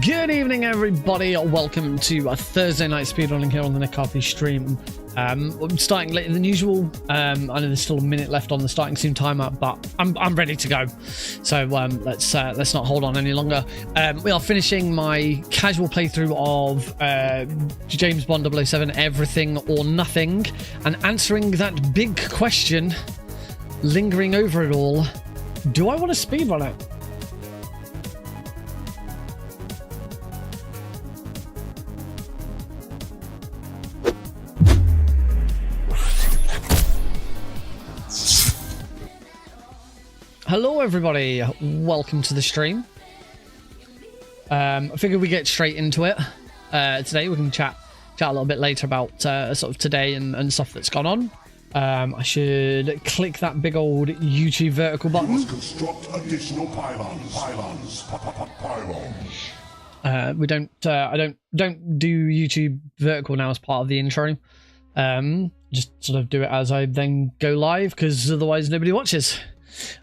Good evening, everybody. Welcome to a Thursday night speedrunning here on the Nick RP stream. I'm starting later than usual. I know there's still a minute left on the starting soon timer, but I'm ready to go. So let's not hold on any longer. We are finishing my casual playthrough of James Bond 007, Everything or Nothing, and answering that big question lingering over it all: do I want to speedrun it? Hello everybody, welcome to the stream. I figured we get straight into it today. We can chat a little bit later about sort of today and stuff that's gone on. I should click that big old YouTube vertical button. You must construct additional pylons. We don't I don't do YouTube vertical now as part of the intro. Just sort of do it as I then go live, because otherwise nobody watches.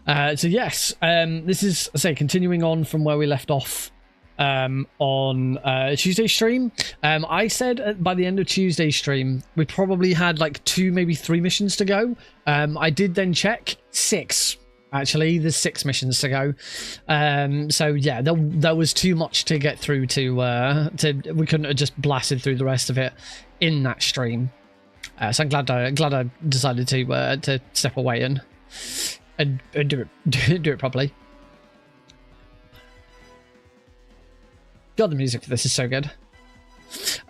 So yes, this is, I say, continuing on from where we left off on Tuesday's stream. I said by the end of Tuesday's stream we probably had like 2, maybe 3 missions to go. I did then check 6. Actually, there's 6 missions to go. So yeah, there was too much to get through to we couldn't have just blasted through the rest of it in that stream. So I'm glad I decided to step away and do it properly. God, the music for this is so good.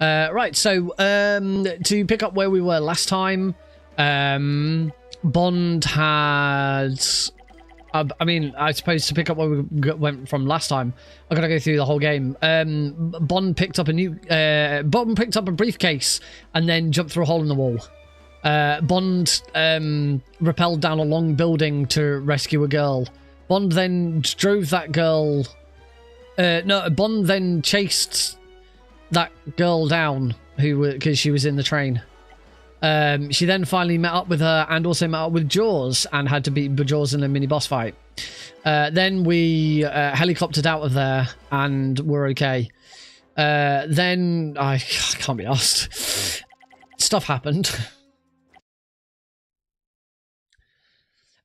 Right, so to pick up where we were last time, Bond had... I mean, I suppose to pick up where we went from last time, I've got to go through the whole game. Bond picked up a briefcase and then jumped through a hole in the wall. Bond rappelled down a long building to rescue a girl. Bond then drove that girl... Bond then chased that girl down because she was in the train. She then finally met up with her and also met up with Jaws and had to beat Jaws in a mini boss fight. Then we helicoptered out of there and we're okay. Then I can't be asked. Stuff happened.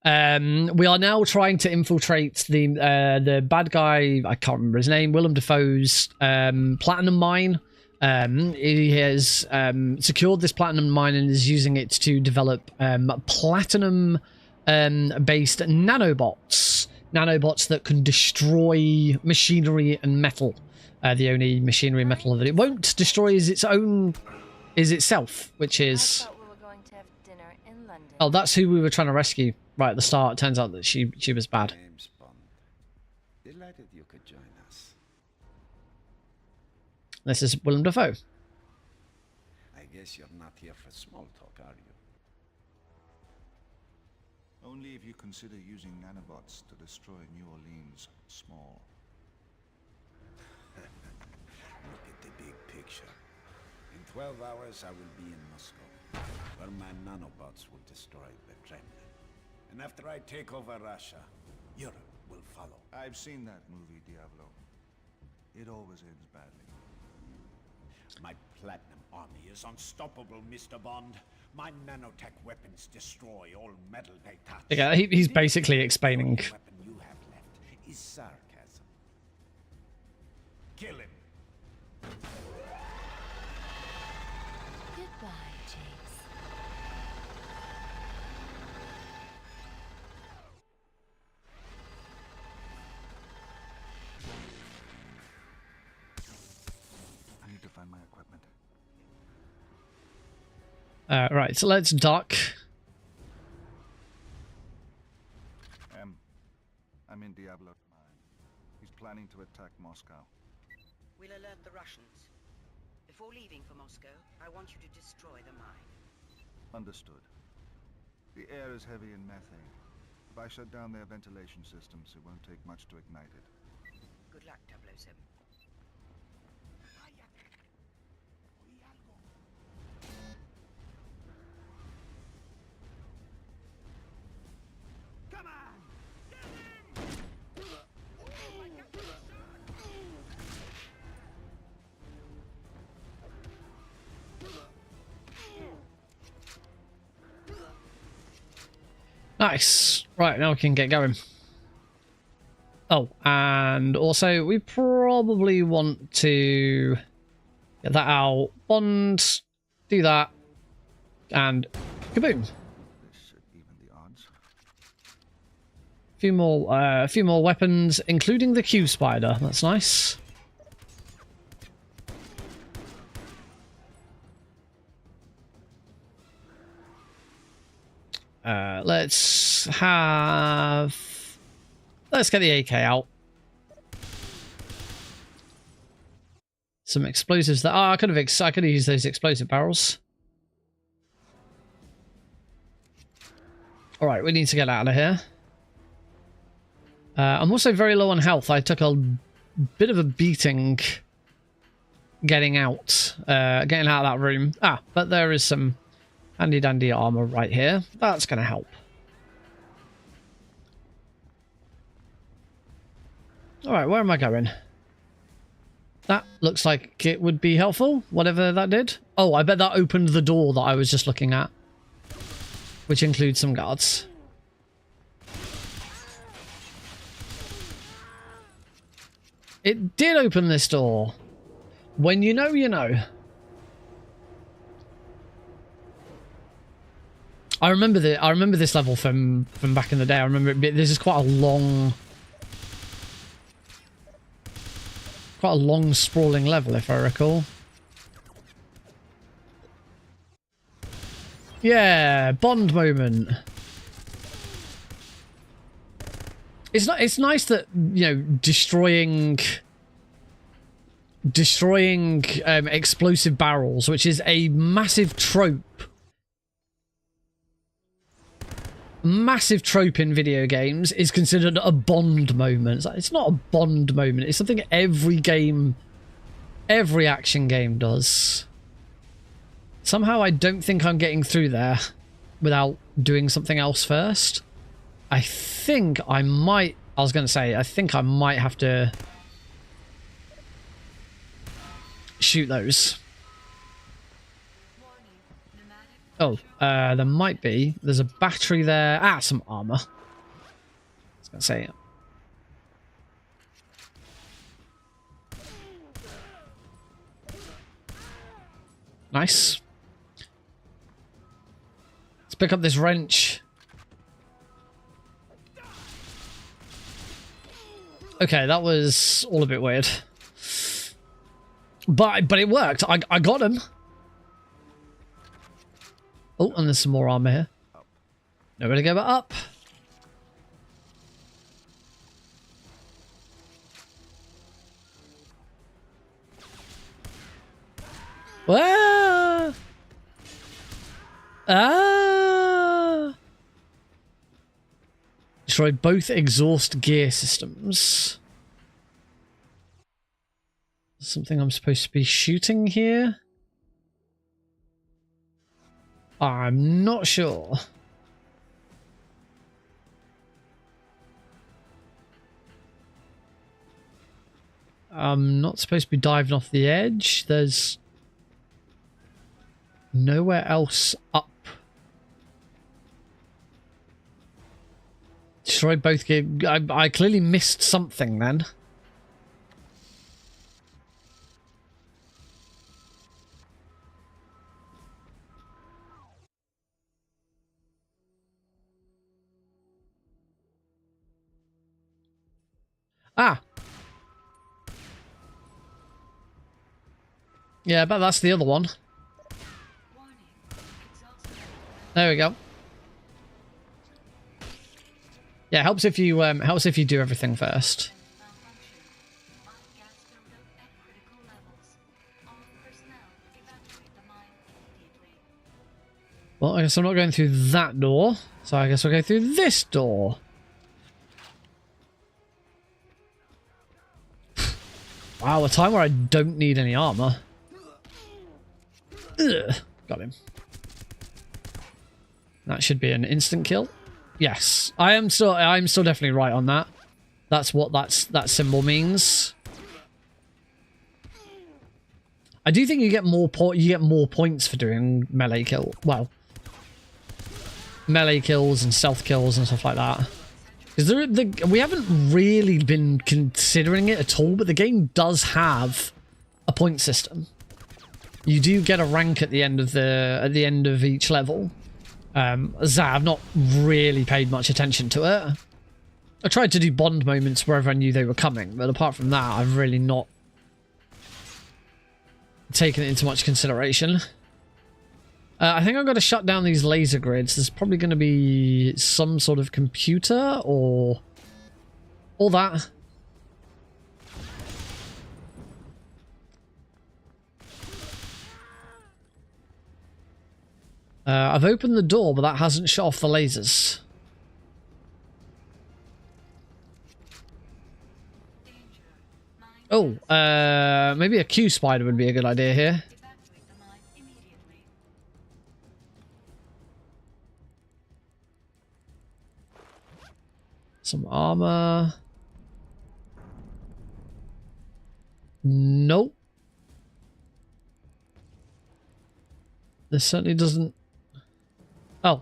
We are now trying to infiltrate the bad guy, I can't remember his name, Willem Dafoe's platinum mine. He has secured this platinum mine and is using it to develop platinum based nanobots that can destroy machinery and metal. The only machinery and metal that it won't destroy is itself, which is... Oh, that's who we were trying to rescue right at the start. It turns out that she was bad. James Bond. Delighted you could join us. This is Willem Dafoe. I guess you're not here for small talk, are you? Only if you consider using nanobots to destroy New Orleans small. Look at the big picture. In 12 hours I will be in Moscow, where my nanobots will destroy the Kremlin. And after I take over Russia, Europe will follow. I've seen that movie, Diablo. It always ends badly. My platinum army is unstoppable, Mr. Bond. My nanotech weapons destroy all metal they touch. Yeah, he's basically explaining. The weapon you have left is sarcasm. Kill him. Goodbye, James. I need to find my equipment. Right, so let's dock. I'm in Diablo's mine. He's planning to attack Moscow. We'll alert the Russians. Before leaving for Moscow, I want you to destroy the mine. Understood. The air is heavy in methane. If I shut down their ventilation systems, it won't take much to ignite it. Good luck, 007. Nice. Right, now we can get going. Oh, and also we probably want to get that out. Bond, do that, and kaboom. This should even the odds. A few more weapons, including the Q spider. That's nice. Let's get the AK out. Some explosives that I could have used those explosive barrels. All right, we need to get out of here. I'm also very low on health. I took a bit of a beating getting out of that room. But there is some handy dandy armor right here. That's going to help. All right, where am I going? That looks like it would be helpful, whatever that did. Oh, I bet that opened the door that I was just looking at, which includes some guards. It did open this door. When you know, you know. I remember this level from back in the day. I remember this is quite a long sprawling level, if I recall. Yeah, Bond moment. It's nice that, you know, destroying explosive barrels, which is a massive trope. Massive trope in video games, is considered a Bond moment. It's not a Bond moment. It's something every action game does. Somehow I don't think I'm getting through there without doing something else first. I think I might have to shoot those. Oh, there might be. There's a battery there. Some armor. I was going to say. Nice. Let's pick up this wrench. Okay, that was all a bit weird. But it worked. I got him. Oh, and there's some more armor here. Nowhere to go but up. Ah! Ah! Destroy both exhaust gear systems. Something I'm supposed to be shooting here? I'm not sure. I'm not supposed to be diving off the edge. There's nowhere else up. Destroy both gear. I clearly missed something then. Yeah, but that's the other one. There we go. Yeah, helps if you do everything first. Well, I guess I'm not going through that door, so I guess we'll go through this door. Wow, a time where I don't need any armor. Ugh, got him. That should be an instant kill. Yes, I'm still definitely right on that. That's what that symbol means. I do think you get more points for doing melee kill. Well, melee kills and stealth kills and stuff like that. Because we haven't really been considering it at all, but the game does have a point system. You do get a rank at the end of each level. I've not really paid much attention to it. I tried to do Bond moments wherever I knew they were coming, but apart from that, I've really not taken it into much consideration. I think I've got to shut down these laser grids. There's probably going to be some sort of computer or all that. I've opened the door, but that hasn't shut off the lasers. Oh, maybe a Q spider would be a good idea here. Some armor. Nope. This certainly doesn't. Oh.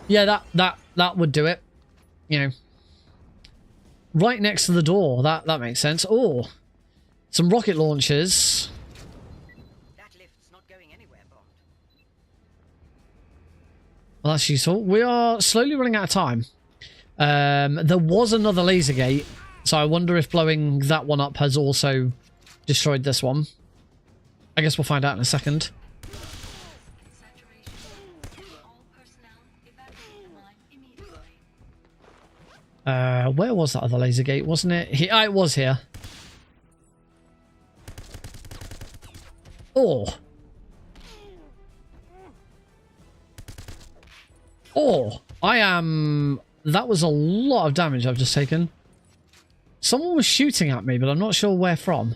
Yeah, that would do it. You know. Right next to the door. That makes sense. Oh. Some rocket launchers. That lift's not going anywhere, Bond. Well, that's useful. We are slowly running out of time. There was another laser gate, so I wonder if blowing that one up has also destroyed this one. I guess we'll find out in a second. Where was that other laser gate? Wasn't it here? It was here. Oh. Oh. I am... That was a lot of damage I've just taken. Someone was shooting at me, but I'm not sure where from.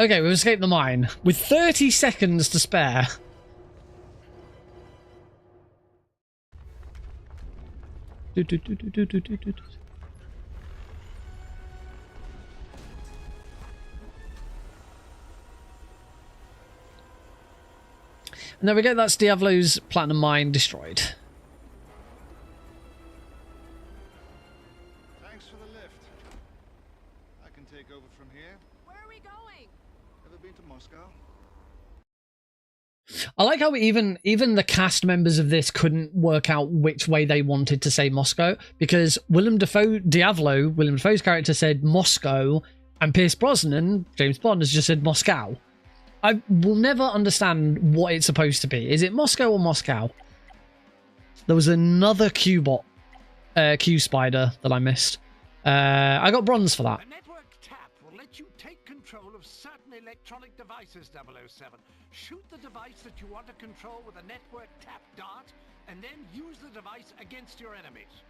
Okay, we've escaped the mine. With 30 seconds to spare. And there we go, that's Diablo's platinum mine destroyed. Thanks for the lift. I can take over from here. Where are we going? Ever been to Moscow? I like how even the cast members of this couldn't work out which way they wanted to say Moscow, because Willem Dafoe's character said Moscow, and Pierce Brosnan, James Bond, has just said Moscow. I will never understand what it's supposed to be. Is it Moscow or Moscow? There was another Q-bot, Q-spider that I missed. I got bronze for that. A network tap will let you take control of certain electronic devices, 007. Shoot the device that you want to control with a network tap dart, and then use the device against your enemies.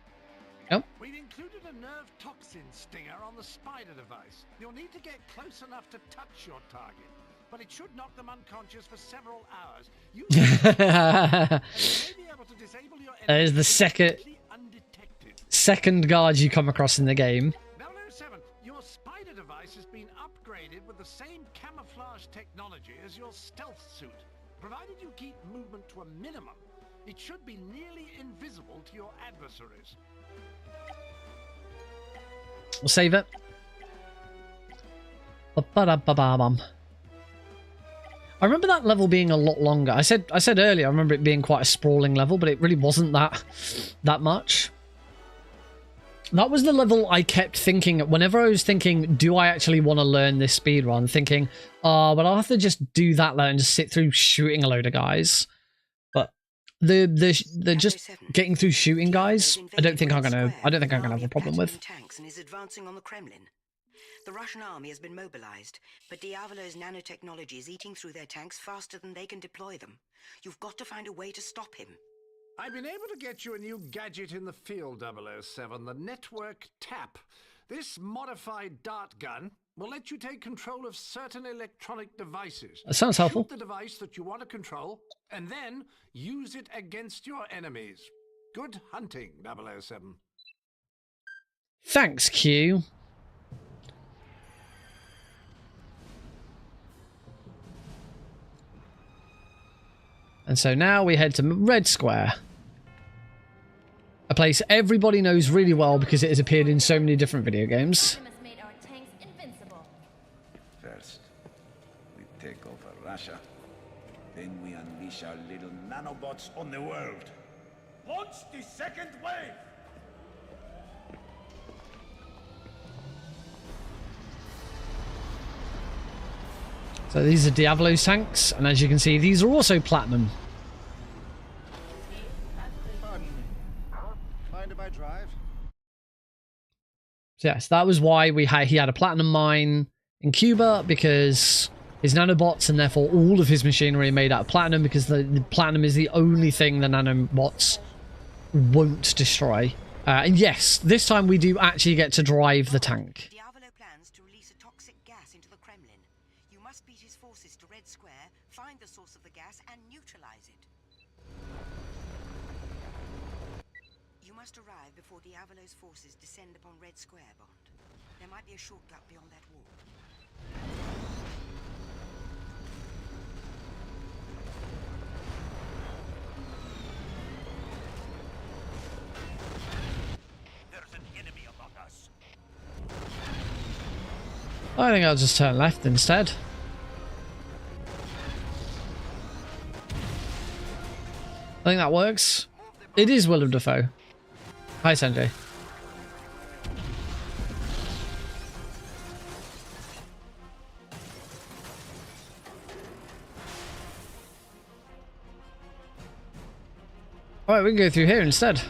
Yep. We've included a nerve toxin stinger on the spider device. You'll need to get close enough to touch your target, but it should knock them unconscious for several hours. You may be able to disable your That is the second guard you come across in the game. 007, your spider device has been upgraded with the same camouflage technology as your stealth suit. Provided you keep movement to a minimum, it should be nearly invisible to your adversaries. We'll save it. Ba-ba-da-ba-ba-bum. I remember that level being a lot longer. I said earlier I remember it being quite a sprawling level, but it really wasn't that much. That was the level I kept thinking, whenever I was thinking, do I actually want to learn this speedrun? Thinking, oh, but I'll have to just do that level and just sit through shooting a load of guys. But the just getting through shooting guys, I don't think I'm gonna have a problem with. Tanks and is advancing on the Kremlin. The Russian army has been mobilized, but Diavolo's nanotechnology is eating through their tanks faster than they can deploy them. You've got to find a way to stop him. I've been able to get you a new gadget in the field, 007, the network tap. This modified dart gun will let you take control of certain electronic devices. That sounds helpful. Shoot the device that you want to control, and then use it against your enemies. Good hunting, 007. Thanks, Q. And so now we head to Red Square. A place everybody knows really well because it has appeared in so many different video games. First, we take over Russia. Then we unleash our little nanobots on the world. Launch the second wave! So these are Diablo's tanks, and as you can see, these are also platinum. Pardon me. Mind if I drive? So yes, that was why he had a platinum mine in Cuba, because his nanobots and therefore all of his machinery are made out of platinum, because the platinum is the only thing the nanobots won't destroy. And yes, this time we do actually get to drive the tank. Diavolo plans to release a toxic gas into the Kremlin. You must beat his forces to Red Square, find the source of the gas, and neutralize it. You must arrive before Diavolo's forces descend upon Red Square, Bond. There might be a shortcut beyond that wall. I think I'll just turn left instead. I think that works. It is Willem Dafoe. Hi, Sanjay. Alright, we can go through here instead.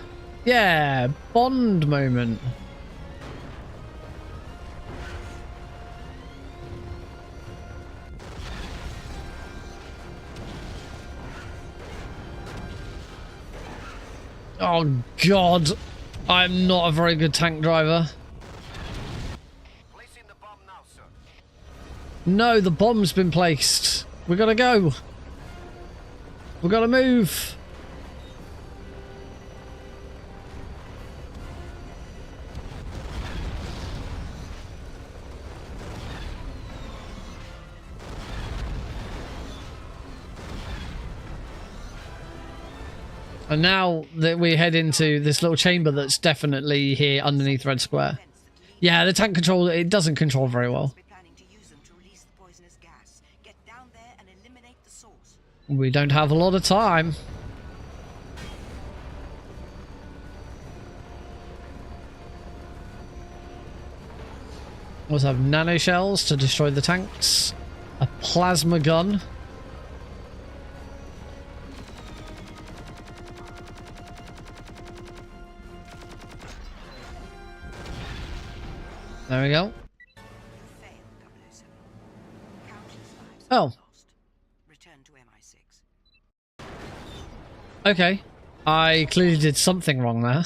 Yeah, Bond moment. Oh god, I'm not a very good tank driver. Placing the bomb now, sir. No, the bomb's been placed. We gotta go. We gotta move. And now that we head into this little chamber that's definitely here underneath Red Square. Yeah, the tank control, it doesn't control very well. We don't have a lot of time. We also have nano shells to destroy the tanks. A plasma gun. There we go. Oh. Okay. I clearly did something wrong there.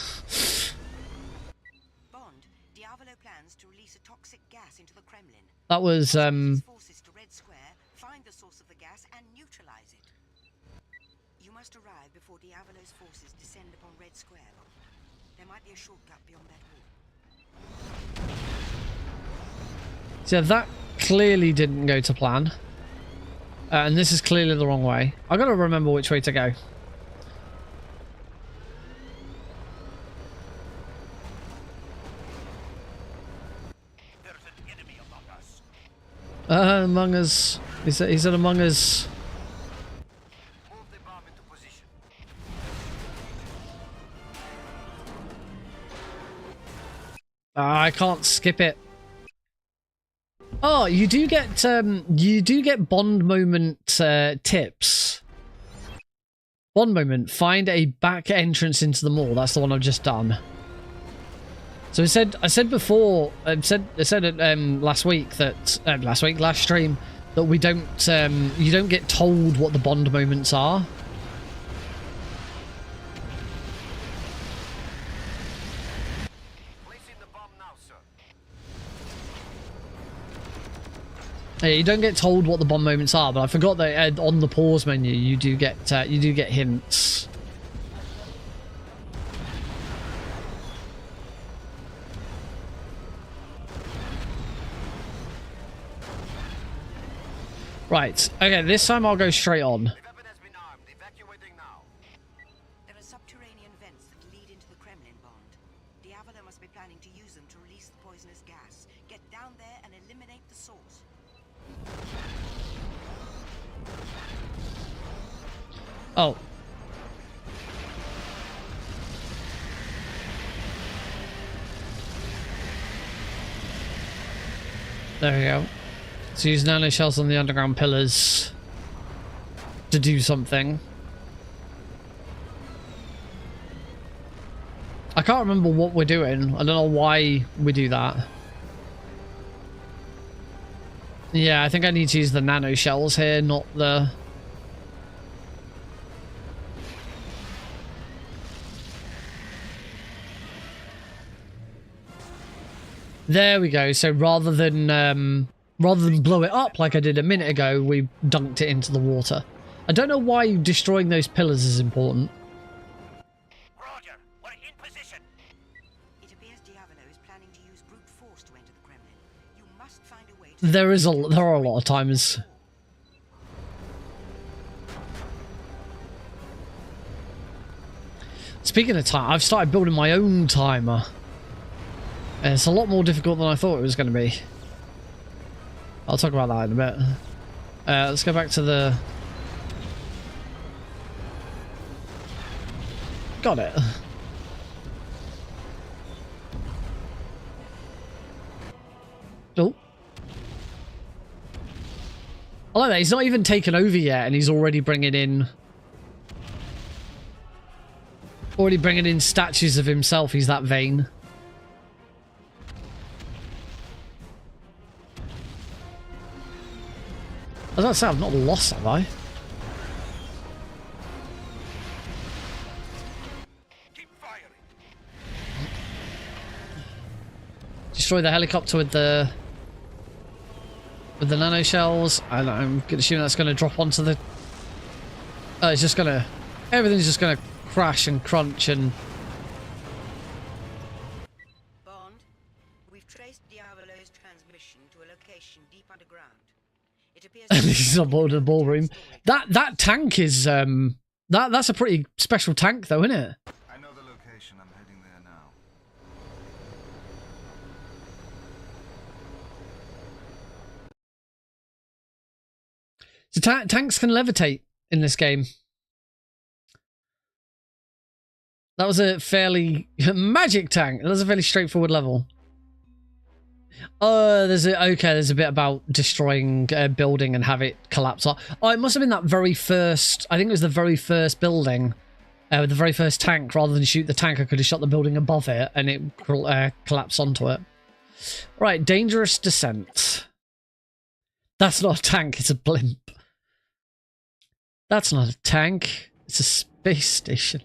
Bond, Diavolo plans to release a toxic gas into the Kremlin. That was Forces to Red Square, find the source of the gas and neutralize it. You must arrive before Diavolo's forces descend upon Red Square. There might be a shortcut beyond that wall. So that clearly didn't go to plan. And this is clearly the wrong way. I gotta remember which way to go. There's an enemy among us. Among us. He said among us. Move the bomb into position. I can't skip it. Oh, you do get Bond moment tips. Bond moment, find a back entrance into the mall. That's the one I've just done. So I said before, I said it last stream that we don't you don't get told what the Bond moments are. Yeah, you don't get told what the Bond moments are, but I forgot that on the pause menu you do get hints. Right. Okay, this time I'll go straight on. subterranean vents that lead into the Kremlin, Bond. Diavolo must be planning to use them to release the poisonous gas. Get down there and eliminate the source. Oh. There we go. So use nanoshells on the underground pillars to do something. I can't remember what we're doing. I don't know why we do that. Yeah, I think I need to use the nanoshells here, not the... There we go. So rather than blow it up like I did a minute ago, we dunked it into the water. I don't know why destroying those pillars is important. Roger, we're in position. It appears Diavolo is planning to use brute force to enter the Kremlin. You must find a way to... There are a lot of times. Speaking of time, I've started building my own timer. And it's a lot more difficult than I thought it was going to be. I'll talk about that in a bit. Let's go back to the... Got it. Oh. I like that. He's not even taken over yet, and he's already bringing in... Already bringing in statues of himself. He's that vain. I was about to say, I've not lost, have I? Keep firing. Destroy the helicopter with the nanoshells. And I'm assuming that's going to drop onto the... Oh, it's just going to... Everything's just going to crash and crunch and... Bond, we've traced Diavolo's transmission to a location deep underground. It appears... This is on board of the ballroom. That tank is... That's a pretty special tank though, isn't it? I know the location. I'm heading there now. So tanks can levitate in this game. That was a fairly... Magic tank! That was a fairly straightforward level. There's a bit about destroying a building and have it collapse. Oh, it must have been that very first... I think it was the very first building. With the very first tank. Rather than shoot the tank, I could have shot the building above it and it collapsed onto it. Right, dangerous descent. That's not a tank, it's a blimp. That's not a tank. It's a space station.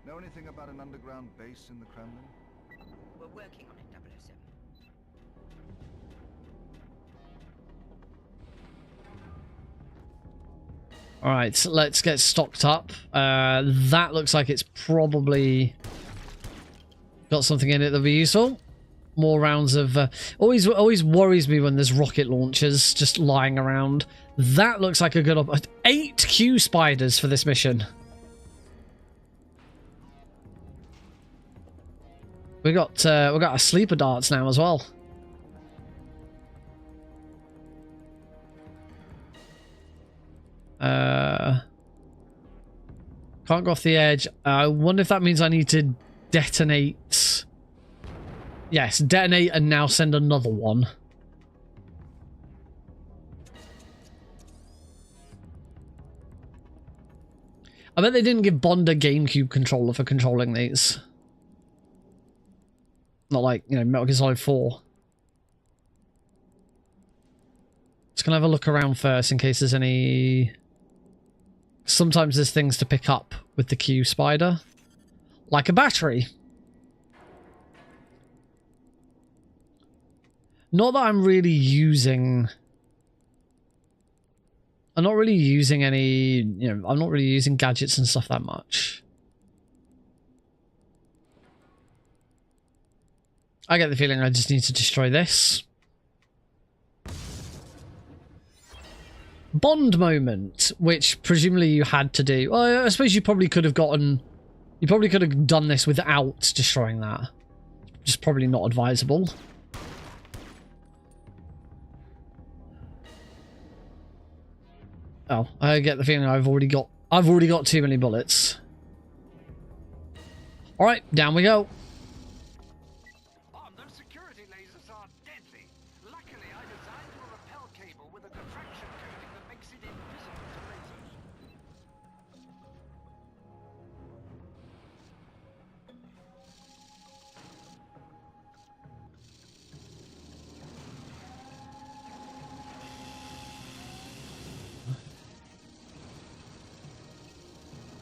Know anything about an underground base in the Kremlin? We're working on it, 007. Alright, so let's get stocked up. That looks like it's probably got something in it that'll be useful. More rounds of... always worries me when there's rocket launchers just lying around. That looks like a good... 8 Q spiders for this mission. We got a sleeper darts now as well. Can't go off the edge. I wonder if that means I need to detonate. Yes, detonate and now send another one. I bet they didn't give Bond a GameCube controller for controlling these. Not like, you know, Metal Gear Solid 4. Just gonna have a look around first in case there's any... Sometimes there's things to pick up with the Q spider. Like a battery. Not that I'm really using... I'm not really using any... You know, I'm not really using gadgets and stuff that much. I get the feeling I just need to destroy this. Bond moment, which presumably you had to do. Well, I suppose you probably could have gotten... You probably could have done this without destroying that. Just probably not advisable. Oh, I get the feeling I've already got too many bullets. All right, down we go. Oh, those security lasers are deadly. Luckily, I designed you a repel cable with a diffraction coating that makes it invisible to lasers.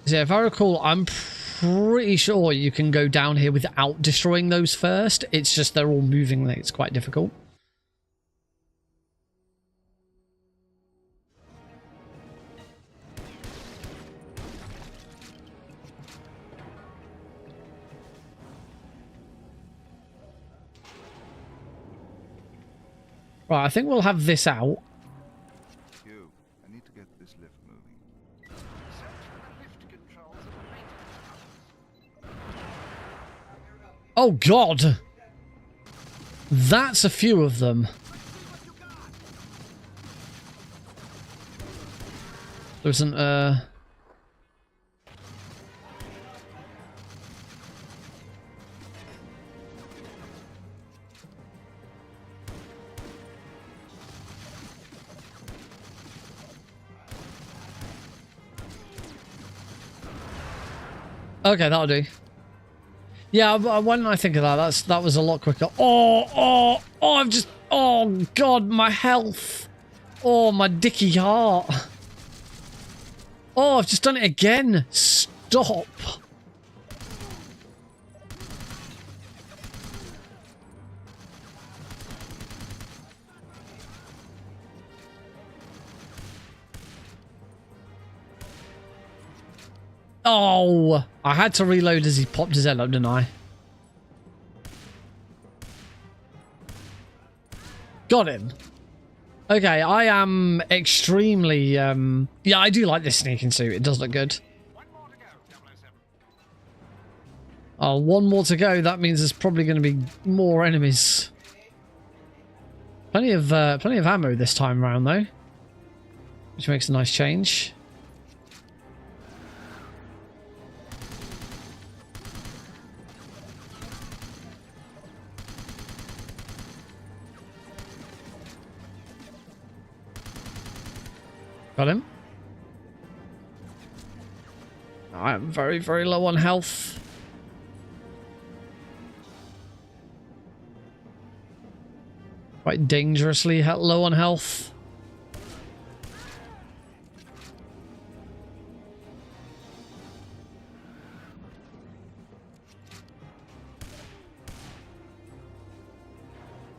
So if I recall, I'm pretty sure you can go down here without destroying those first. It's just they're all moving. It's quite difficult. Right, I think we'll have this out. Hugh, I need to get this lift moving. Search for the lift controls and the maintenance tunnels. Oh, God. That's a few of them. There isn't Okay, that'll do. Yeah, why didn't I think of that? That was a lot quicker. Oh, I've just... Oh, God, my health. Oh, my dicky heart. Oh, I've just done it again. Stop. Oh, I had to reload as he popped his head up, didn't I? Got him. Okay, I am extremely, yeah, I do like this sneaking suit. It does look good. One more to go, 007. Oh, one more to go. That means there's probably going to be more enemies. Plenty of ammo this time around, though. Which makes a nice change. Got him. I am very, very low on health. Quite dangerously low on health.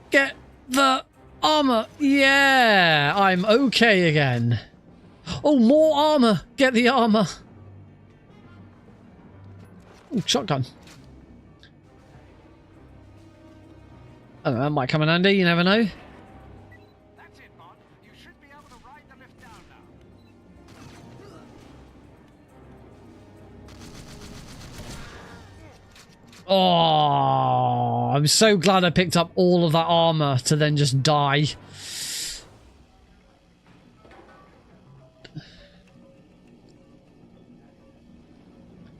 Get the armor. Yeah, I'm okay again. Oh, more armor! Get the armor! Ooh, shotgun. I don't know, that might come in handy, you never know. That's it, Bond. You should be able to ride the lift down now. Oh, I'm so glad I picked up all of that armor to then just die.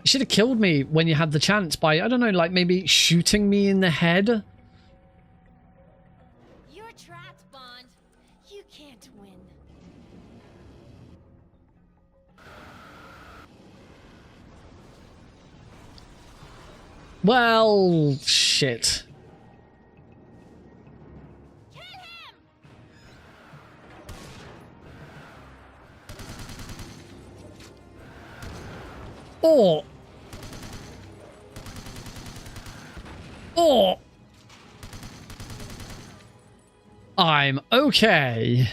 You should have killed me when you had the chance by, I don't know, like maybe shooting me in the head. You're trapped, Bond. You can't win. Well, shit. Hit him! Oh. Oh. I'm okay.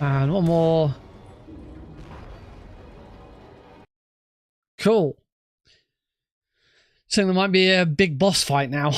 And one more. Cool. So there might be a big boss fight now.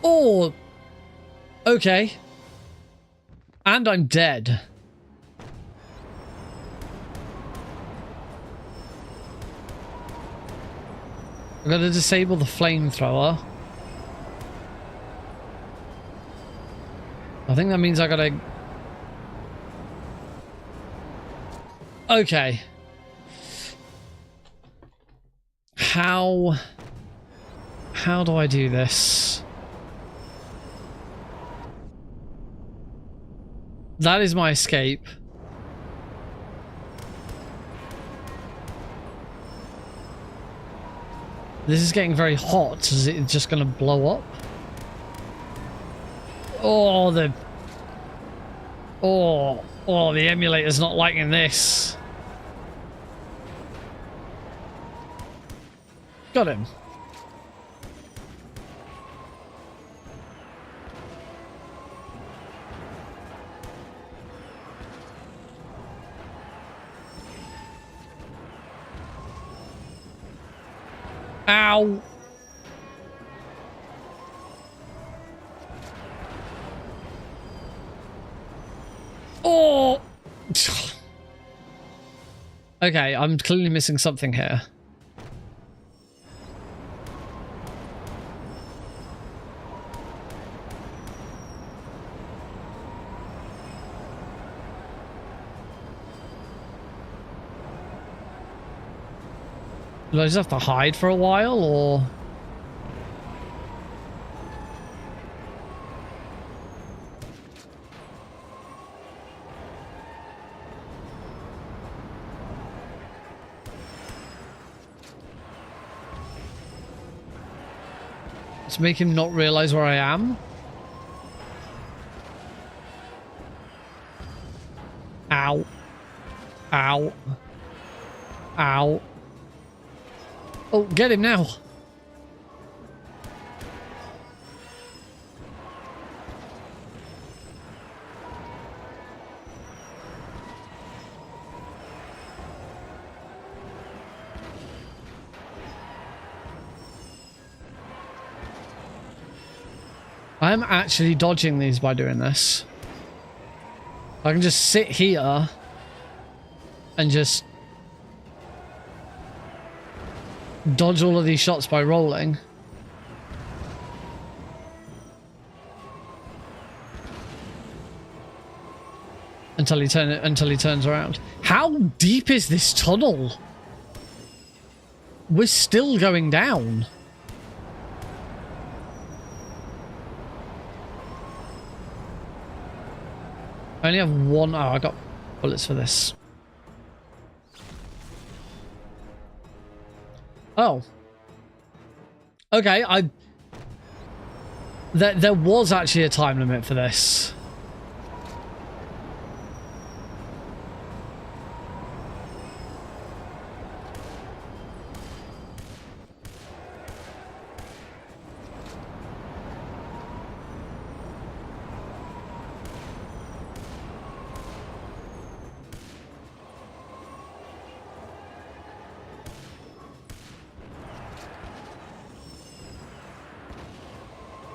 Oh, okay. And I'm dead. I'm gonna disable the flamethrower. I think that means I gotta... Okay. How do I do this? That is my escape. This is getting very hot. Is it just going to blow up? Oh, the emulator's not liking this. Got him. Ow. Oh. Okay, I'm clearly missing something here. Do I just have to hide for a while, or...? To make him not realize where I am? Ow. Ow. Ow. Oh, get him now. I'm actually dodging these by doing this. I can just sit here and just dodge all of these shots by rolling. Until he turns around. How deep is this tunnel? We're still going down. I only have one. Oh, I got bullets for this. Oh. Okay, there was actually a time limit for this.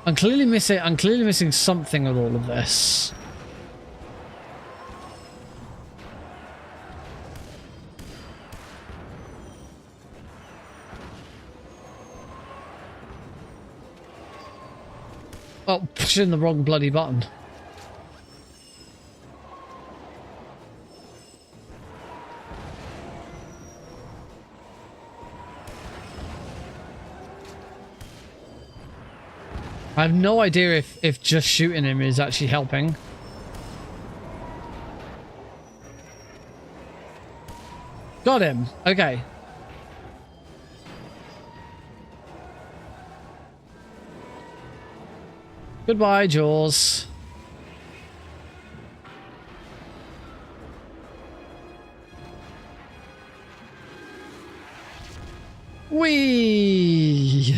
I'm clearly missing something with all of this. Oh, pushing the wrong bloody button. I have no idea if just shooting him is actually helping. Got him. Okay. Goodbye, Jaws. Whee!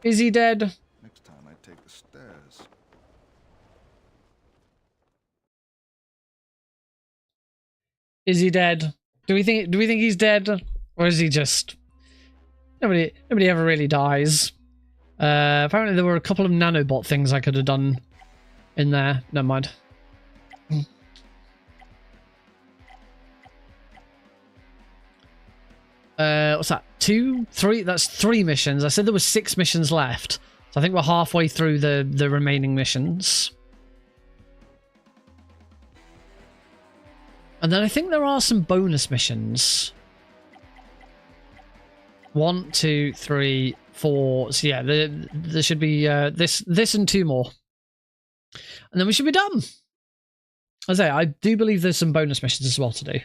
Is he dead? Next time I take the stairs. Is he dead? Do we think he's dead? Or is he just... Nobody ever really dies. Apparently there were a couple of nanobot things I could have done in there. Never mind. What's that? 2? 3? That's 3 missions. I said there were 6 missions left. So I think we're halfway through the remaining missions. And then I think there are some bonus missions. 1, 2, 3, 4. So yeah, there should be this and 2 more. And then we should be done. As I say, I do believe there's some bonus missions as well to do.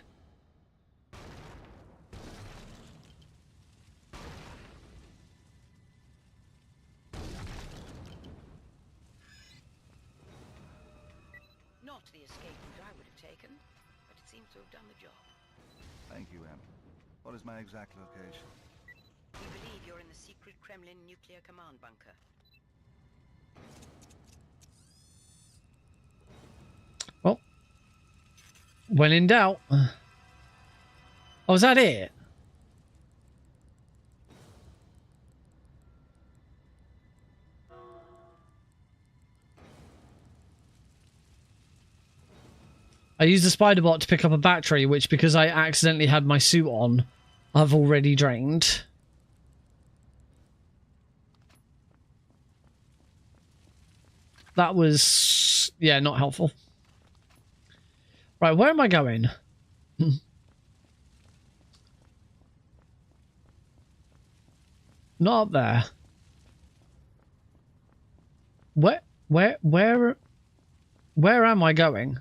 Not the escape route I would have taken, but it seems to have done the job. Thank you, Em. What is my exact location? We believe you're in the secret Kremlin nuclear command bunker. Well, when in doubt. Oh, is that it? I used the spider bot to pick up a battery, which, because I accidentally had my suit on, I've already drained. That was, yeah, not helpful. Right, where am I going? Not up there. Where am I going?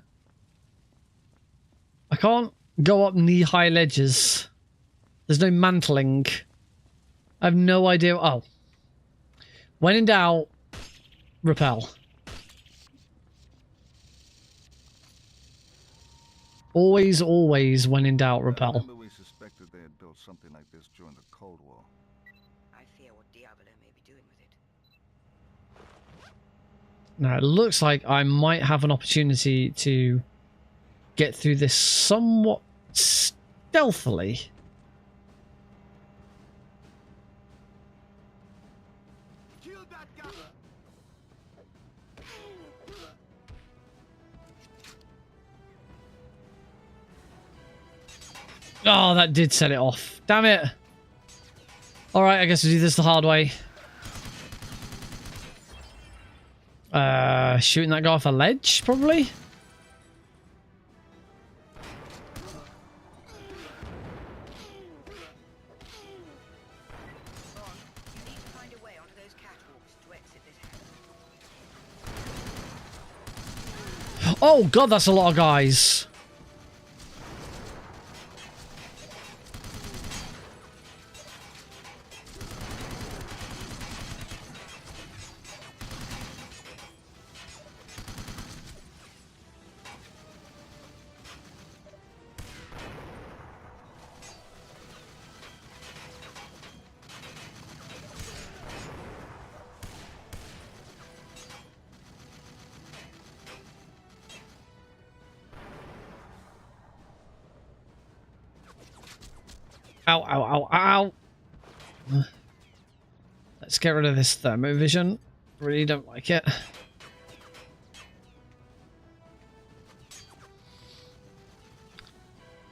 I can't go up knee-high ledges. There's no mantling. I have no idea. Oh. When in doubt, repel. Always, always, when in doubt, I repel. remember we suspected they had built something like this during the Cold War. I fear what Diavolo may be doing with it. Now, it looks like I might have an opportunity to get through this somewhat stealthily. Kill that guy! Oh, that did set it off. Damn it. Alright, I guess we'll do this the hard way. Shooting that guy off a ledge, probably? Oh god, that's a lot of guys. Ow, ow, ow, ow. Let's get rid of this thermovision. Really don't like it.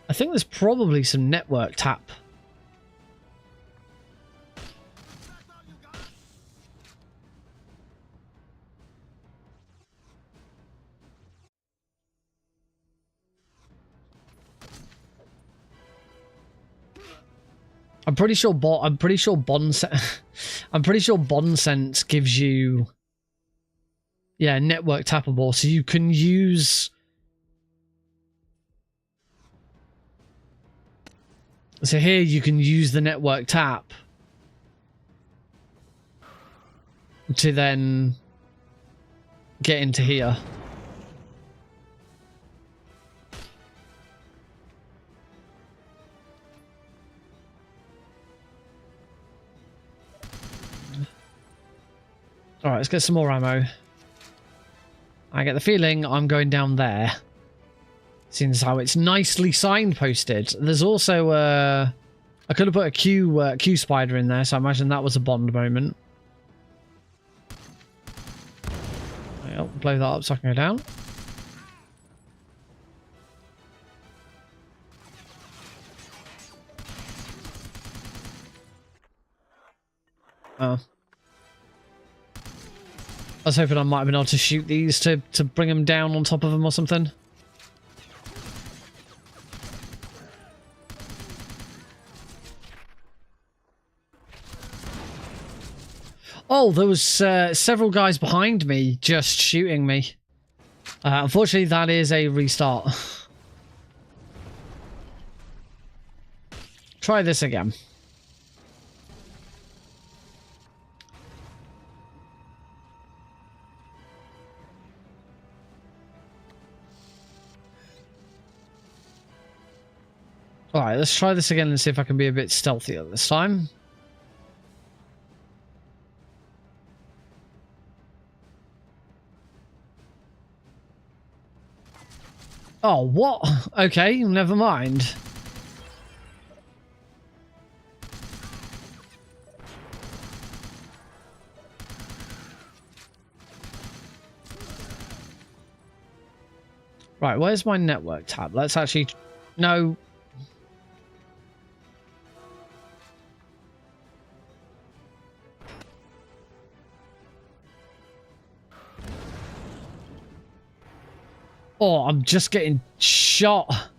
I think there's probably some network tap. I'm pretty sure Bond Sense gives you, yeah, network tappable, so you can use. So here you can use the network tap to then get into here. Alright, let's get some more ammo. I get the feeling I'm going down there. Seems how it's nicely signposted. There's also I could have put a Q spider in there, so I imagine that was a Bond moment. I'll blow that up so I can go down. Oh. I was hoping I might have been able to shoot these to bring them down on top of them or something. Oh, there was several guys behind me just shooting me. Unfortunately, that is a restart. Try this again. Alright, let's try this again and see if I can be a bit stealthier this time. Oh, what? Okay, never mind. Right, where's my network tab? Let's actually... No. Oh, I'm just getting shot.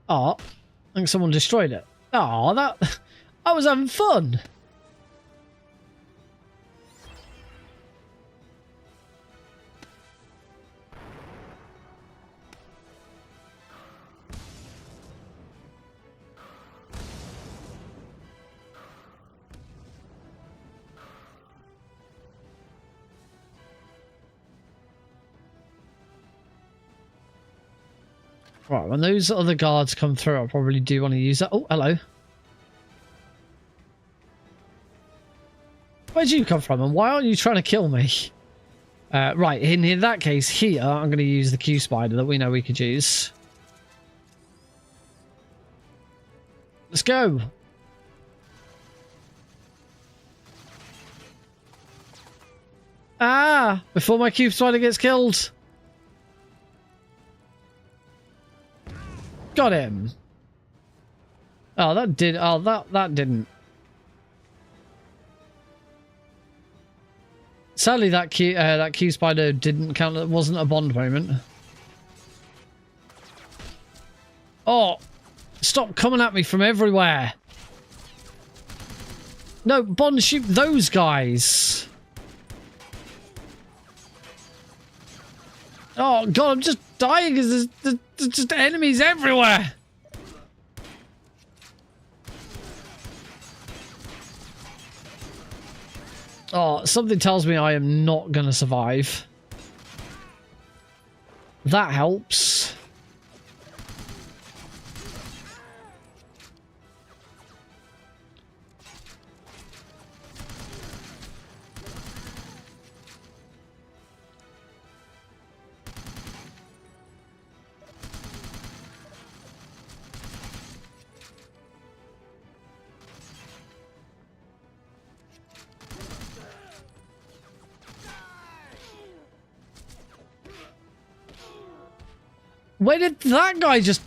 Oh, I think someone destroyed it. Oh, that... I was having fun. Right, when those other guards come through, I probably do want to use that. Oh, hello. Where'd you come from, and why aren't you trying to kill me? Right, in that case, here, I'm going to use the Q spider that we know we could use. Let's go. Ah! Before my Q spider gets killed. Got him. Oh, that did. Oh, that didn't. Sadly, that Q spider didn't count. It wasn't a Bond moment. Oh, stop coming at me from everywhere. No, Bond, shoot those guys. Oh God, I'm just dying because there's just enemies everywhere. Oh, something tells me I am not going to survive. That helps. Where did that guy just...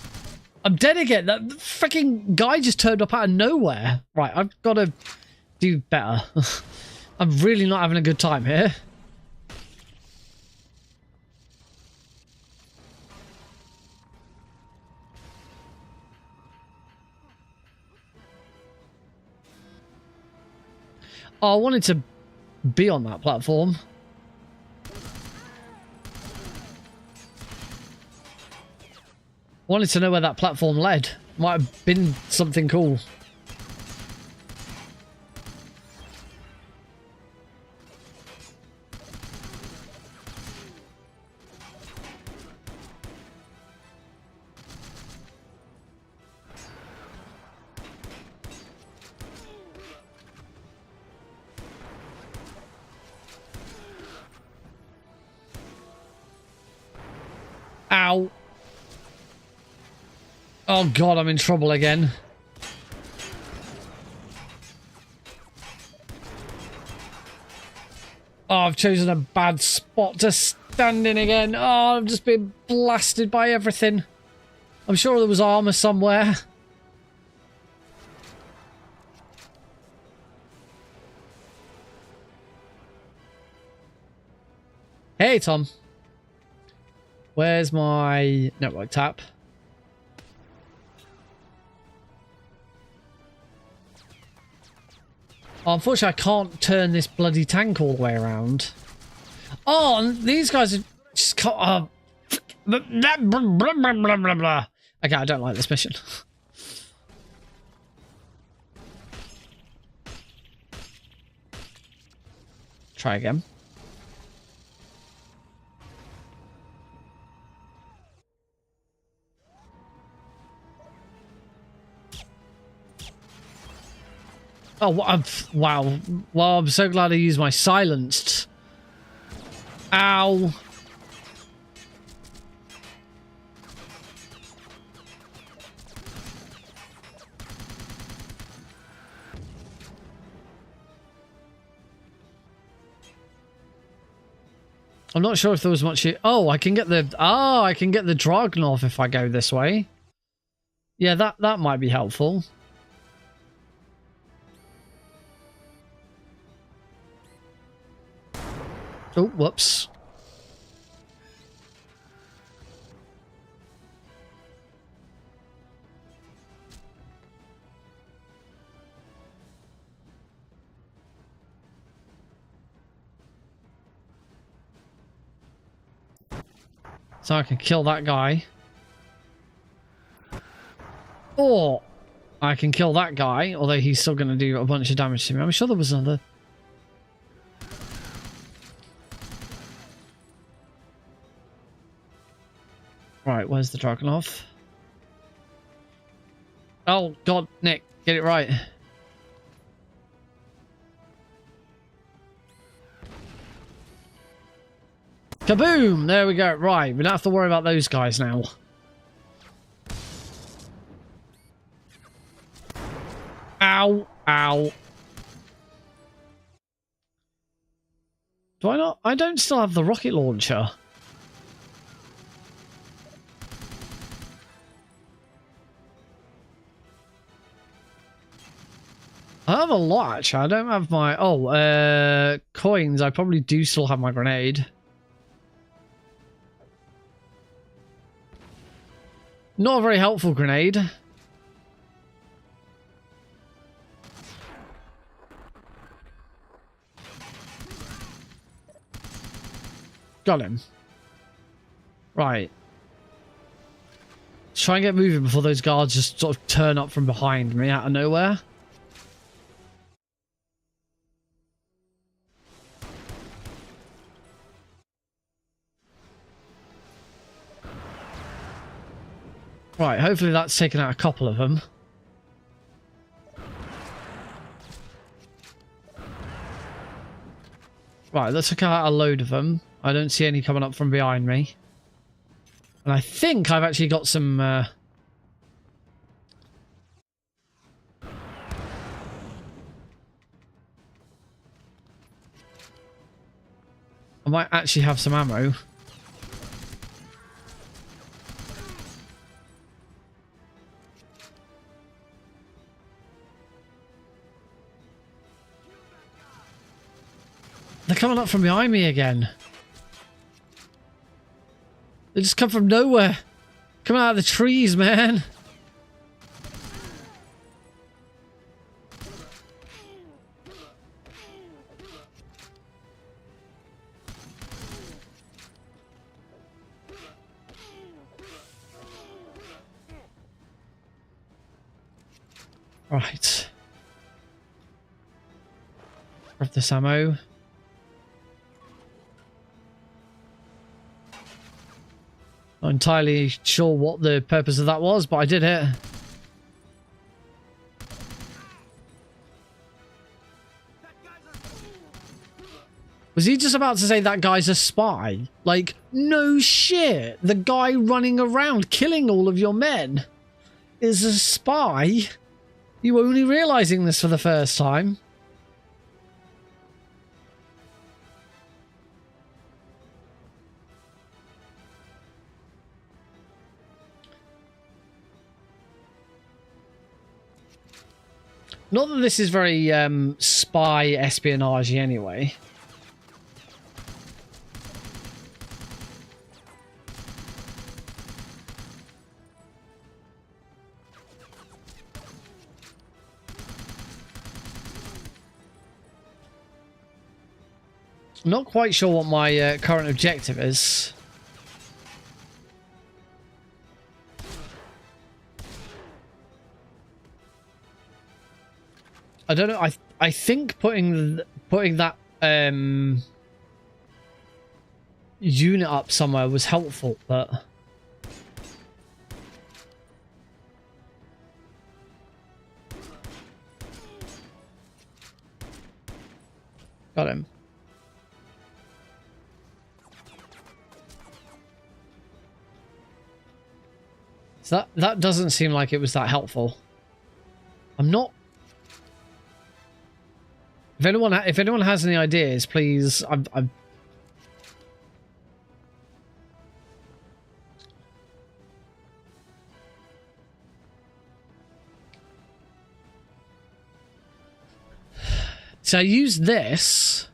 I'm dead again. That freaking guy just turned up out of nowhere. Right, I've got to do better. I'm really not having a good time here. Oh, I wanted to be on that platform. Wanted to know where that platform led. Might have been something cool. Ow. Oh god, I'm in trouble again. Oh, I've chosen a bad spot to stand in again. Oh, I've just been blasted by everything. I'm sure there was armor somewhere. Hey, Tom. Where's my network tap? Oh, unfortunately, I can't turn this bloody tank all the way around. Oh, and these guys are just... Okay, I don't like this mission. Try again. Oh, wow. Well, I'm so glad I used my silenced. Ow. I'm not sure if there was much... Oh, I can get the... Oh, I can get the Dragunov if I go this way. Yeah, that might be helpful. Oh, whoops. So I can kill that guy. Or I can kill that guy, although he's still going to do a bunch of damage to me. I'm sure there was another... Right, where's the Dragunov? Oh, God, Nick, get it right. Kaboom! There we go. Right, we don't have to worry about those guys now. Ow, ow. Do I not? I don't still have the rocket launcher. I have a lot, actually. I don't have my... Oh, coins. I probably do still have my grenade. Not a very helpful grenade. Got him. Right. Let's try and get moving before those guards just sort of turn up from behind me out of nowhere. Right, hopefully that's taken out a couple of them. Right, let's take out a load of them. I don't see any coming up from behind me. And I think I've actually got some... I might actually have some ammo. They're coming up from behind me again. They just come from nowhere. Coming out of the trees, man. Right. Grab this ammo. Not entirely sure what the purpose of that was, but I did it. Was he just about to say that guy's a spy? Like, no shit. The guy running around killing all of your men is a spy? You only realizing this for the first time? Not that this is very spy espionage anyway. Not quite sure what my current objective is. I don't know. I think putting that unit up somewhere was helpful, but got him. So that doesn't seem like it was that helpful. I'm not. If anyone has any ideas, please. I'm So I use this.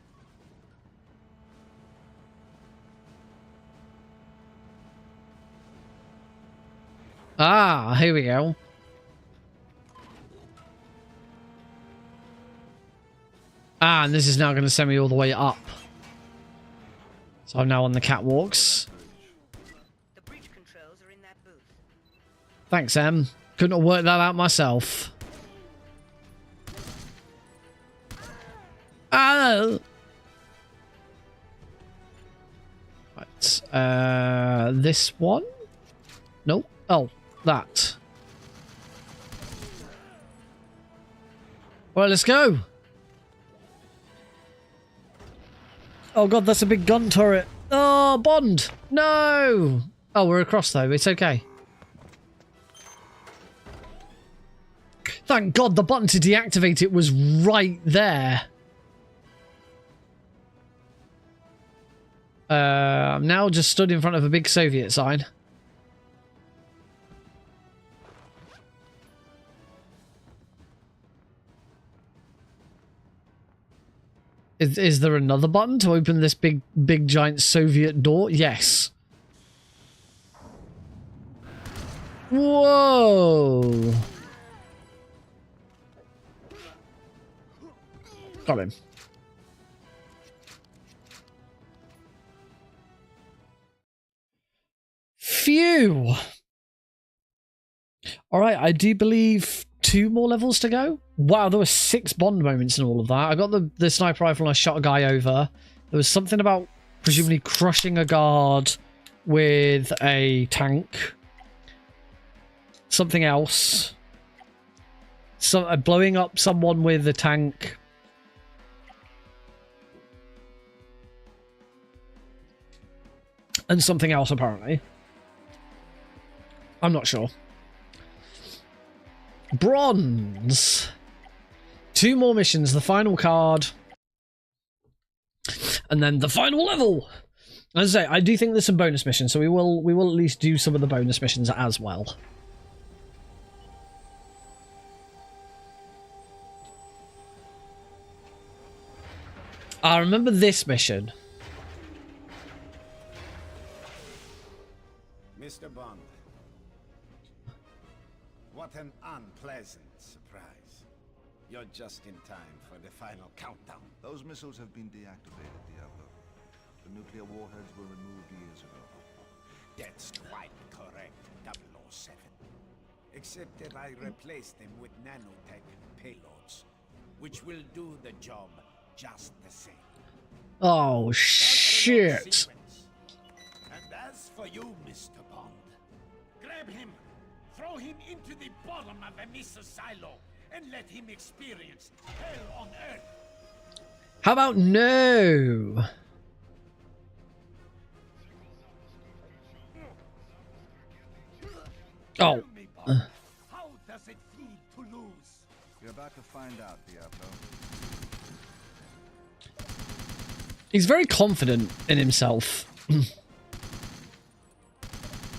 Ah, here we go. Ah, and this is now going to send me all the way up. So I'm now on the catwalks. The breach controls are in that booth. Thanks, Em. Couldn't have worked that out myself. Oh! Right. This one? Nope. Oh, that. Well, let's go. Oh god, that's a big gun turret. Oh, Bond! No! Oh, we're across though. It's okay. Thank god the button to deactivate it was right there. I'm now just stood in front of a big Soviet sign. Is there another button to open this big giant Soviet door? Yes. Whoa. Got him. Phew. All right, I do believe 2 more levels to go. Wow, there were 6 Bond moments in all of that. I got the sniper rifle and I shot a guy over. There was something about presumably crushing a guard with a tank. Something else. Blowing up someone with a tank. And something else, apparently. I'm not sure. Bronze. 2 more missions, the final card. And then the final level. As I say, I do think there's some bonus missions, so we will at least do some of the bonus missions as well. I remember this mission. Mr. Bond, what an unpleasant surprise. You're just in time for the final countdown. Those missiles have been deactivated, Diablo. The nuclear warheads were removed years ago. That's quite correct, 007. Except that I replaced them with nanotech payloads, which will do the job just the same. Oh, shit. And as for you, Mr. Bond, grab him, throw him into the bottom of a missile silo, and let him experience hell on Earth. How about no? Oh. How does it feel to lose? You're about to find out, Diablo. He's very confident in himself.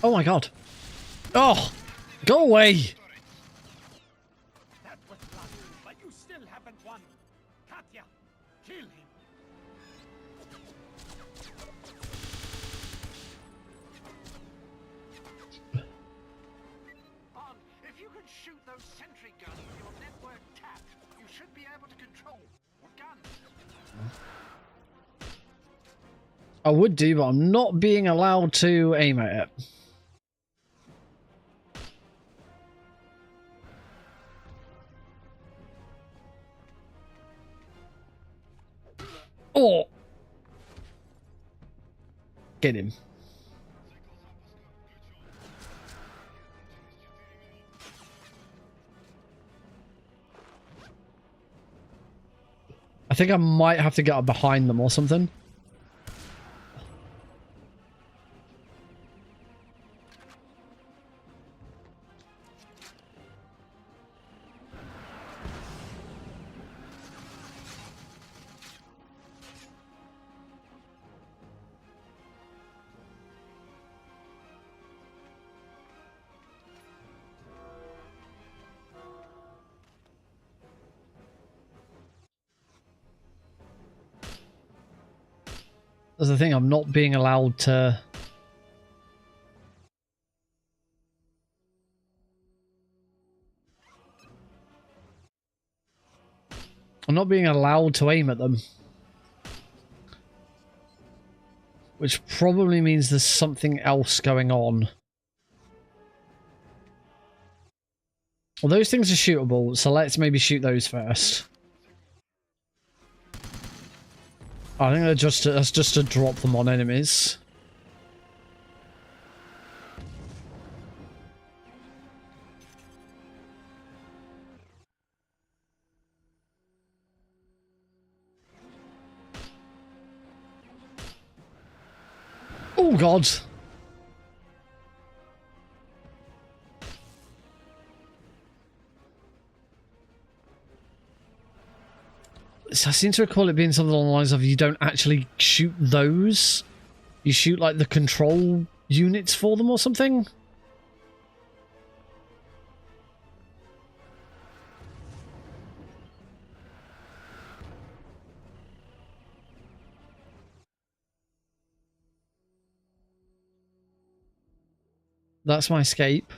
Oh my god. Oh! Go away! That was luck, but you still haven't won. Katya, kill him. Bond, if you can shoot those sentry guns with your network tapped, you should be able to control guns. I would do, but I'm not being allowed to aim at it. Oh! Get him. I think I might have to get up behind them or something. That's the thing, I'm not being allowed to... I'm not being allowed to aim at them. Which probably means there's something else going on. Well, those things are shootable, so let's maybe shoot those first. I think that's just to drop them on enemies. Oh god! I seem to recall it being something along the lines of you don't actually shoot those. You shoot like the control units for them or something. That's my escape.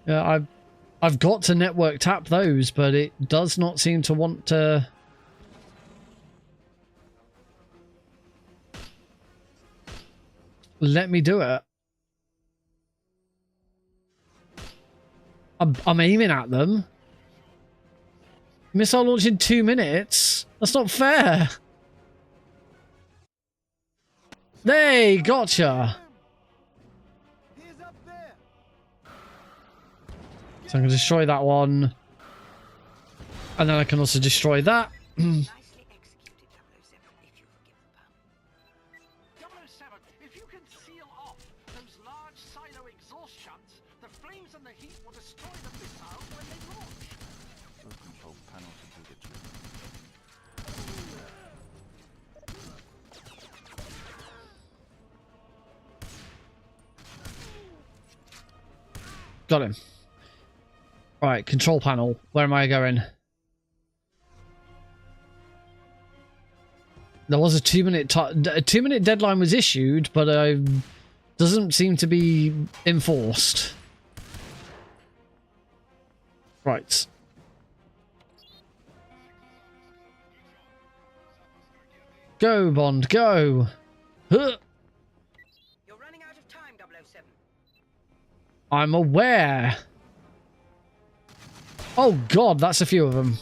Yeah, I've got to network tap those, but it does not seem to want to... let me do it. I'm aiming at them. Missile launch in 2 minutes? That's not fair. Hey, gotcha. So I'm going to destroy that one. And then I can also destroy that. Nicely executed, 007, if you forgive the pun. 007, if you can seal off those large silo exhaust shafts, the flames and the heat will destroy the missiles when they launch. Those control panels will do the trick. Got him. Right, control panel. Where am I going? There was a 2-minute deadline was issued, but doesn't seem to be enforced. Right. Go, Bond, go! Huh. You're running out of time, 007. I'm aware. Oh god, that's a few of them.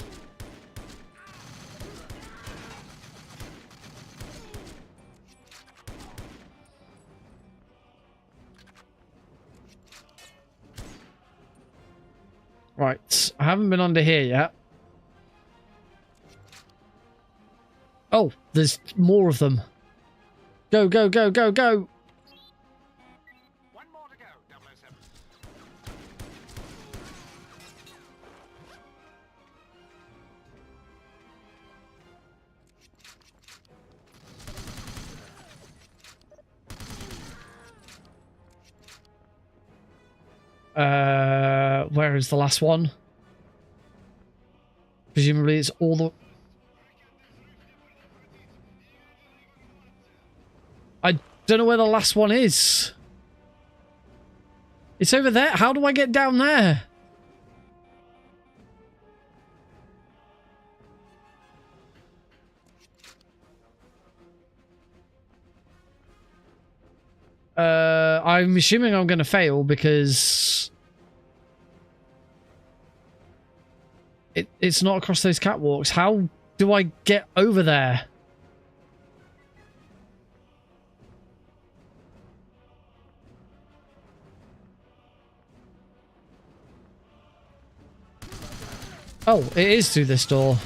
Right, I haven't been under here yet. Oh, there's more of them. Go, go, go, go, go. One more to go, 007. Where is the last one? Presumably it's all the... I don't know where the last one is. It's over there. How do I get down there? I'm assuming I'm going to fail because it's not across those catwalks. How do I get over there? Oh, it is through this door.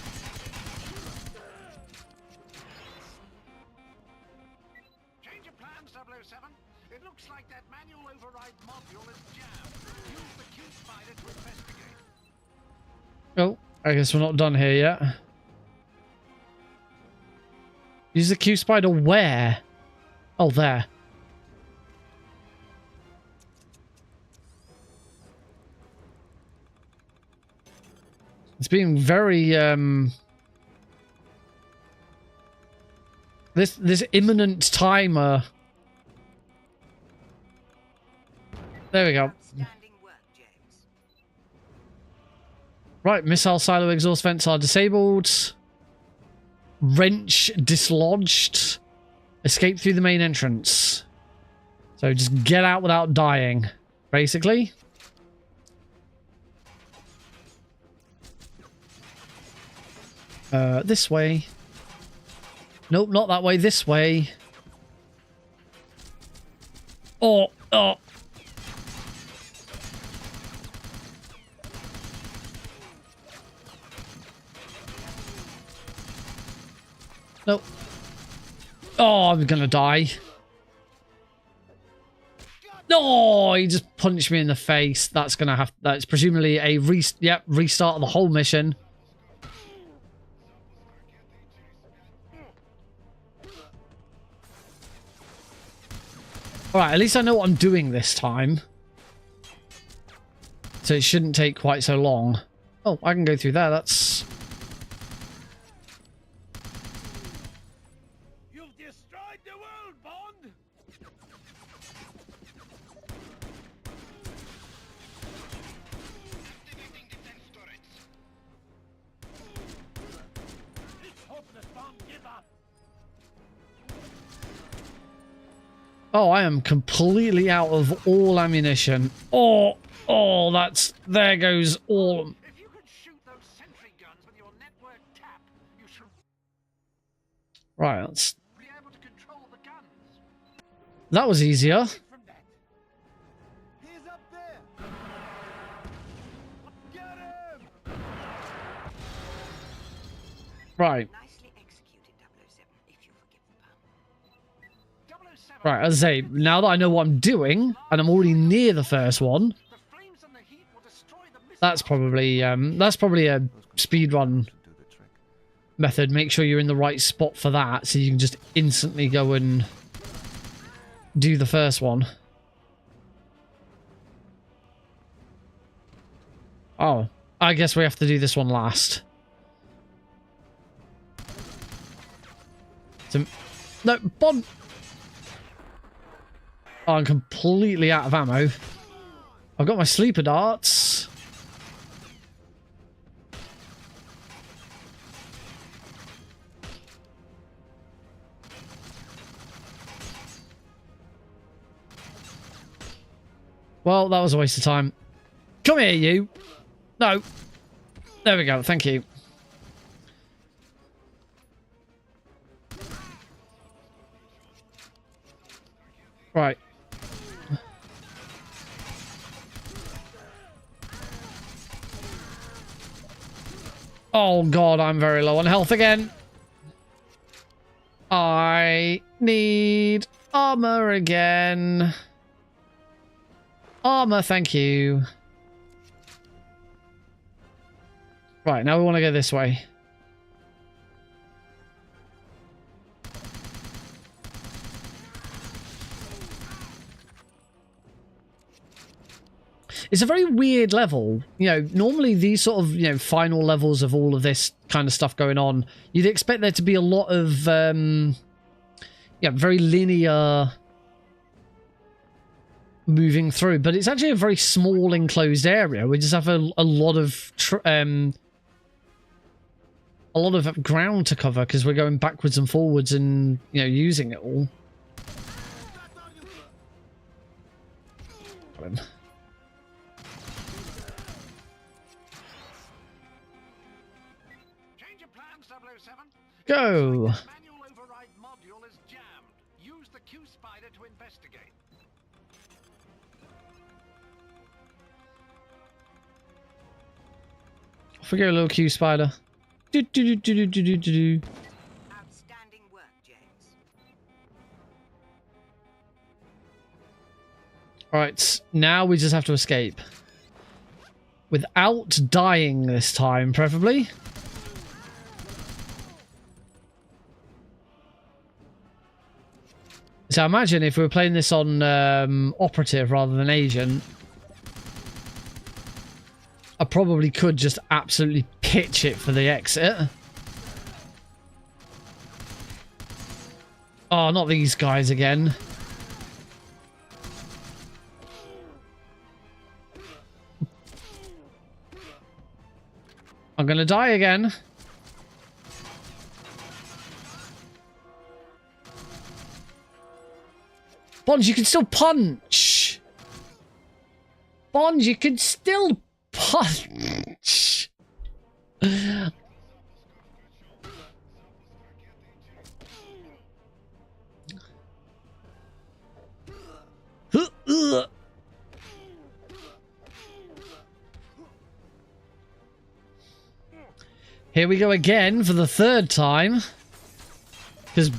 Change of plans, 007. It looks like that manual override module is jammed. Use the Q-Spider to investigate. Oh, I guess we're not done here yet. Use the Q-Spider where? Oh, there. It's being very, this imminent timer. There we go. Outstanding work, James. Right, missile silo exhaust vents are disabled. Wrench dislodged. Escape through the main entrance. So just get out without dying, basically. This way. Nope, not that way. This way. Oh, oh. Nope. Oh, I'm gonna die. No, he just punched me in the face. That's gonna have. That's presumably a restart of the whole mission. Alright, at least I know what I'm doing this time. So it shouldn't take quite so long. Oh, I can go through there. That's... You've destroyed the world, Bond! Activating defense turrets. It's hopeless, Bond. Give up. Oh, I am completely out of all ammunition. Oh, oh, that's... There goes all... If you could shoot those sentry guns with your network tap, you should Right, that's... be able to control the guns. That was easier. From that. He's up there! Get him! Right. Nicely executed, 007, if you forgive the pun. 007. Right, as I say, now that I know what I'm doing, and I'm already near the first one, The flames and the heat will destroy the missile. that's probably a speedrun Do the trick. method. Make sure you're in the right spot for that, so you can just instantly go and do the first one. Oh, I guess we have to do this one last. So, no, Bond. Oh, I'm completely out of ammo. I've got my sleeper darts. Well, that was a waste of time. Come here, you. No. There we go. Thank you. Right. Oh, God, I'm very low on health again. I need armor again. Armor, thank you. Right, now we want to go this way. It's a very weird level. You know, normally these sort of, you know, final levels of all of this kind of stuff going on, you'd expect there to be a lot of, yeah, very linear moving through, but it's actually a very small enclosed area. We just have a lot of ground to cover because we're going backwards and forwards and, you know, using it all. Got him. Change of plans, 007. Go. Manual override module is jammed. Use the Q spider to investigate. Off we go, little Q spider. Do, do, do, do, do, do, do, do. Outstanding work, James. Alright, now we just have to escape. Without dying this time, preferably. So imagine if we were playing this on operative rather than agent, I probably could just absolutely pitch it for the exit. Oh, not these guys again. I'm gonna die again. Bonds, you can still punch. Bonds, you can still punch. Here we go again for the third time. Because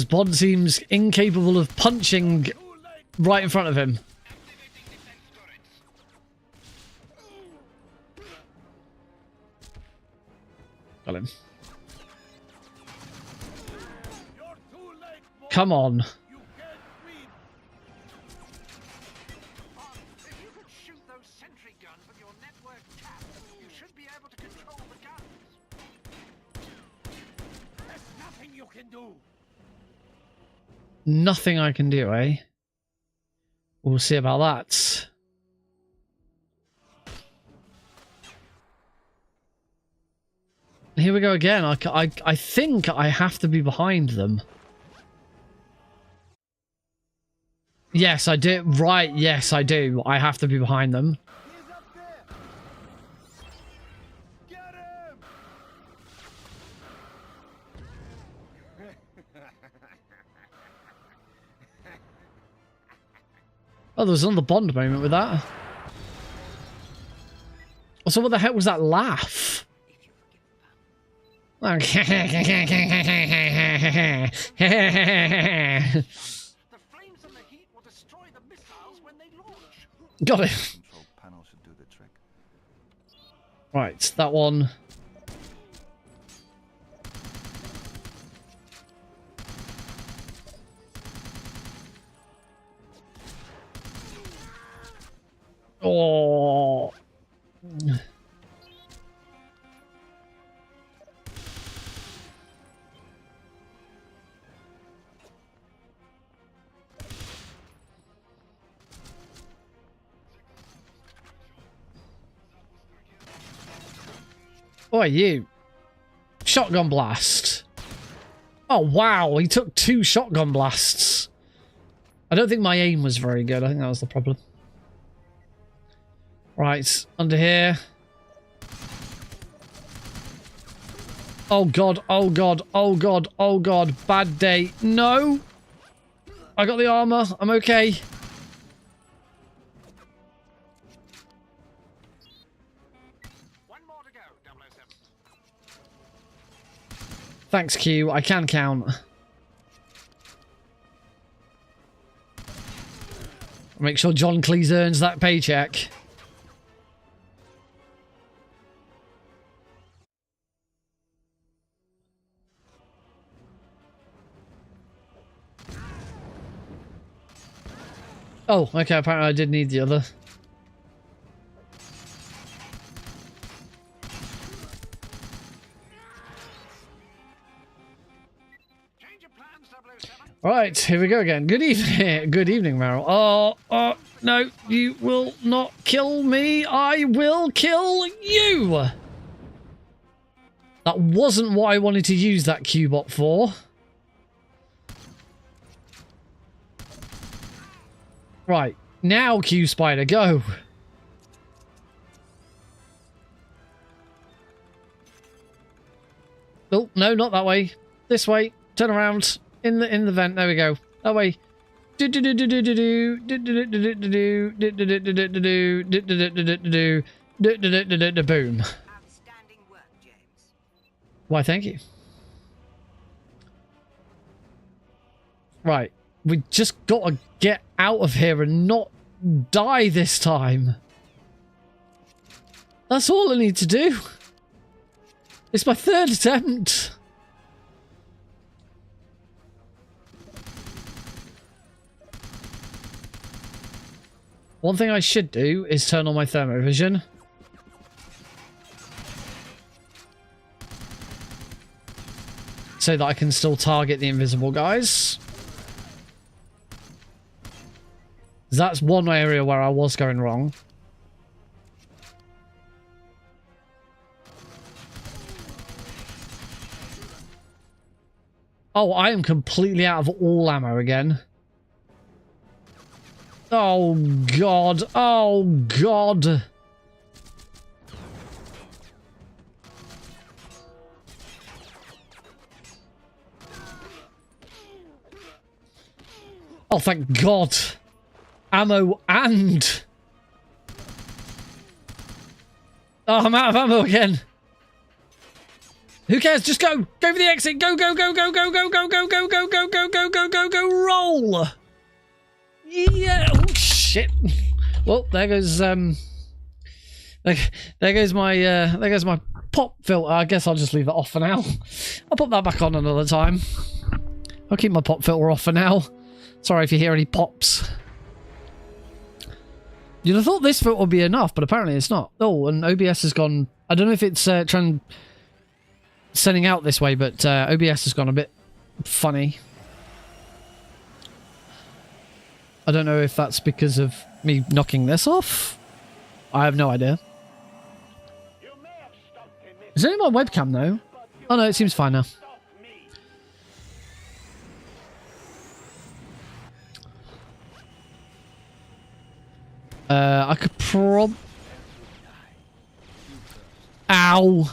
Bond seems incapable of punching right in front of him. Got him. Come on. If you could shoot those sentry guns with your network cap, you should be able to control the guns. There's nothing you can do. Nothing I can do, eh? We'll see about that. Here we go again. I think I have to be behind them. Yes, I do. Right, yes, I do. I have to be behind them. Oh, there was another Bond moment with that. Also, what the heck was that laugh? The flames and the heat will destroy the missiles when they launch. Got it. Control panel should do the trick. Right, that one. Oh. Oh, you. Shotgun blast. Oh, wow. He took 2 shotgun blasts. I don't think my aim was very good. I think that was the problem. Right, under here. Oh, God. Oh, God. Oh, God. Oh, God. Bad day. No. I got the armor. I'm okay. One more to go, 007. Thanks, Q. I can count. Make sure John Cleese earns that paycheck. Oh, okay, apparently I did need the other. Right, here we go again. Good evening. Good evening, Meryl. Oh, no, you will not kill me. I will kill you. That wasn't what I wanted to use that Q-bot for. Right, now Q-Spider, go. Oh, no, not that way. This way. Turn around. In the vent. There we go. That way. Boom. Outstanding work, James. Why, thank you. Right. We just gotta get out of here and not die this time. That's all I need to do. It's my third attempt. One thing I should do is turn on my thermovision. So that I can still target the invisible guys. That's one area where I was going wrong. Oh, I am completely out of all ammo again. Oh, God. Oh, God. Oh, thank God. Ammo and... Oh, I'm out of ammo again. Who cares? Just go. Go for the exit. Go, go, go, go, go, go, go, go, go, go, go, go, go, go, go, go, roll. Yeah. Oh, shit. Well, there goes there goes my pop filter. I guess I'll just leave it off for now. I'll put that back on another time. I'll keep my pop filter off for now. Sorry if you hear any pops. You'd have thought this filter would be enough, but apparently it's not. Oh, and OBS has gone. I don't know if it's sending out this way, but OBS has gone a bit funny. I don't know if that's because of me knocking this off. I have no idea. Is it in my webcam though? Oh no, it seems fine now. I could Ow!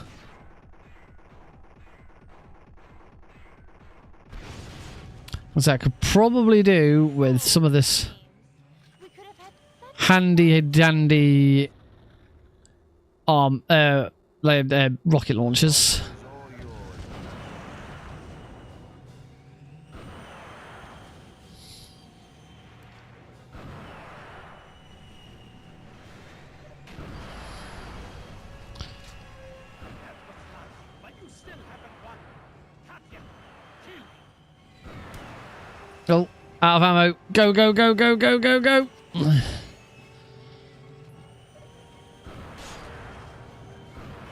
What I could probably do with some of this handy dandy rocket launchers. Oh, out of ammo. Go, go, go, go, go, go, go.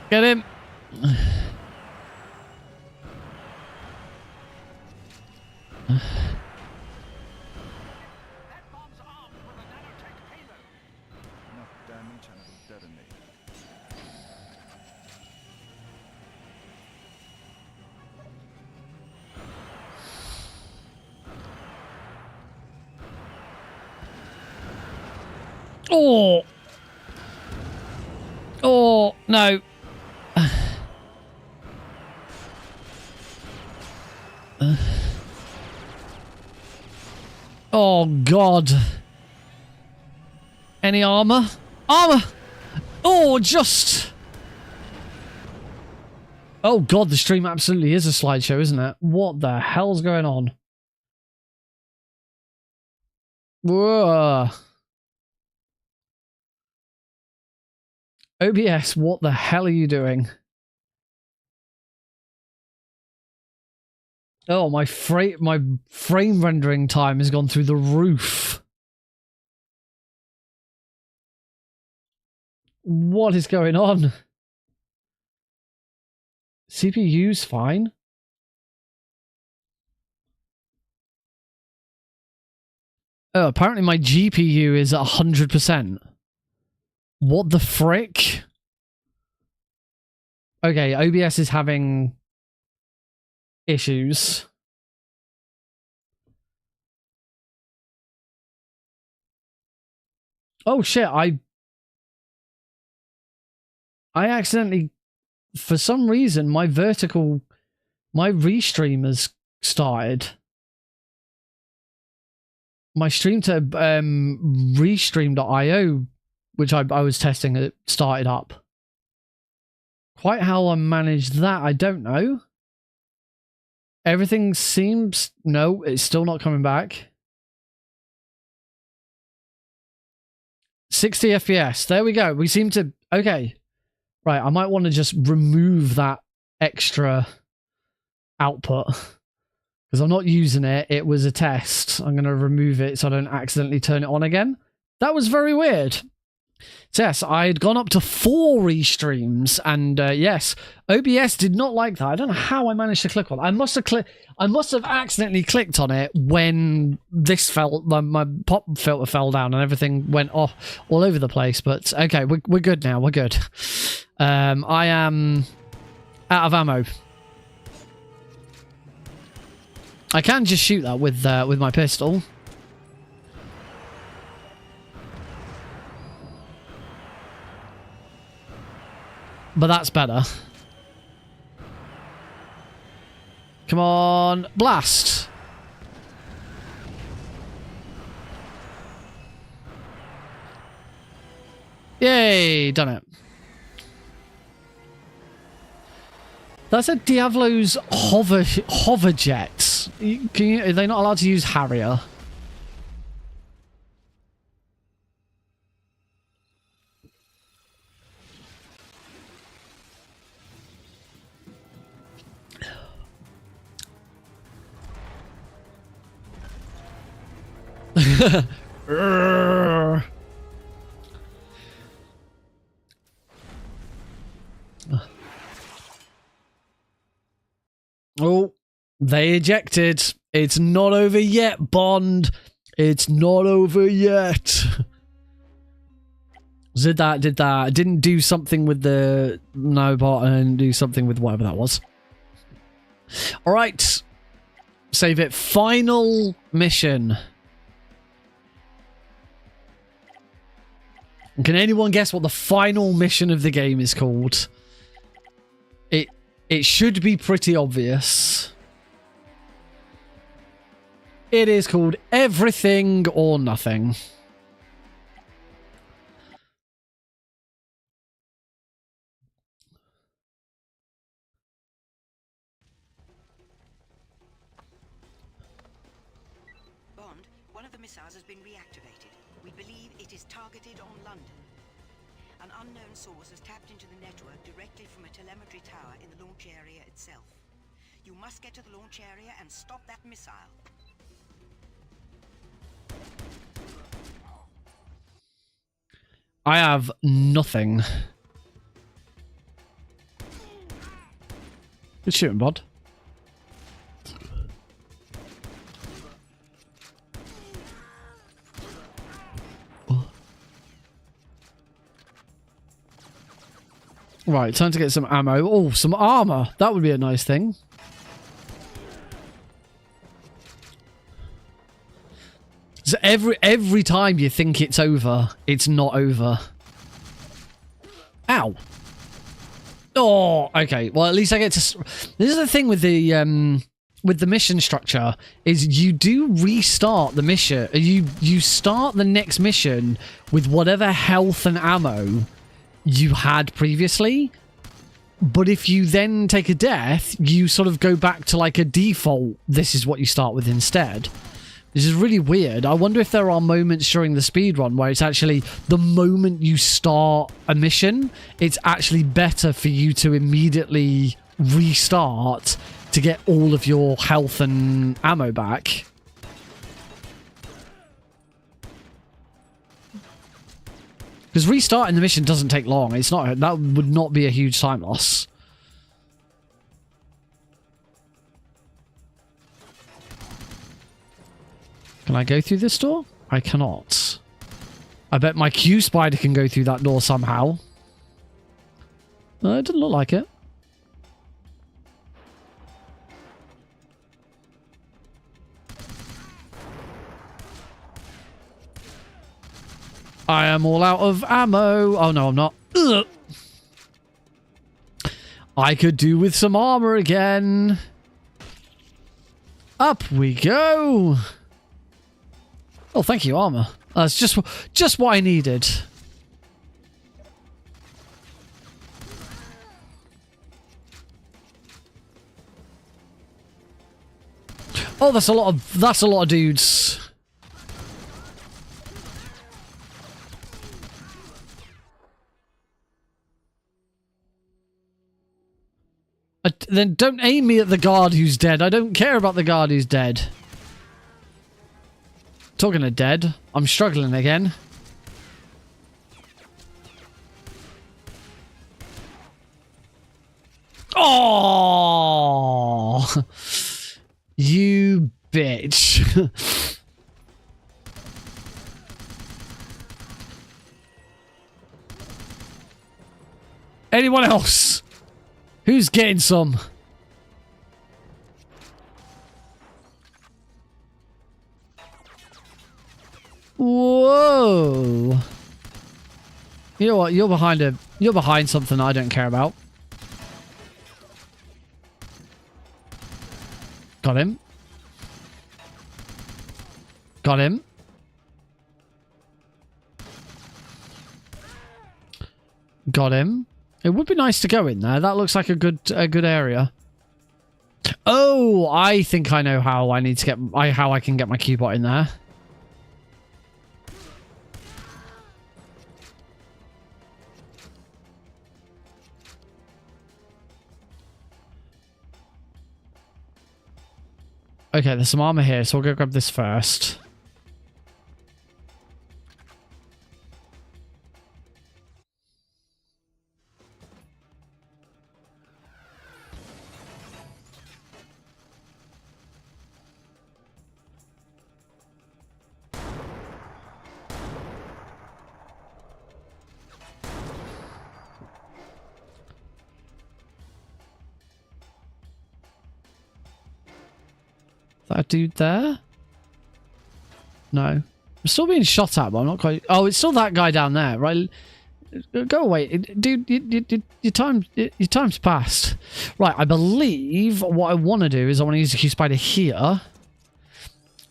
Get him. Oh! Oh, no. Oh, God. Any armor? Armor! Oh, just... Oh god, the stream absolutely is a slideshow, isn't it? What the hell's going on? Whoa. OBS, what the hell are you doing? Oh, my frame rendering time has gone through the roof. What is going on? CPU's fine. Oh, apparently my GPU is at 100%. What the frick? Okay, OBS is having issues. Oh shit, I accidentally, for some reason, my restream has started. My stream to restream.io, which I was testing, it started up. Quite how I managed that, I don't know. Everything seems... No, it's still not coming back. 60 FPS. There we go. We seem to... Okay. Right, I might want to just remove that extra output. Because I'm not using it. It was a test. I'm going to remove it so I don't accidentally turn it on again. That was very weird. So yes, I had gone up to 4 restreams, and yes, OBS did not like that. I don't know how I managed to click on it. I must have accidentally clicked on it when this my pop filter fell down and everything went off all over the place. But okay, we're good now. We're good. I am out of ammo. I can just shoot that with my pistol. But that's better. Come on, blast! Yay, done it. That's a Diablo's hover jets. Are they not allowed to use Harrier? Oh, they ejected. It's not over yet, Bond. It's not over yet. Did that. Didn't do something with the no bot and do something with whatever that was. All right. Save it. Final mission. Can anyone guess what the final mission of the game is called? It should be pretty obvious. It is called Everything or Nothing. Bond, one of the missiles has been reactivated. We believe it is targeted on London. An unknown source has tapped into the network directly from a telemetry tower in the launch area itself. You must get to the launch area and stop that missile. I have nothing. Good shooting, Bod. Right, time to get some ammo. Oh, some armor. That would be a nice thing. So every time you think it's over, it's not over. Ow. Oh, okay. Well, at least I get to... This is the thing with the mission structure, is you do restart the mission. You start the next mission with whatever health and ammo you had previously. But if you then take a death, you sort of go back to like a default. This is what you start with instead. This is really weird. I wonder if there are moments during the speedrun where it's actually the moment you start a mission, it's actually better for you to immediately restart to get all of your health and ammo back. Because restarting the mission doesn't take long. It's not, that would not be a huge time loss. Can I go through this door? I cannot. I bet my Q spider can go through that door somehow. It doesn't look like it. I am all out of ammo. Oh no, I'm not. Ugh. I could do with some armor again. Up we go. Oh, thank you, armor. That's just what I needed. Oh, that's a lot of dudes. Then don't aim me at the guard who's dead. I don't care about the guard who's dead. Talking of dead, I'm struggling again. Oh, you bitch. Anyone else? Who's getting some? Whoa. You know what? You're behind something I don't care about. Got him. Got him. Got him. It would be nice to go in there. That looks like a good area. Oh, I think I know how I need to get how I can get my Q-bot in there. Okay, there's some armor here, so we'll go grab this first. That dude there? No. I'm still being shot at, but I'm not quite... Oh, it's still that guy down there, right? Go away. Dude, your time's passed. Right, I believe what I want to do is I want to use the Q-Spider here.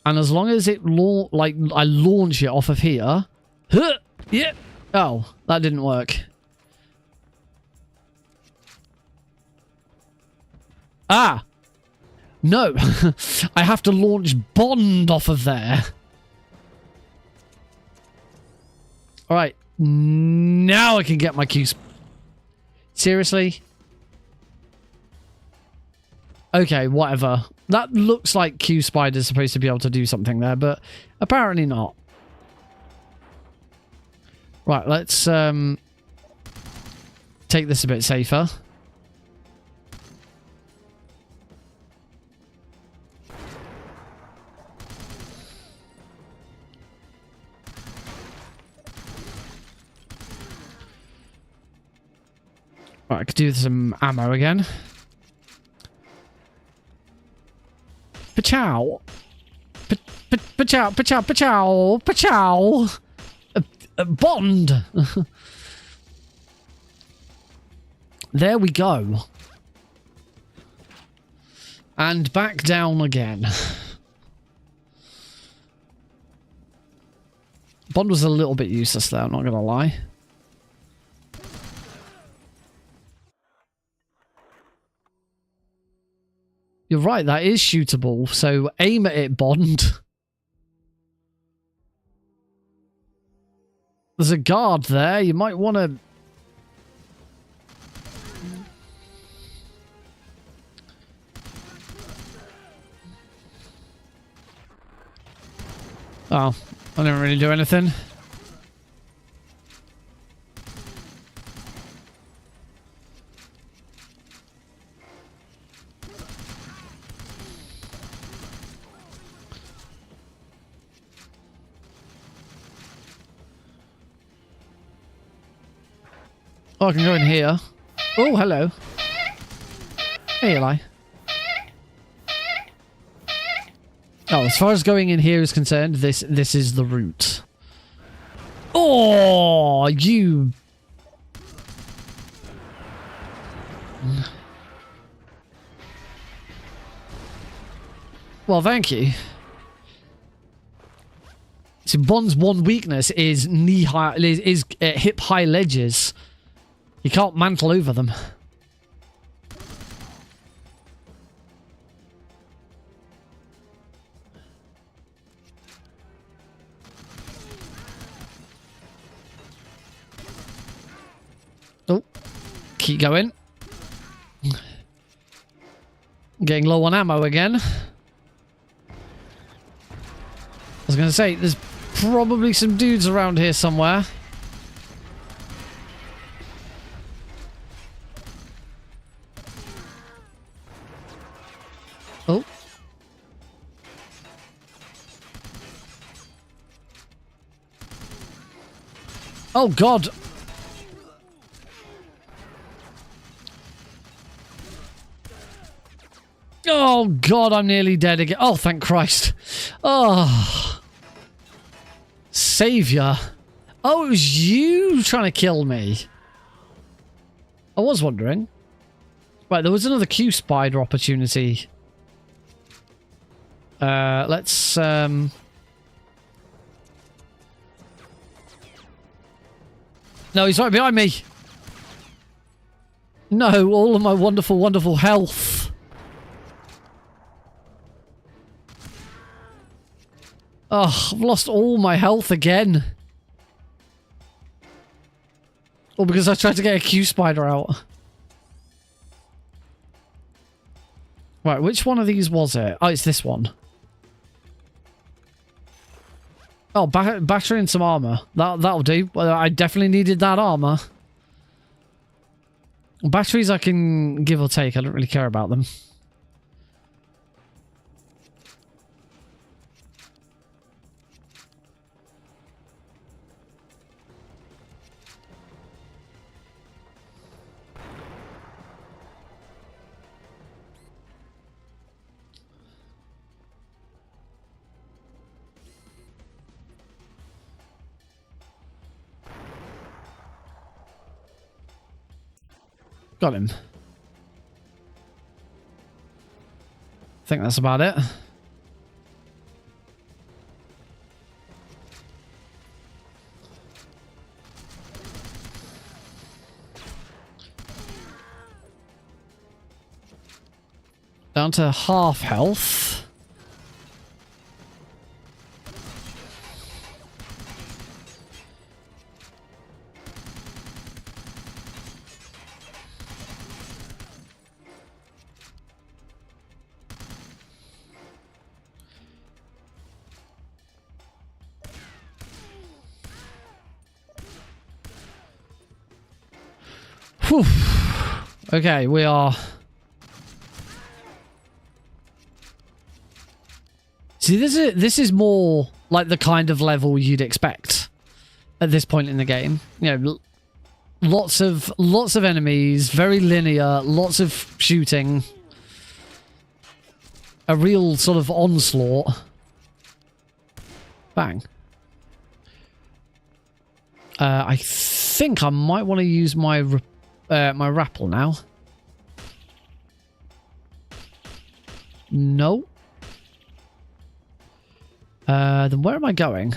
And as long as it... I launch it off of here... Huh, yeah. Oh, that didn't work. Ah! No, I have to launch Bond off of there. Alright, now I can get my Q. Seriously? Okay, whatever. That looks like Q Spider's supposed to be able to do something there, but apparently not. Right, let's take this a bit safer. Right, I could do some ammo again. Pachow! Pachow! Pachow! Pachow! Pachow! Bond! There we go. And back down again. Bond was a little bit useless there, I'm not gonna lie. You're right, that is shootable. So aim at it, Bond. There's a guard there. You might want to... Oh, I didn't really do anything. Oh, I can go in here. Oh, hello. Hey, Eli. Oh, as far as going in here is concerned, this is the route. Oh, you... Well, thank you. See, Bond's one weakness is knee-high, is hip-high ledges. You can't mantle over them. Oh, keep going. Getting low on ammo again. I was going to say, there's probably some dudes around here somewhere. Oh. Oh, God. Oh, God, I'm nearly dead again. Oh, thank Christ. Oh. Savior. Oh, it was you trying to kill me. I was wondering. Right, there was another Q spider opportunity. Let's, No, he's right behind me. No, all of my wonderful, wonderful health. Oh, I've lost all my health again. All because I tried to get a Q spider out. Right, which one of these was it? Oh, it's this one. Oh, battery and some armor. That'll do. Well, I definitely needed that armor. Batteries I can give or take. I don't really care about them. Got him. I think that's about it. Down to half health. Whew. Okay, we are... See, this is more like the kind of level you'd expect at this point in the game. You know, lots of enemies, very linear, lots of shooting. A real sort of onslaught. Bang. I think I might want to use my my rappel now. No. Then where am I going?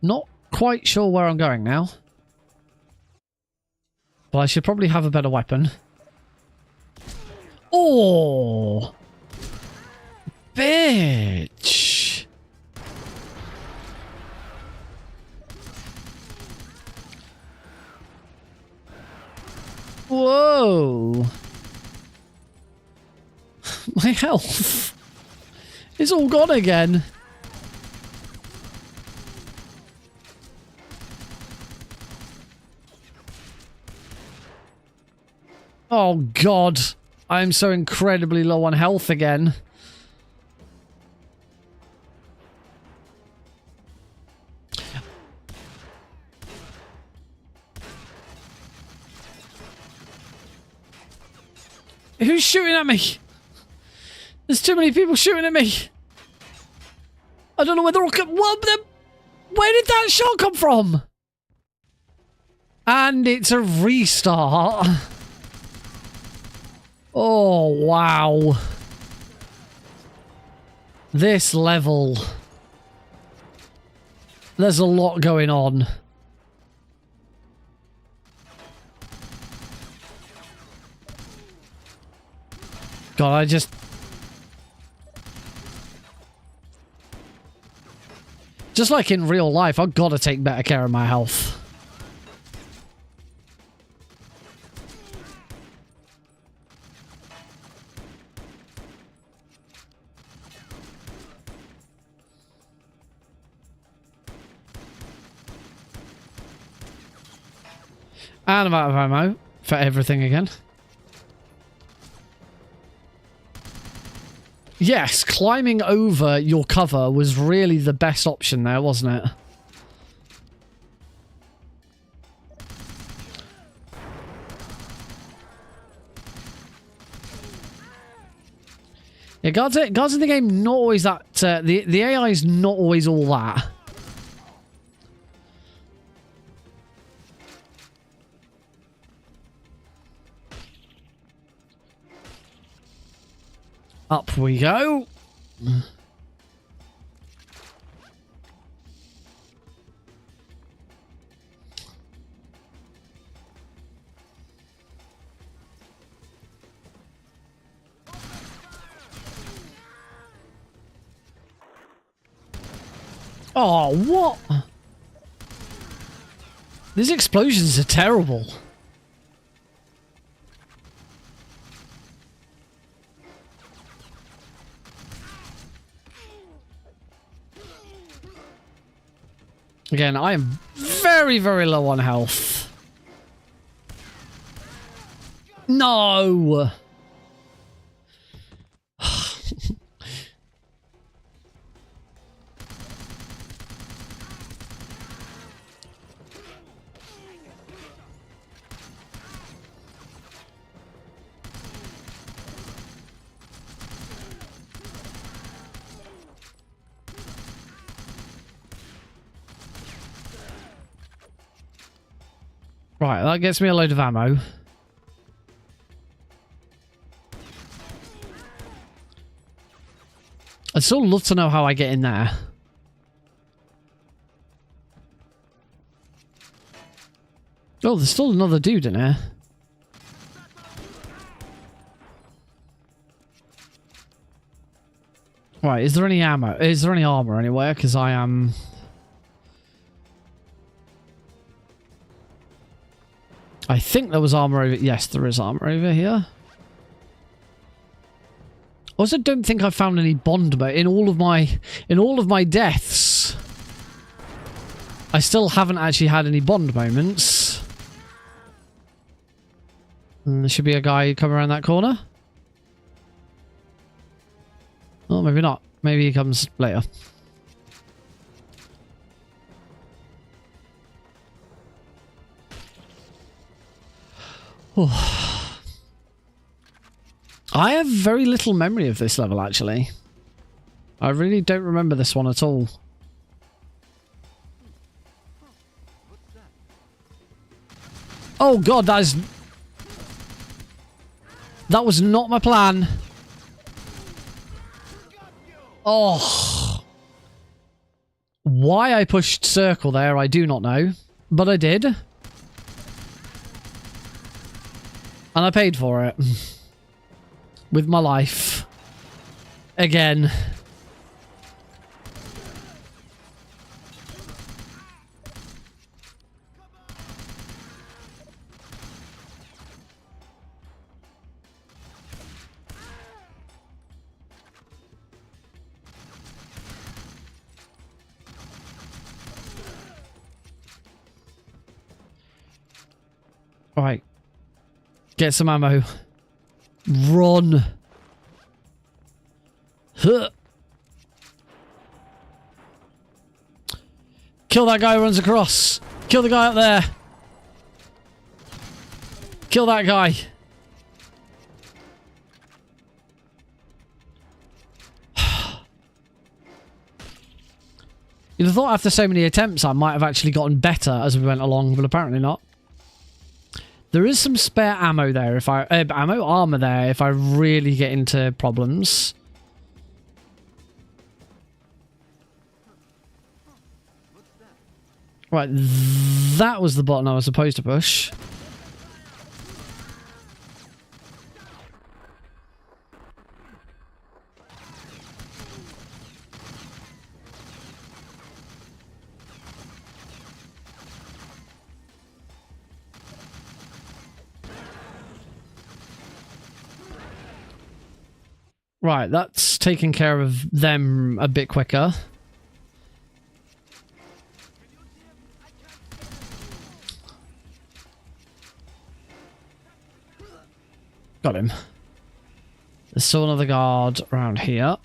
Not quite sure where I'm going now. But I should probably have a better weapon. Oh! Bitch! Whoa! My health is all gone again. Oh god, I'm so incredibly low on health again. Who's shooting at me? There's too many people shooting at me. I don't know where they're all where did that shot come from? And it's a restart. Oh, wow. This level. There's a lot going on. God, I just... Just like in real life, I've got to take better care of my health. And I'm out of ammo for everything again. Yes, climbing over your cover was really the best option there, wasn't it? Yeah, guards in the game not always that. The AI is not always all that. Up we go. Oh, what? These explosions are terrible. Again, I am very, very low on health. No! Right, that gets me a load of ammo. I'd still love to know how I get in there. Oh, there's still another dude in here. Right, is there any ammo? Is there any armor anywhere? Because I am... I think there was armor over... Yes, there is armor over here. Also, don't think I found any bond mode in all of my deaths. I still haven't actually had any bond moments. And there should be a guy coming around that corner. Oh, maybe not. Maybe he comes later. Oh. I have very little memory of this level, actually. I really don't remember this one at all. Oh god, that was not my plan. Oh. Why I pushed circle there, I do not know. But I did. And I paid for it. With my life. Again. Right. Get some ammo. Run. Huh. Kill that guy who runs across. Kill the guy up there. Kill that guy. You'd have thought after so many attempts I might have actually gotten better as we went along, but apparently not. There is some spare ammo there if I... armor there if I really get into problems. Right, that was the button I was supposed to push. Right, that's taking care of them a bit quicker. Got him. There's still another guard around here.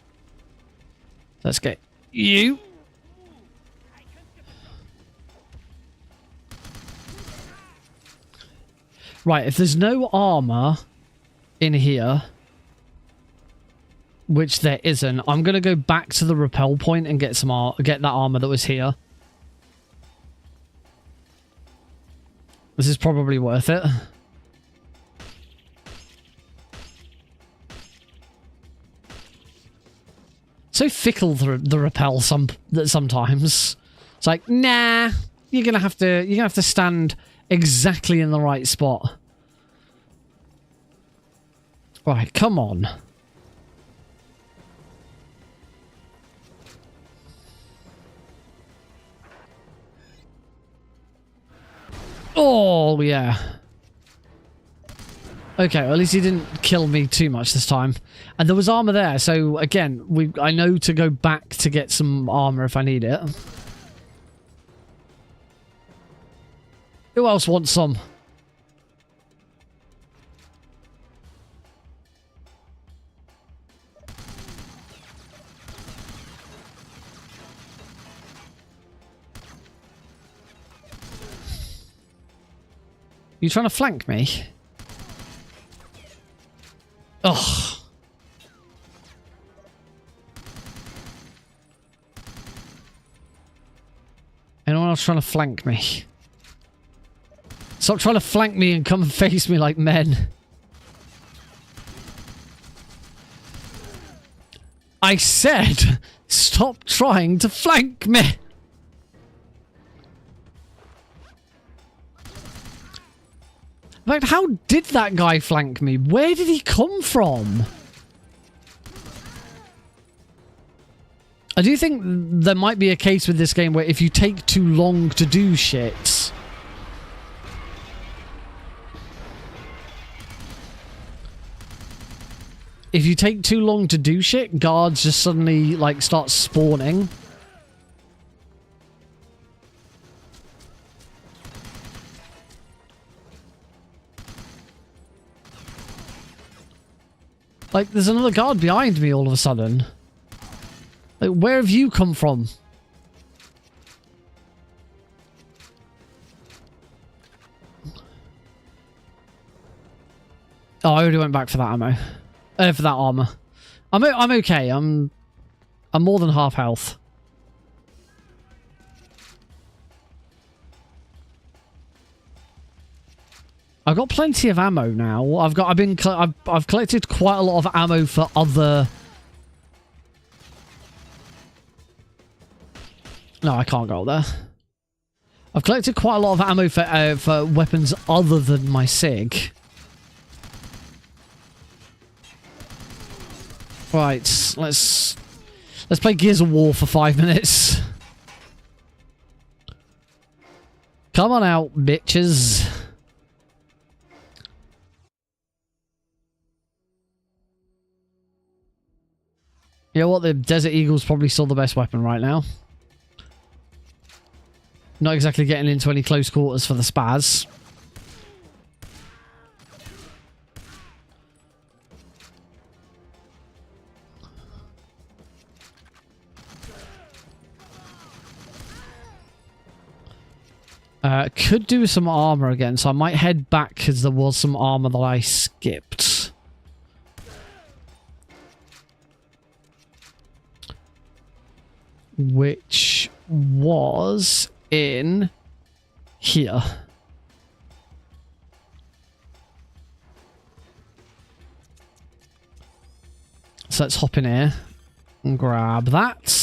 Let's get you. Right, if there's no armor in here, which there isn't, I'm gonna go back to the rappel point and get some get that armor that was here. This is probably worth it. So fickle the rappel sometimes. It's like, nah, you're gonna have to stand exactly in the right spot. Right, come on. Oh, yeah. Okay, well, at least he didn't kill me too much this time. And there was armor there, so again, I know to go back to get some armor if I need it. Who else wants some? You trying to flank me? Ugh. Anyone else trying to flank me? Stop trying to flank me and come and face me like men. I said, stop trying to flank me. In fact, how did that guy flank me? Where did he come from? I do think there might be a case with this game where if you take too long to do shit... If you take too long to do shit, guards just suddenly, like, start spawning. Like, there's another guard behind me all of a sudden. Like, where have you come from? Oh, I already went back for that ammo. For that armor. I'm okay. I'm more than half health. I've got plenty of ammo now. I've collected quite a lot of ammo for No, I can't go there. I've collected quite a lot of ammo for weapons other than my SIG. Right, let's play Gears of War for 5 minutes. Come on out, bitches. You know what? The Desert Eagle's probably still the best weapon right now. Not exactly getting into any close quarters for the spaz. Could do some armor again, so I might head back because there was some armor that I skipped. Which was in here. So let's hop in here and grab that.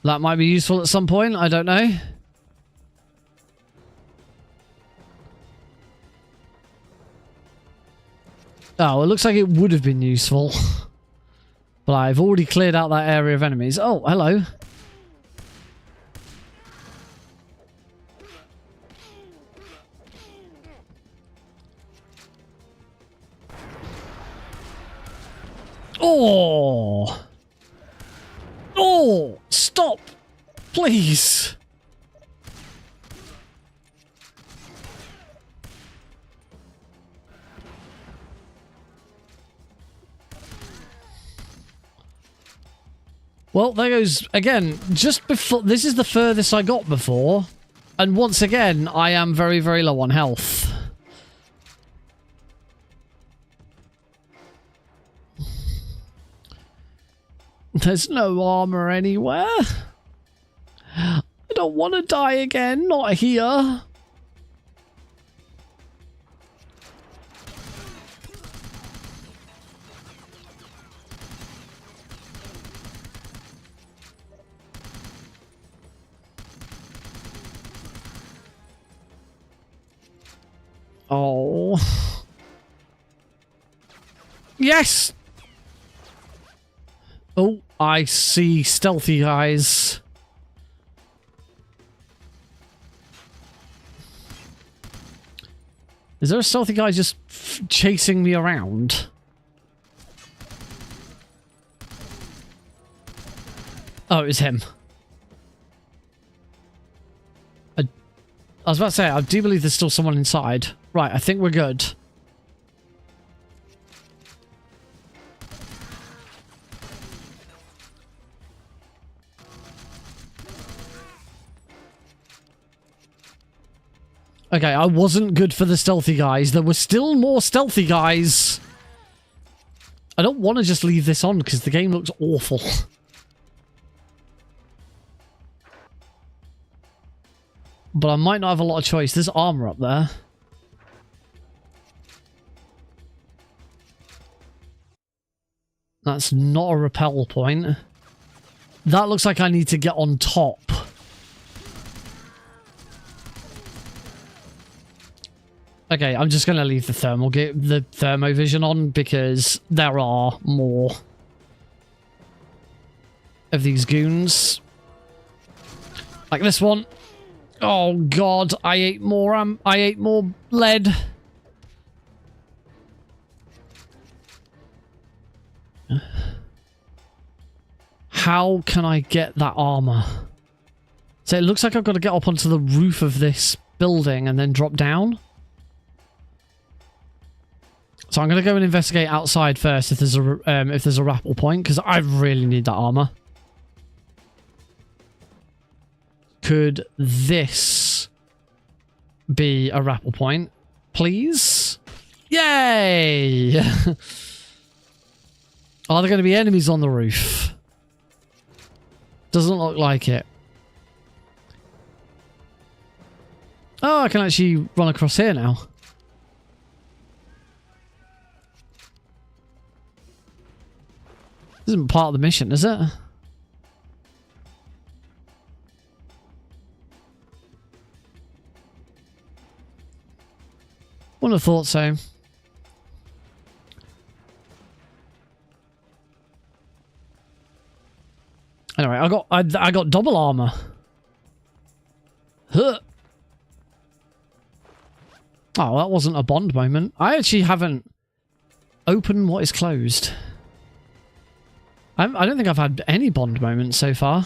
That might be useful at some point, I don't know. Oh, it looks like it would have been useful. But I've already cleared out that area of enemies. Oh, hello. Oh! Oh! Stop! Please! Well, there goes, again, just before, this is the furthest I got before, and once again, I am very, very low on health. There's no armor anywhere. I don't want to die again, not here. Oh. Yes! Oh, I see stealthy guys. Is there a stealthy guy just chasing me around? Oh, it was him. I was about to say, I do believe there's still someone inside. Right, I think we're good. Okay, I wasn't good for the stealthy guys. There were still more stealthy guys. I don't want to just leave this on because the game looks awful. But I might not have a lot of choice. There's armor up there. That's not a rappel point. That looks like I need to get on top. Okay, I'm just going to leave the thermovision on because there are more of these goons. Like this one. Oh god, I ate more lead. How can I get that armor? So it looks like I've got to get up onto the roof of this building and then drop down. So I'm going to go and investigate outside first if there's a rappel point, because I really need that armor. Could this be a rappel point, please? Yay! Are there going to be enemies on the roof? Doesn't look like it. Oh, I can actually run across here now. This isn't part of the mission, is it? Wouldn't have thought so. Anyway, I got double armor. Huh. Oh, that wasn't a Bond moment. I actually haven't opened what is closed. I don't think I've had any Bond moments so far.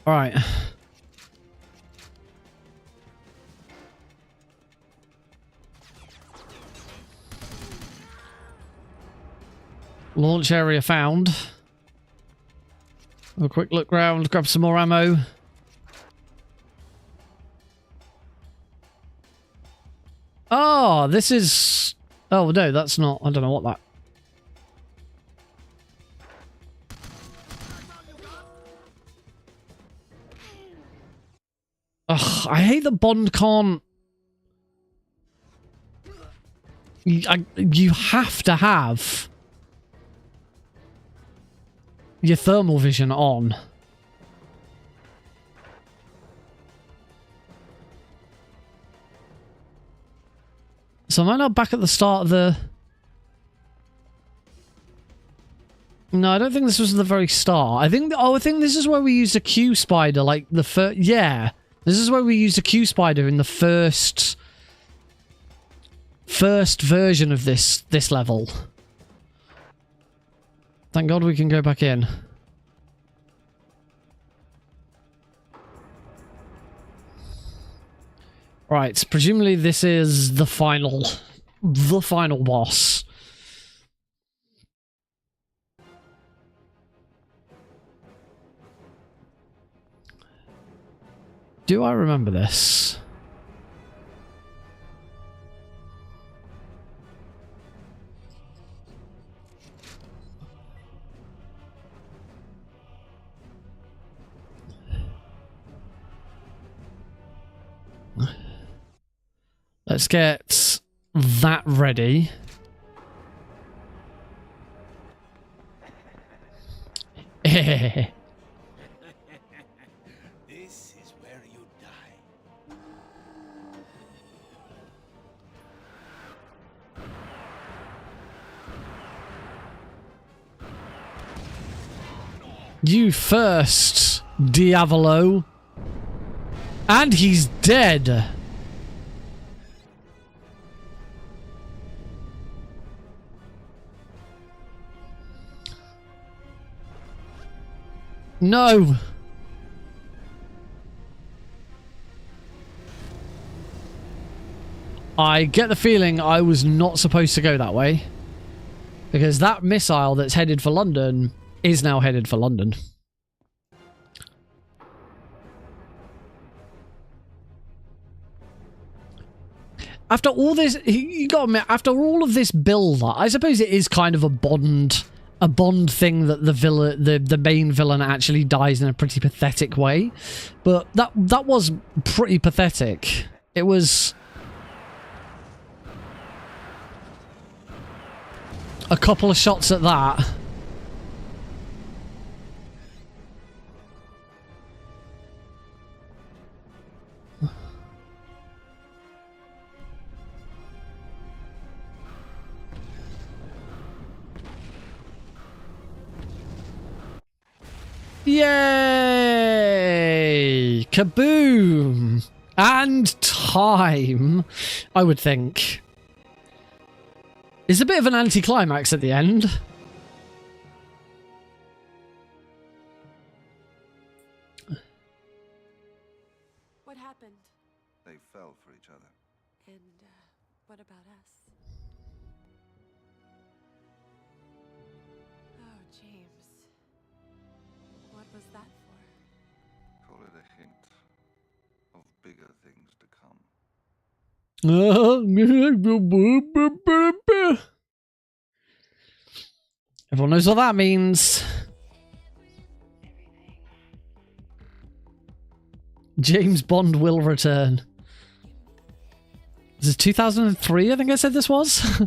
All right. Launch area found. Have a quick look round, grab some more ammo. Oh, this is... Oh, no, that's not... I don't know what that... Ugh, I hate that Bond can't... You have to have your thermal vision on. So am I not back at the start of the... No, I don't think this was the very start. I think... Oh, I think this is where we used a Q spider, like the first... Yeah. This is where we used a Q spider in the first version of this level. Thank God we can go back in. Right, presumably this is the final boss. Do I remember this? Let's get that ready. This is where you die. You first, Diavolo. And he's dead. No. I get the feeling I was not supposed to go that way. Because that missile that's headed for London is now headed for London. After all this, you gotta admit, after all of this build, I suppose it is kind of a Bond thing that the main villain actually dies in a pretty pathetic way. But that was pretty pathetic. It was a couple of shots at that. Yay! Kaboom! And time, I would think. It's a bit of an anticlimax at the end. What happened? They fell for each other. And what about us? Oh, James. What was that for? Call it a hint of bigger things to come. Everyone knows what that means. James Bond will return. This is 2003, I think I said this was.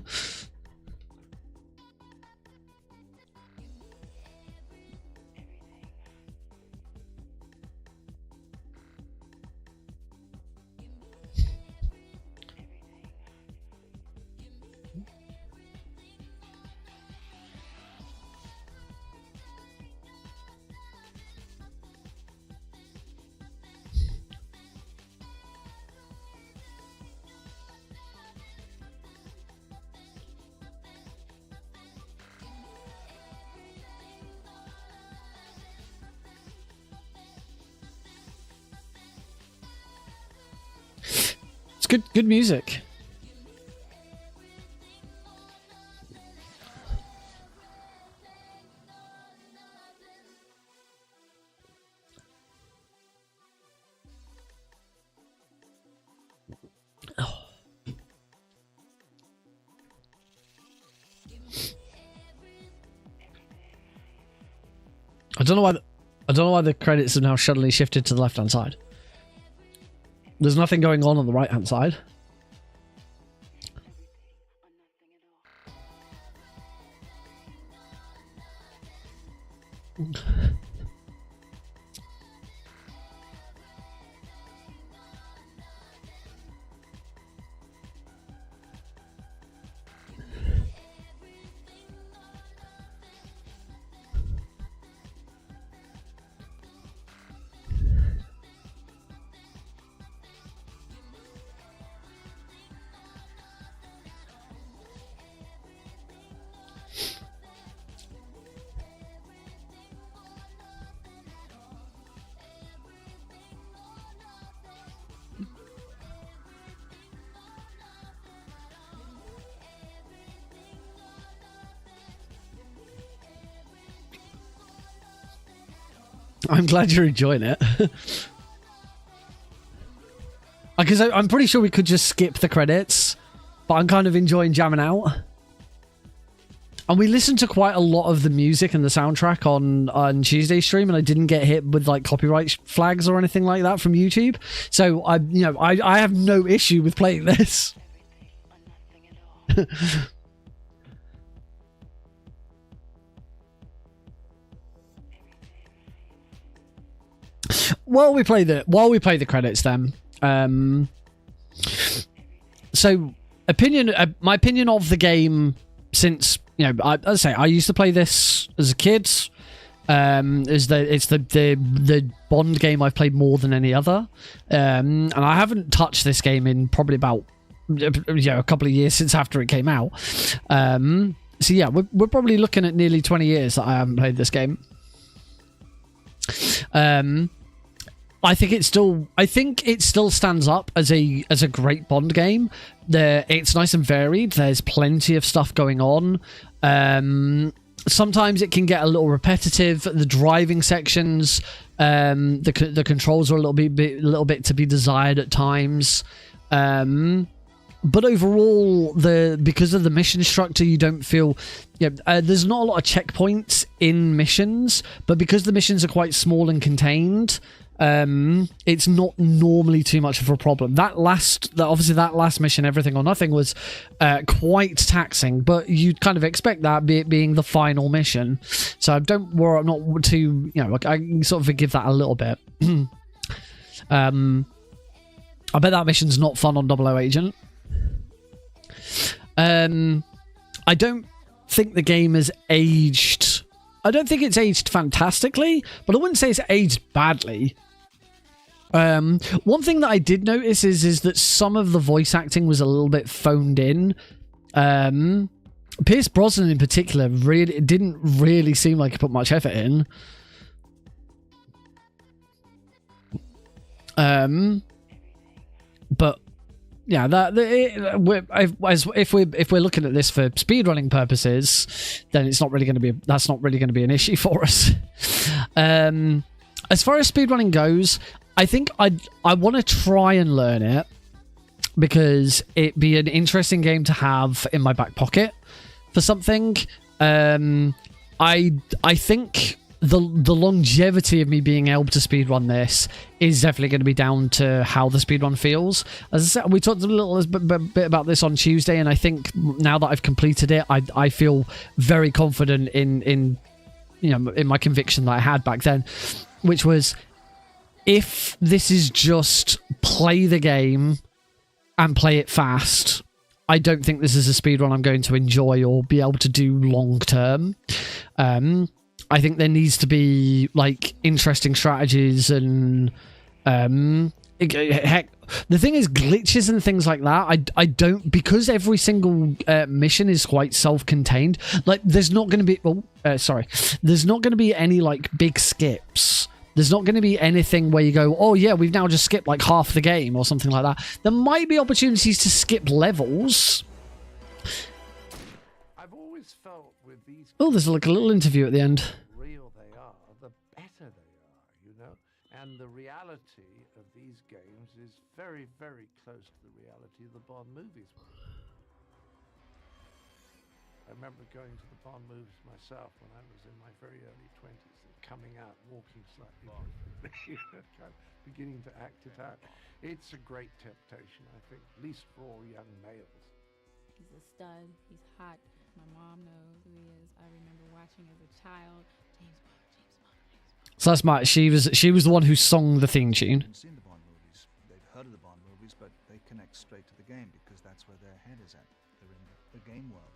It's good music. I don't know why the credits have now suddenly shifted to the left-hand side. There's nothing going on the right-hand side. I'm glad you're enjoying it. Because I'm pretty sure we could just skip the credits, but I'm kind of enjoying jamming out. And we listened to quite a lot of the music and the soundtrack on Tuesday's stream, and I didn't get hit with like copyright flags or anything like that from YouTube. So I have no issue with playing this. While we play the credits, then. So, my opinion of the game, since I used to play this as a kid. It's the Bond game I've played more than any other, and I haven't touched this game in probably about a couple of years since after it came out. So yeah, we're probably looking at nearly 20 years that I haven't played this game. I think it still stands up as a great Bond game. It's nice and varied. There's plenty of stuff going on. Sometimes it can get a little repetitive. The driving sections, the controls are a little bit to be desired at times. But overall, because of the mission structure, you don't feel... there's not a lot of checkpoints in missions, but because the missions are quite small and contained, it's not normally too much of a problem. Obviously that last mission, Everything or Nothing, was quite taxing, but you'd kind of expect that, being the final mission. So don't worry, I'm not too... I can sort of forgive that a little bit. I bet that mission's not fun on 00 Agent. I don't think the game has aged... I don't think it's aged fantastically, but I wouldn't say it's aged badly. One thing that I did notice is that some of the voice acting was a little bit phoned in. Pierce Brosnan in particular didn't really seem like he put much effort in. But yeah, if we're looking at this for speedrunning purposes, then that's not really going to be an issue for us. As far as speedrunning goes, I think I want to try and learn it because it'd be an interesting game to have in my back pocket for something. I think the longevity of me being able to speedrun this is definitely going to be down to how the speedrun feels. As I said, we talked a little bit about this on Tuesday, and I think now that I've completed it, I feel very confident in my conviction that I had back then, which was, if this is just play the game and play it fast, I don't think this is a speedrun I'm going to enjoy or be able to do long term. I think there needs to be like interesting strategies and heck, the thing is, glitches and things like that, I don't, because every single mission is quite self-contained. Like, there's not going to be there's not going to be any like big skips. There's not going to be anything where you go, oh yeah, we've now just skipped like half the game or something like that. There might be opportunities to skip levels. I've always felt with these, Oh, there's like a little interview at the end. real they are, the better they are, you know? And the reality of these games is very, very close to the reality of the Bond movies. I remember going to the Bond movies myself when I was in my very early 20s, and coming out walking slightly differently, kind of beginning to act it out. It's a great temptation, I think, at least for all young males. He's a stud. He's hot. My mom knows who he is. I remember watching as a child. James Bond, James Bond, James Bond. So that's Matt. She was the one who sung the theme tune. They've seen the Bond movies. They've heard of the Bond movies, but they connect straight to the game because that's where their head is at. They're in the game world.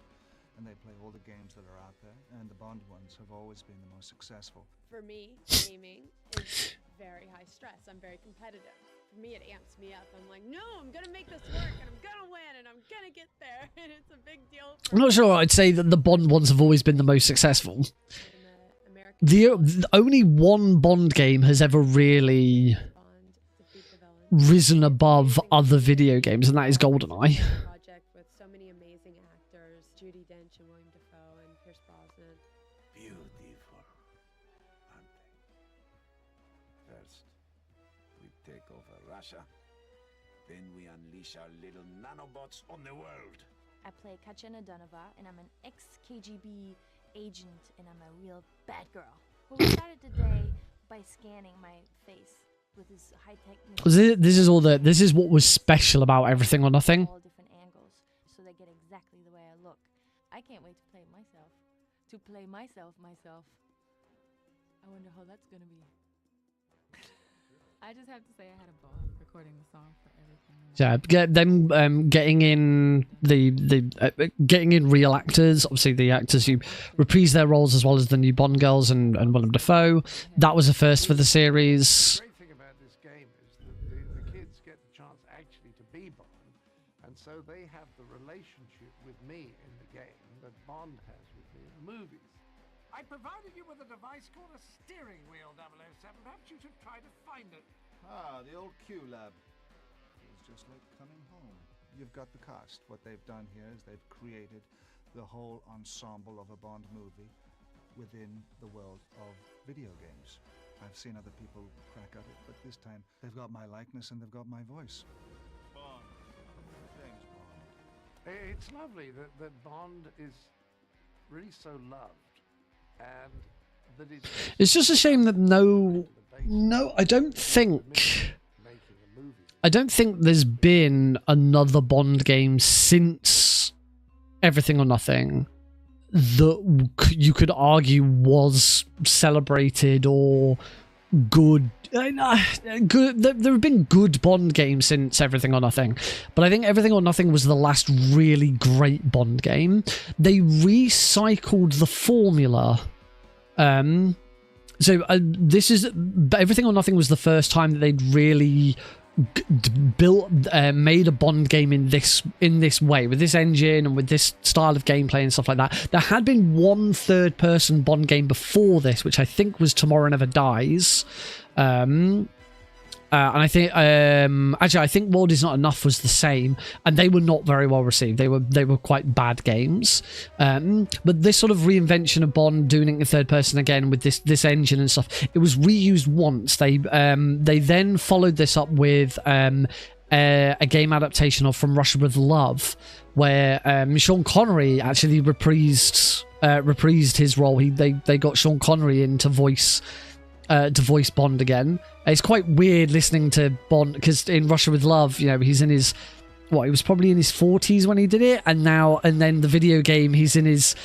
And they play all the games that are out there, and the Bond ones have always been the most successful. For me, gaming is very high stress. I'm very competitive. For me, it amps me up. I'm like, no, I'm gonna make this work, and I'm gonna win, and I'm gonna get there, and it's a big deal. I'm not sure I'd say that the Bond ones have always been the most successful. The only one Bond game has ever really risen above other video games, and that is GoldenEye. Project with so many amazing actors, Judi Dench and William Dafoe and Pierce Brosnan. Beautiful, aren't they? First, we take over Russia. Then we unleash our little nanobots on the world. I play Katyana Donova, and I'm an ex-KGB agent, and I'm a real bad girl. Well, we started today by scanning my face with this high-tech... This is what was special about Everything or Nothing. All different angles, so they get exactly the way I look. I can't wait to play myself. To play myself. I wonder how that's gonna be. I just have to say I had a ball recording the song for Everything. Yeah, get them getting in getting in real actors. Obviously, the actors who reprise their roles, as well as the new Bond girls and Willem Dafoe. That was a first for the series. The great thing about this game is that the kids get the chance actually to be Bond, and so they have the relationship with me in the game that Bond has with me in the movies. I provided you with a device called a steering wheel, 007. Perhaps you should try to find it. Ah, the old Q lab. Feels just like coming home. You've got the cast. What they've done here is they've created the whole ensemble of a Bond movie within the world of video games. I've seen other people crack at it, but this time they've got my likeness and they've got my voice. Bond. James Bond. It's lovely that Bond is really so loved, and that it's just a shame that I don't think there's been another Bond game since Everything or Nothing that you could argue was celebrated or good. There have been good Bond games since Everything or Nothing, but I think Everything or Nothing was the last really great Bond game. They recycled the formula. So this is Everything or Nothing was the first time that they'd really made a Bond game in this way, with this engine and with this style of gameplay and stuff like that. There had been one third-person Bond game before this, which I think was Tomorrow Never Dies. And I think actually I think World Is Not Enough was the same, and they were not very well received. They were quite bad games. But this sort of reinvention of Bond, doing it in third person again with this engine and stuff, it was reused once. They then followed this up with a game adaptation of From Russia with Love, where Sean Connery actually reprised his role. They got Sean Connery in to voice Bond again. It's quite weird listening to Bond, because in Russia with Love, you know, he's in his, he was probably in his 40s when he did it, and then the video game, he's in his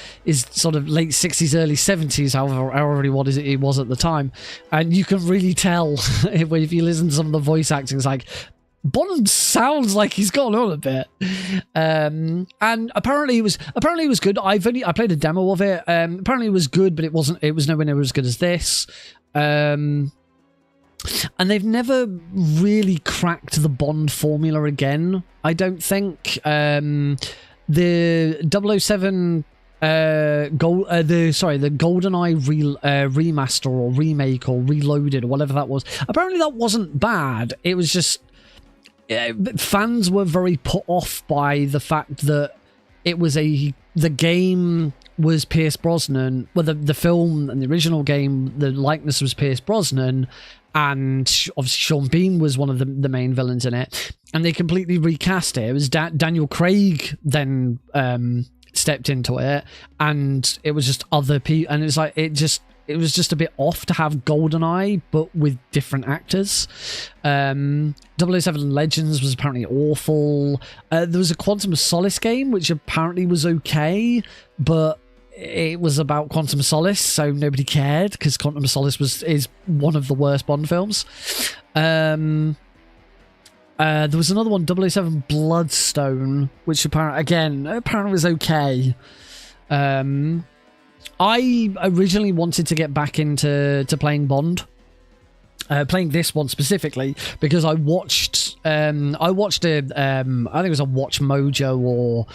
sort of late 60s, early 70s, however he was at the time. And you can really tell if you listen to some of the voice acting, it's like, Bond sounds like he's gone on a bit. And apparently it was good. I played a demo of it. Apparently it was good, but it was nowhere near as good as this. And they've never really cracked the Bond formula again, I don't think. The 007 the GoldenEye remaster or remake or reloaded or whatever that was, apparently that wasn't bad. It was just fans were very put off by the fact that it was the game was Pierce Brosnan. Well, the film and the original game, the likeness was Pierce Brosnan, and obviously Sean Bean was one of the main villains in it, and they completely recast it. It was Daniel Craig then stepped into it, and it was just other people, and it's like it was just a bit off to have GoldenEye but with different actors. 007 Legends was apparently awful. There was a Quantum of Solace game which apparently was okay, but it was about Quantum of Solace, so nobody cared, because Quantum of Solace is one of the worst Bond films. There was another one, 007 Bloodstone, which apparently was okay. I originally wanted to get back into playing Bond, playing this one specifically, because I watched I think it was a Watch Mojo or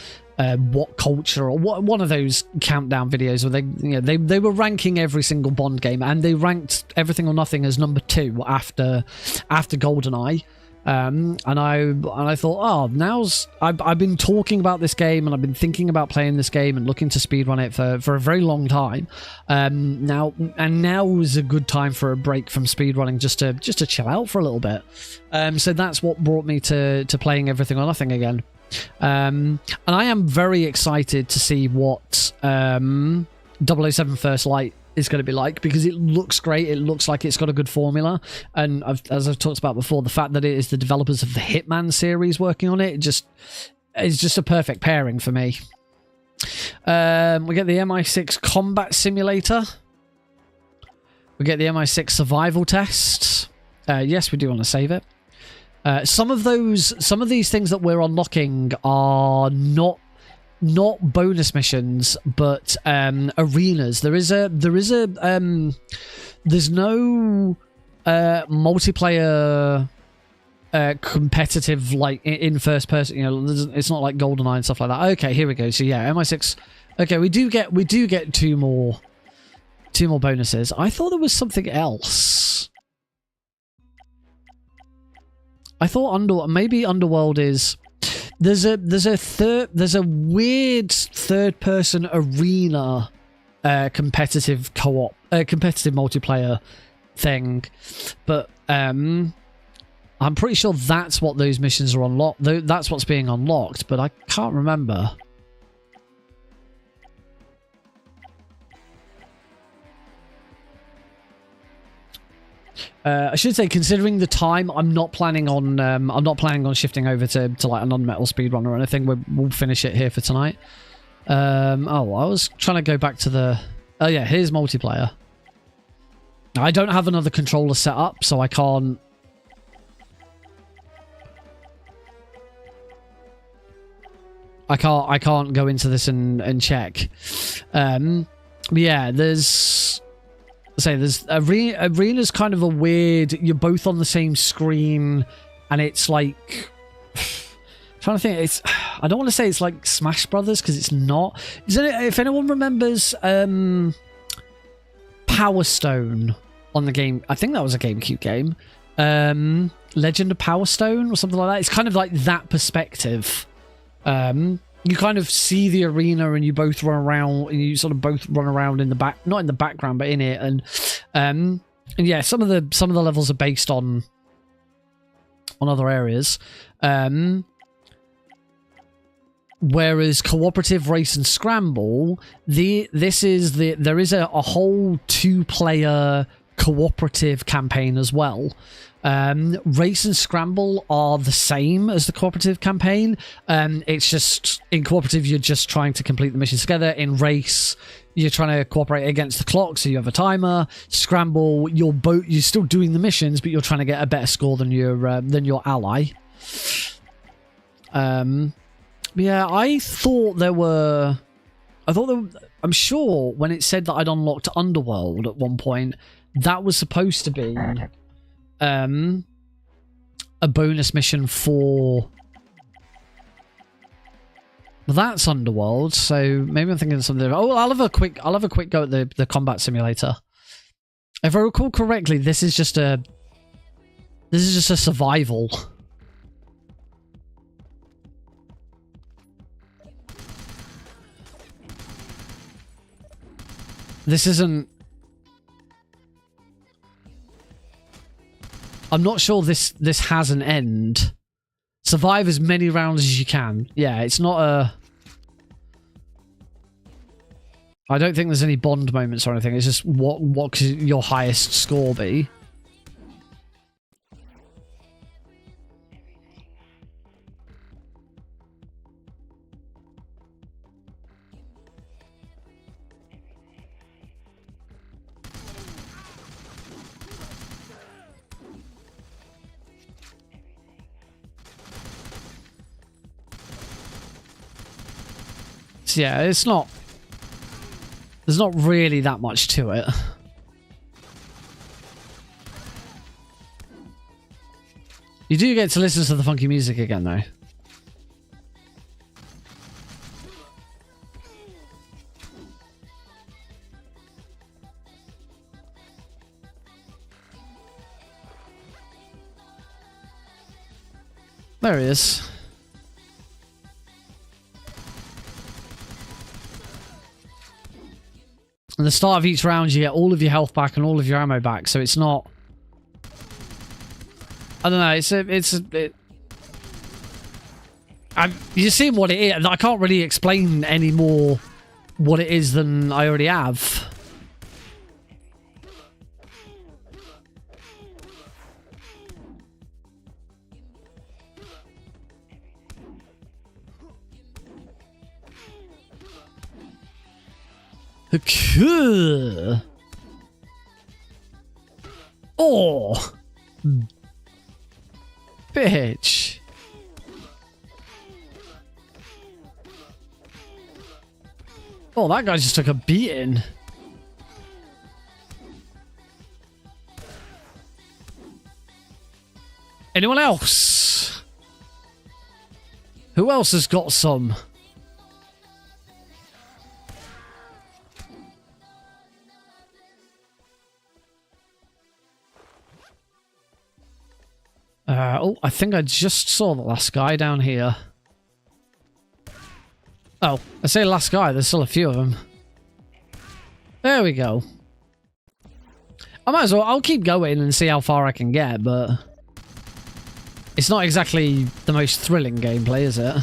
What Culture or one of those countdown videos where they were ranking every single Bond game, and they ranked Everything or Nothing as number 2 after GoldenEye. And I thought, I've been talking about this game, and I've been thinking about playing this game and looking to speedrun it for a very long time. Now is a good time for a break from speedrunning, just to chill out for a little bit. So that's what brought me to playing Everything or Nothing again. And I am very excited to see what 007 First Light is going to be like, because it looks great. It looks like it's got a good formula, and as I've talked about before, the fact that it is the developers of the Hitman series working on it is just a perfect pairing for me. We get the MI6 Combat Simulator. We get the MI6 Survival Test. Yes, we do want to save it. Some of these things that we're unlocking are not bonus missions, but arenas. There's no multiplayer competitive, like in first person, it's not like GoldenEye and stuff like that. Okay, here we go. So yeah, MI6. Okay, we do get two more bonuses. I thought there was something else. I thought maybe Underworld is there's a weird third person arena competitive co-op competitive multiplayer thing, but I'm pretty sure that's what those missions are unlocked. That's what's being unlocked, but I can't remember. I should say, considering the time, I'm not planning on shifting over to like a non-metal speedrun or anything. We'll finish it here for tonight. I was trying to go back to the. Oh yeah, here's multiplayer. I don't have another controller set up, so I can't. I can't go into this and check. But yeah, there's arena's kind of a weird. You're both on the same screen, and it's like I'm trying to think. It's I don't want to say it's like Smash Brothers because it's not. If anyone remembers Power Stone on the game, I think that was a GameCube game. Legend of Power Stone or something like that. It's kind of like that perspective. You kind of see the arena and you both run around, and you sort of both run around in the back, not in the background, but in it. And yeah, some of the levels are based on on other areas. Whereas cooperative race and scramble, there is a whole 2-player cooperative campaign as well. Race and scramble are the same as the cooperative campaign. It's just in cooperative you're just trying to complete the missions together. In race you're trying to cooperate against the clock, so you have a timer. Scramble, you're still doing the missions, but you're trying to get a better score than your ally. Yeah, I'm sure when it said that I'd unlocked Underworld at one point, that was supposed to be a bonus mission for... Well, that's Underworld, so maybe I'm thinking something different. Oh, I'll have a quick go at the combat simulator. If I recall correctly, this is just a survival. This isn't... I'm not sure this has an end. Survive as many rounds as you can. Yeah, it's not a... I don't think there's any bond moments or anything. It's just what could your highest score be? Yeah, it's not... There's not really that much to it. You do get to listen to the funky music again, though. There he is. At the start of each round, you get all of your health back and all of your ammo back, so it's not... I don't know, you're seeing what it is. I can't really explain any more what it is than I already have. Oh, bitch. Oh, that guy just took a beating. Anyone else? Who else has got some? Oh, I think I just saw the last guy down here. Oh, I say last guy, there's still a few of them. There we go. I might as well, I'll keep going and see how far I can get, but... It's not exactly the most thrilling gameplay, is it?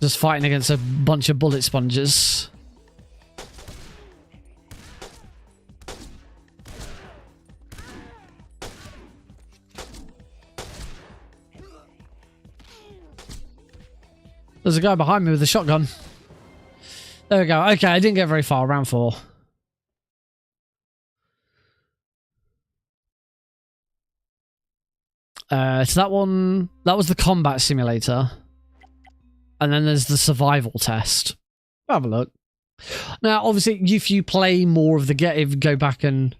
Just fighting against a bunch of bullet sponges. There's a guy behind me with a shotgun. There we go. Okay, I didn't get very far. Round 4. So that one... That was the combat simulator. And then there's the survival test. Have a look. Now, obviously, if you play more of the game... If you go back and...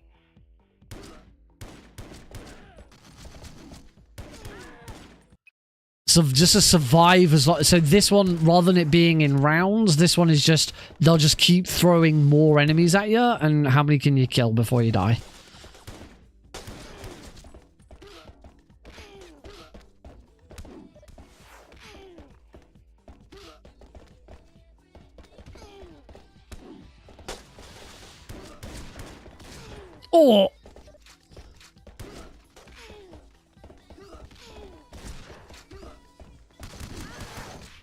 So just to survive as long... So this one, rather than it being in rounds, this one is just... They'll just keep throwing more enemies at you, and how many can you kill before you die? Oh!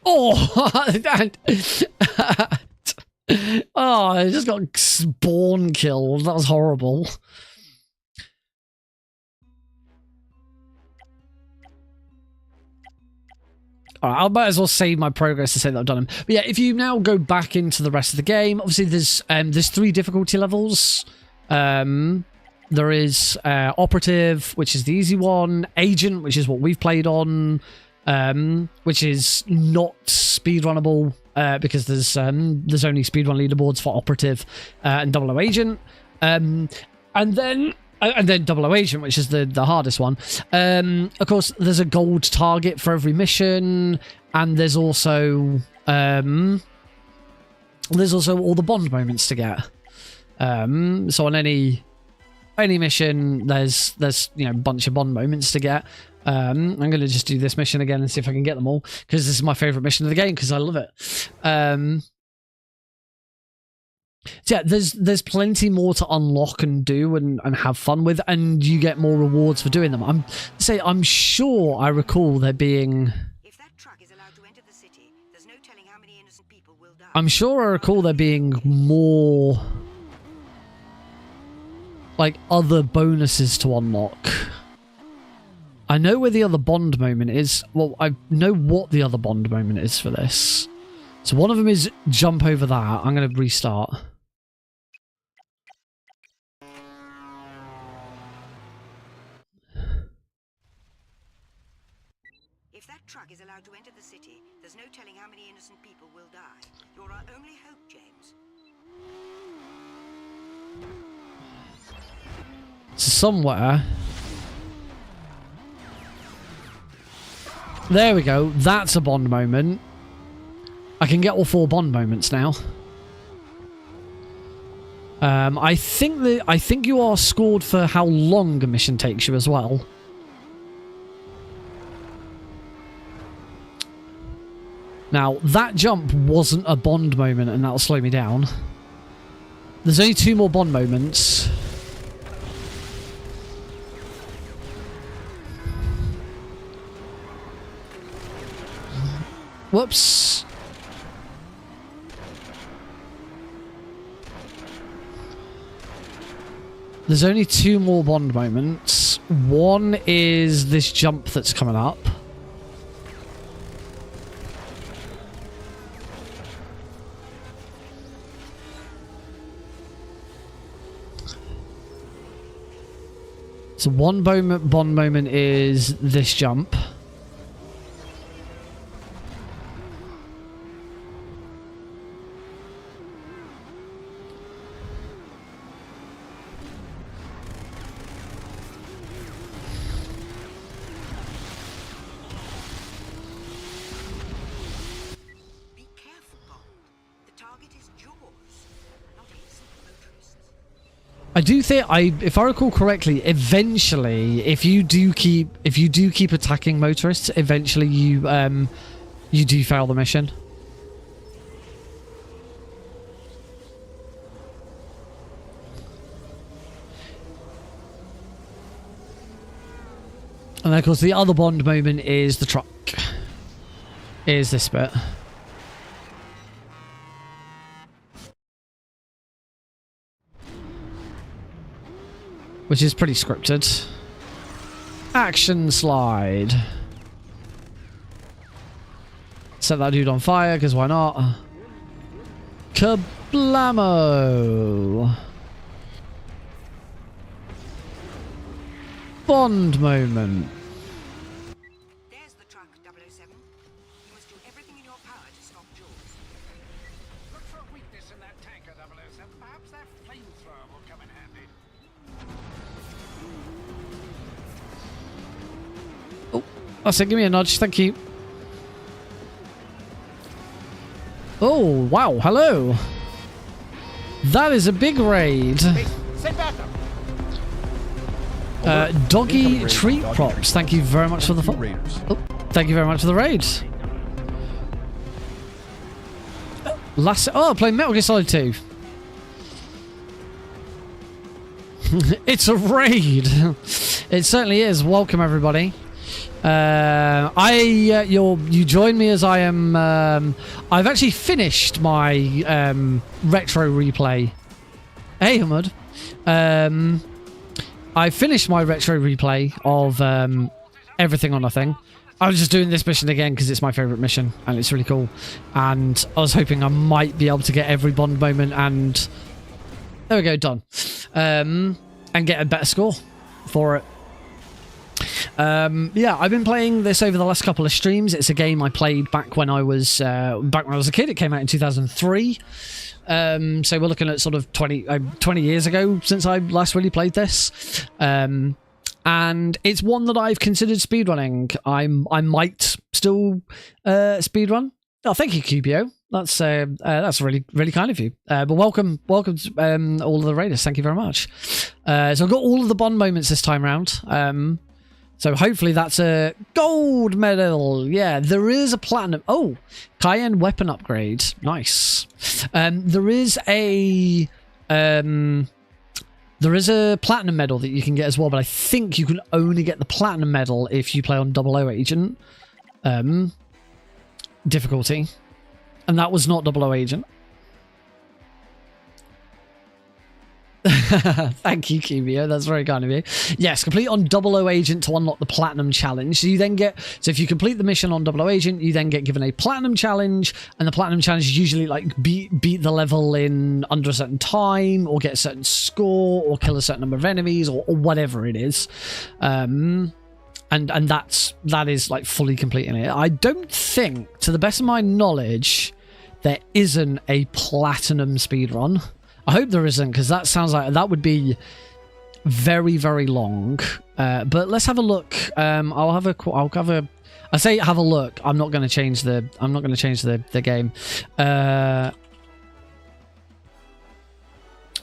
Oh, oh, I just got spawn killed. That was horrible. All right, I might as well save my progress to say that I've done them. But yeah, if you now go back into the rest of the game, obviously there's 3 difficulty levels. There is Operative, which is the easy one, Agent, which is what we've played on, which is not speedrunnable because there's only speedrun leaderboards for Operative and 00 Agent. And then 00 Agent, which is the hardest one. Of course, there's a gold target for every mission, and there's also all the bond moments to get. So on any mission, there's a bunch of bond moments to get. I'm going to just do this mission again and see if I can get them all, because this is my favorite mission of the game because I love it. So yeah, there's plenty more to unlock and do and have fun with, and you get more rewards for doing them. I'm sure I recall there being. If that truck is allowed to enter the city, there's no telling how many innocent people will die. I'm sure I recall there being more, like, other bonuses to unlock. I know where the other bond moment is. Well, I know what the other bond moment is for this. So one of them is jump over that. I'm going to restart. If that truck is allowed to enter the city, there's no telling how many innocent people will die. You're our only hope, James. So somewhere. There we go. That's a bond moment. I can get all 4 bond moments now. I think you are scored for how long a mission takes you as well. Now, that jump wasn't a bond moment, and that'll slow me down. There's only 2 more bond moments. Whoops. There's only 2 more bond moments. One is this jump that's coming up. So one bond moment is this jump. Be careful, Bond. The target is Jaws, not innocent motorists. I do think if I recall correctly, eventually, if you do keep attacking motorists, eventually you do fail the mission. And then, of course, the other bond moment is the truck. Is this bit. Which is pretty scripted. Action slide. Set that dude on fire, because why not? Kablamo! Bond moment. There's the truck, 007. You must do everything in your power to stop Jaws. Look for a weakness in that tanker, 007. Perhaps that flamethrower will come in handy. Oh, that's it. Give me a nudge. Thank you. Oh, wow. Hello. That is a big raid. Sit back up. Doggy treat props. Thank you very much for the thank you very much for the raid. Playing Metal Gear Solid 2. It's a raid. It certainly is. Welcome everybody. You join me as I am. I've actually finished my retro replay. Hey, Hamud. I finished my retro replay of Everything or Nothing. I was just doing this mission again because it's my favourite mission and it's really cool. And I was hoping I might be able to get every Bond moment and... There we go, done. And get a better score for it. Yeah, I've been playing this over the last couple of streams. It's a game I played back when I was a kid. It came out in 2003. So we're looking at sort of 20 years ago since I last really played this. And it's one that I've considered speedrunning. I might still speedrun. Oh, thank you, Cubio. That's really, really kind of you. But welcome to, all of the raiders. Thank you very much. So I've got all of the Bond moments this time round. So hopefully that's a gold medal. Yeah, there is a platinum. Oh, Cayenne weapon upgrade. Nice. There is a platinum medal that you can get as well, but I think you can only get the platinum medal if you play on 00 Agent difficulty. And that was not 00 Agent. Thank you, Cubio. That's very kind of you. Yes, complete on 00 Agent to unlock the Platinum Challenge. So you then get... So if you complete the mission on 00 Agent, you then get given a Platinum Challenge, and the Platinum Challenge is usually like beat the level in under a certain time, or get a certain score, or kill a certain number of enemies, or whatever it is. And that is like fully completing it. I don't think, to the best of my knowledge, there isn't a Platinum speedrun. I hope there isn't, because that sounds like that would be very, very long. But let's have a look. I say have a look. I'm not going to change the game.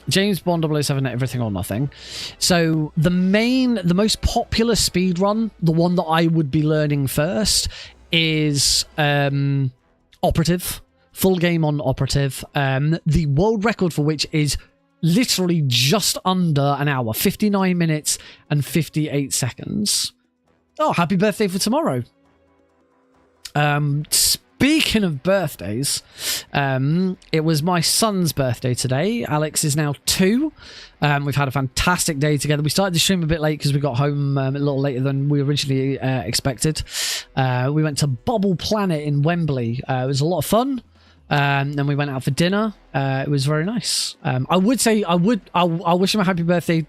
James Bond 007 Everything or Nothing. So the most popular speedrun, the one that I would be learning first, is Operative. Full game on Operative. The world record for which is literally just under an hour. 59 minutes and 58 seconds. Oh, happy birthday for tomorrow. Speaking of birthdays, it was my son's birthday today. Alex is now 2. We've had a fantastic day together. We started the stream a bit late because we got home a little later than we originally expected. We went to Bubble Planet in Wembley. It was a lot of fun. Then we went out for dinner. It was very nice. I would say I'll wish him a happy birthday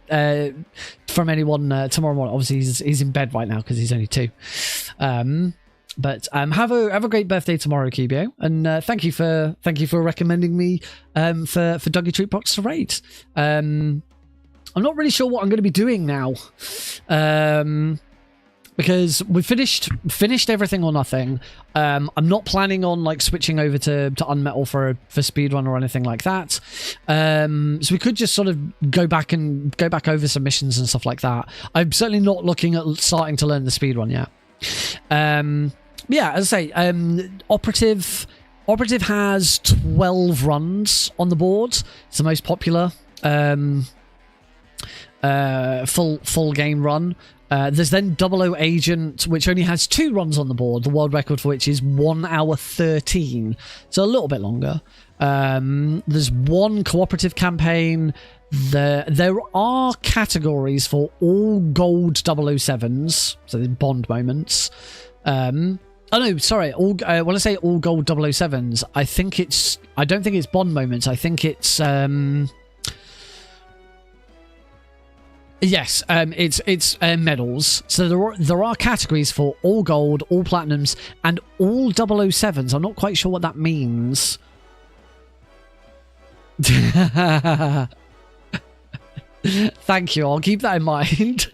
from anyone tomorrow morning. Obviously, he's in bed right now because he's only 2. But have a great birthday tomorrow, Cubio, and thank you for recommending me for Dougie Treatbox to raid. I'm not really sure what I'm going to be doing now. Because we finished Everything or Nothing. I'm not planning on like switching over to Unmetal for speedrun or anything like that. So we could just sort of go back over some missions and stuff like that. I'm certainly not looking at starting to learn the speedrun yet. Yeah, as I say, Operative has 12 runs on the board. It's the most popular full game run. There's then 00 Agent, which only has 2 runs on the board, the world record for which is 1 hour 13, so a little bit longer. There's 1 cooperative campaign. There are categories for all gold 007s, so the Bond moments. Oh no, sorry. When I say all gold 007s, I don't think it's Bond moments. I think it's yes, it's medals. So there are categories for all gold, all platinums, and all 007s. I'm not quite sure what that means. Thank you. I'll keep that in mind.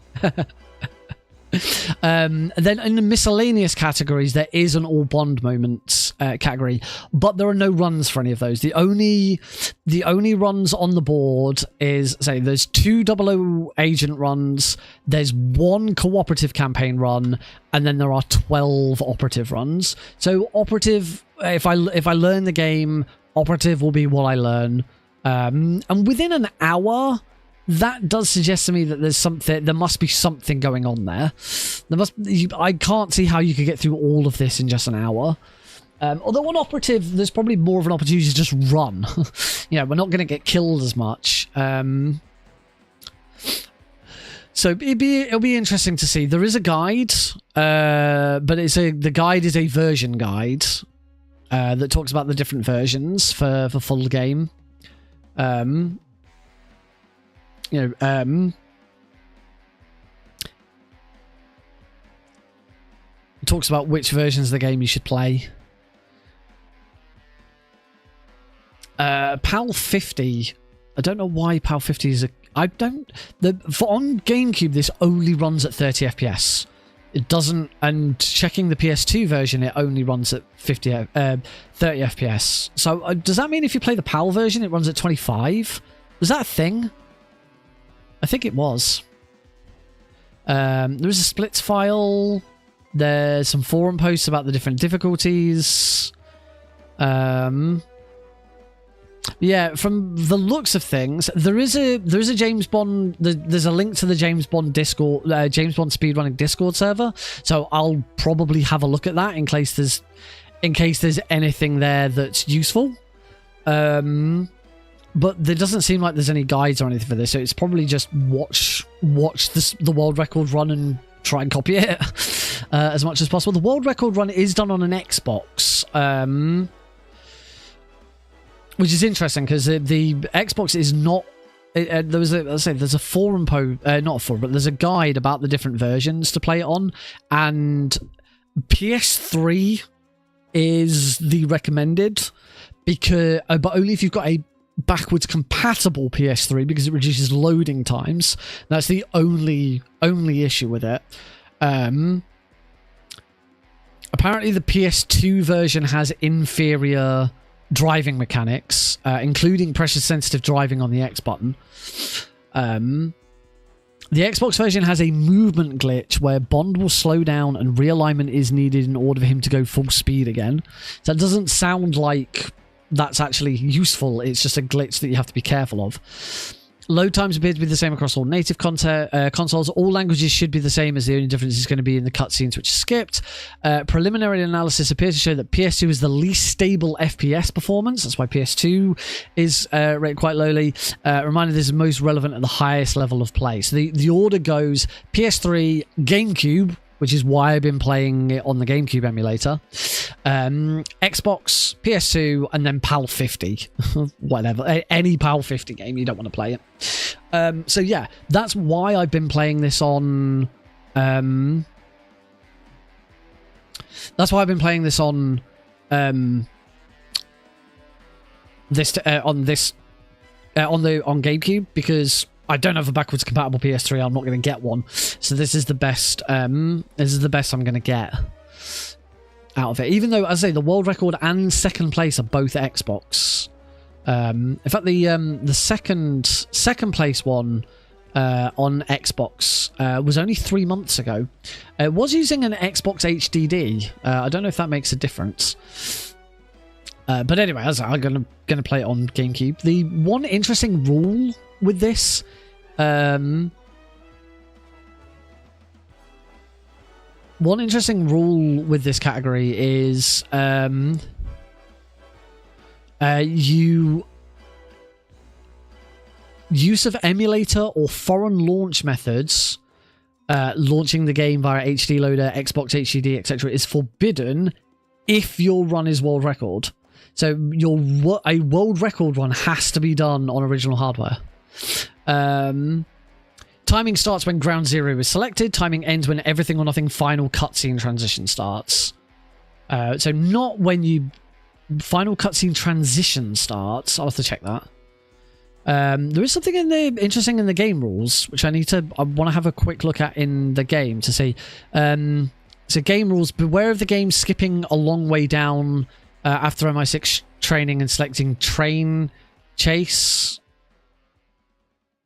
Then in the miscellaneous categories, there is an all Bond moments category, but there are no runs for any of those. The only runs on the board is, say, there's 2 00 Agent runs, there's 1 cooperative campaign run, and then there are 12 operative runs. So operative, if I learn the game, operative will be what I learn. And within an hour, that does suggest to me that there must be something going on there. I can't see how you could get through all of this in just an hour. Although on operative, there's probably more of an opportunity to just run. We're not going to get killed as much. So it'll be interesting to see. There is a guide, but the guide is a version guide that talks about the different versions for full game. It talks about which versions of the game you should play. PAL 50. I don't know why PAL 50 is on GameCube this only runs at 30 FPS. It doesn't, and checking the PS2 version, it only runs at 30 FPS. So does that mean if you play the PAL version, it runs at 25? Was that a thing? I think it was. There is a splits file. There's some forum posts about the different difficulties. Yeah, from the looks of things, there is a James Bond. There's a link to the James Bond Discord, James Bond speedrunning Discord server. So I'll probably have a look at that in case there's anything there that's useful. But there doesn't seem like there's any guides or anything for this. So it's probably just watch the world record run and try and copy it as much as possible. The world record run is done on an Xbox. Which is interesting because the Xbox is not. There's a forum not a forum, but there's a guide about the different versions to play it on, and PS3 is the recommended but only if you've got a backwards compatible PS3 because it reduces loading times. That's the only issue with it. Apparently, the PS2 version has inferior driving mechanics, including pressure-sensitive driving on the X button. The Xbox version has a movement glitch where Bond will slow down and realignment is needed in order for him to go full speed again. So it doesn't sound like that's actually useful. It's just a glitch that you have to be careful of. Load times appear to be the same across all native consoles. All languages should be the same, as the only difference is going to be in the cutscenes, which are skipped. Preliminary analysis appears to show that PS2 is the least stable FPS performance. That's why PS2 is rated quite lowly. Reminder, this is most relevant at the highest level of play. So the order goes PS3, GameCube, which is why I've been playing it on the GameCube emulator, Xbox, PS2, and then PAL 50. Whatever. Any PAL 50 game, you don't want to play it. So yeah, that's why I've been playing this on... on GameCube, because I don't have a backwards compatible PS3. I'm not going to get one, so this is the best. This is the best I'm going to get out of it. Even though, as I say, the world record and second place are both Xbox. In fact, the second place one on Xbox was only 3 months ago. It was using an Xbox HDD. I don't know if that makes a difference. But anyway, as I'm gonna play it on GameCube. The one interesting rule with this, one interesting rule with this category is use of emulator or foreign launch methods launching the game via HD loader, Xbox HDD, etc. is forbidden if your run is world record. So a world record run has to be done on original hardware. Timing starts when ground zero is selected. Timing ends when everything or nothing final cutscene transition starts. So not when you final cutscene transition starts. I'll have to check that. There is something interesting in the game rules, which I want to have a quick look at in the game to see. So game rules: beware of the game skipping a long way down after MI6 training and selecting train chase.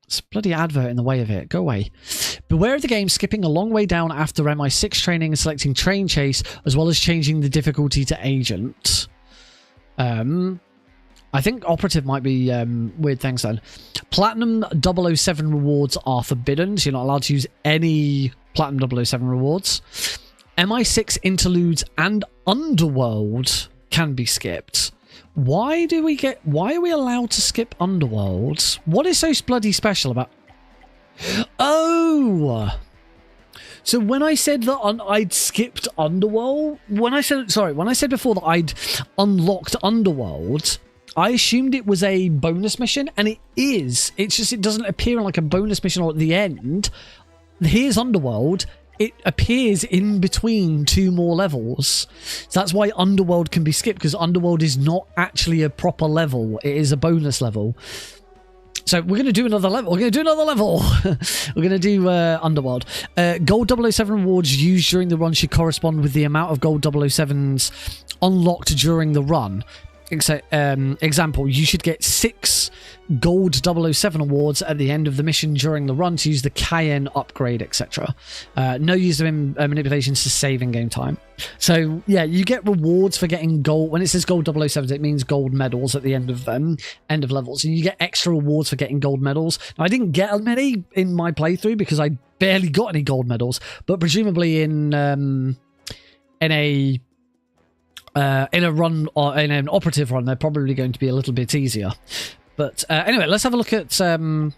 It's a bloody advert in the way of it. Go away. Beware of the game skipping a long way down after MI6 training and selecting train chase, as well as changing the difficulty to agent. I think operative might be weird things then. Platinum 007 rewards are forbidden, so you're not allowed to use any Platinum 007 rewards. MI6 interludes and Underworld can be skipped. Why are we allowed to skip Underworld? What is so bloody special about... Oh! So when I said that I'd skipped Underworld, when I said before that I'd unlocked Underworld, I assumed it was a bonus mission, and it is. It's just it doesn't appear like a bonus mission or at the end. Here's Underworld. It appears in between 2 more levels. So that's why Underworld can be skipped, because Underworld is not actually a proper level. It is a bonus level. So we're going to do another level. We're going to do another level. We're going to do Underworld. Gold 007 rewards used during the run should correspond with the amount of gold 007s unlocked during the run. Example, you should get 6 gold 007 awards at the end of the mission during the run to use the Cayenne upgrade, etc. No use of manipulations to save in game time. So yeah, you get rewards for getting gold. When it says gold 007s, it means gold medals at the end of levels, and you get extra rewards for getting gold medals. Now, I didn't get many in my playthrough because I barely got any gold medals, but presumably in a run or in an operative run, they're probably going to be a little bit easier. But anyway, let's have a look at Underworld,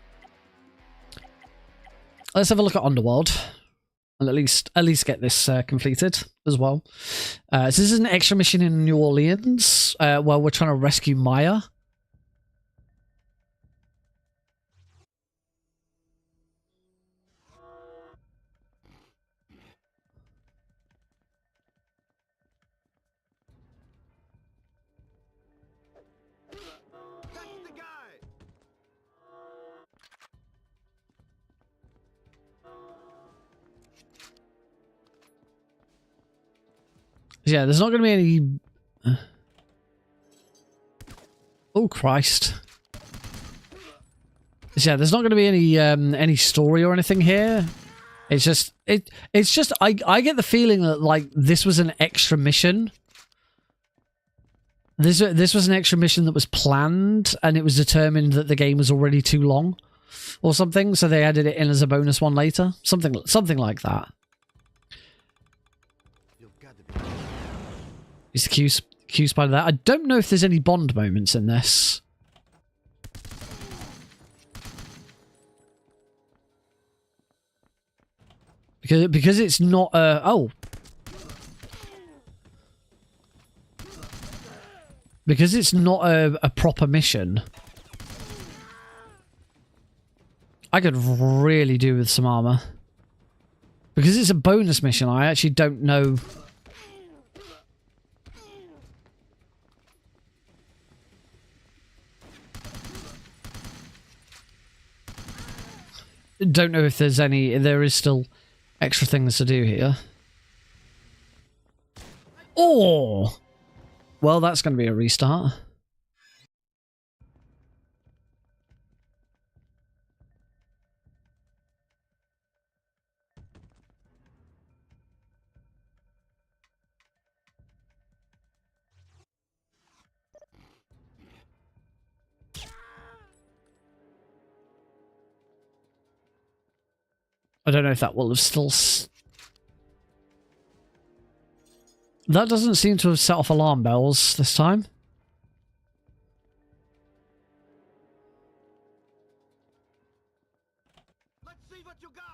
and at least get this completed as well. So this is an extra mission in New Orleans where we're trying to rescue Maya. Yeah, there's not going to be any... Oh, Christ. Yeah, there's not going to be any story or anything here. It's just... It's just... I get the feeling that, like, this was an extra mission. This was an extra mission that was planned, and it was determined that the game was already too long. Or something, so they added it in as a bonus one later. Something like that. Is the Q spider there? I don't know if there's any Bond moments in this. Because it's not because it's not a proper mission. I could really do with some armor. Because it's a bonus mission, I actually don't know. Don't know if there is still extra things to do here. Oh! Well, that's going to be a restart. I don't know if that will have still... That doesn't seem to have set off alarm bells this time.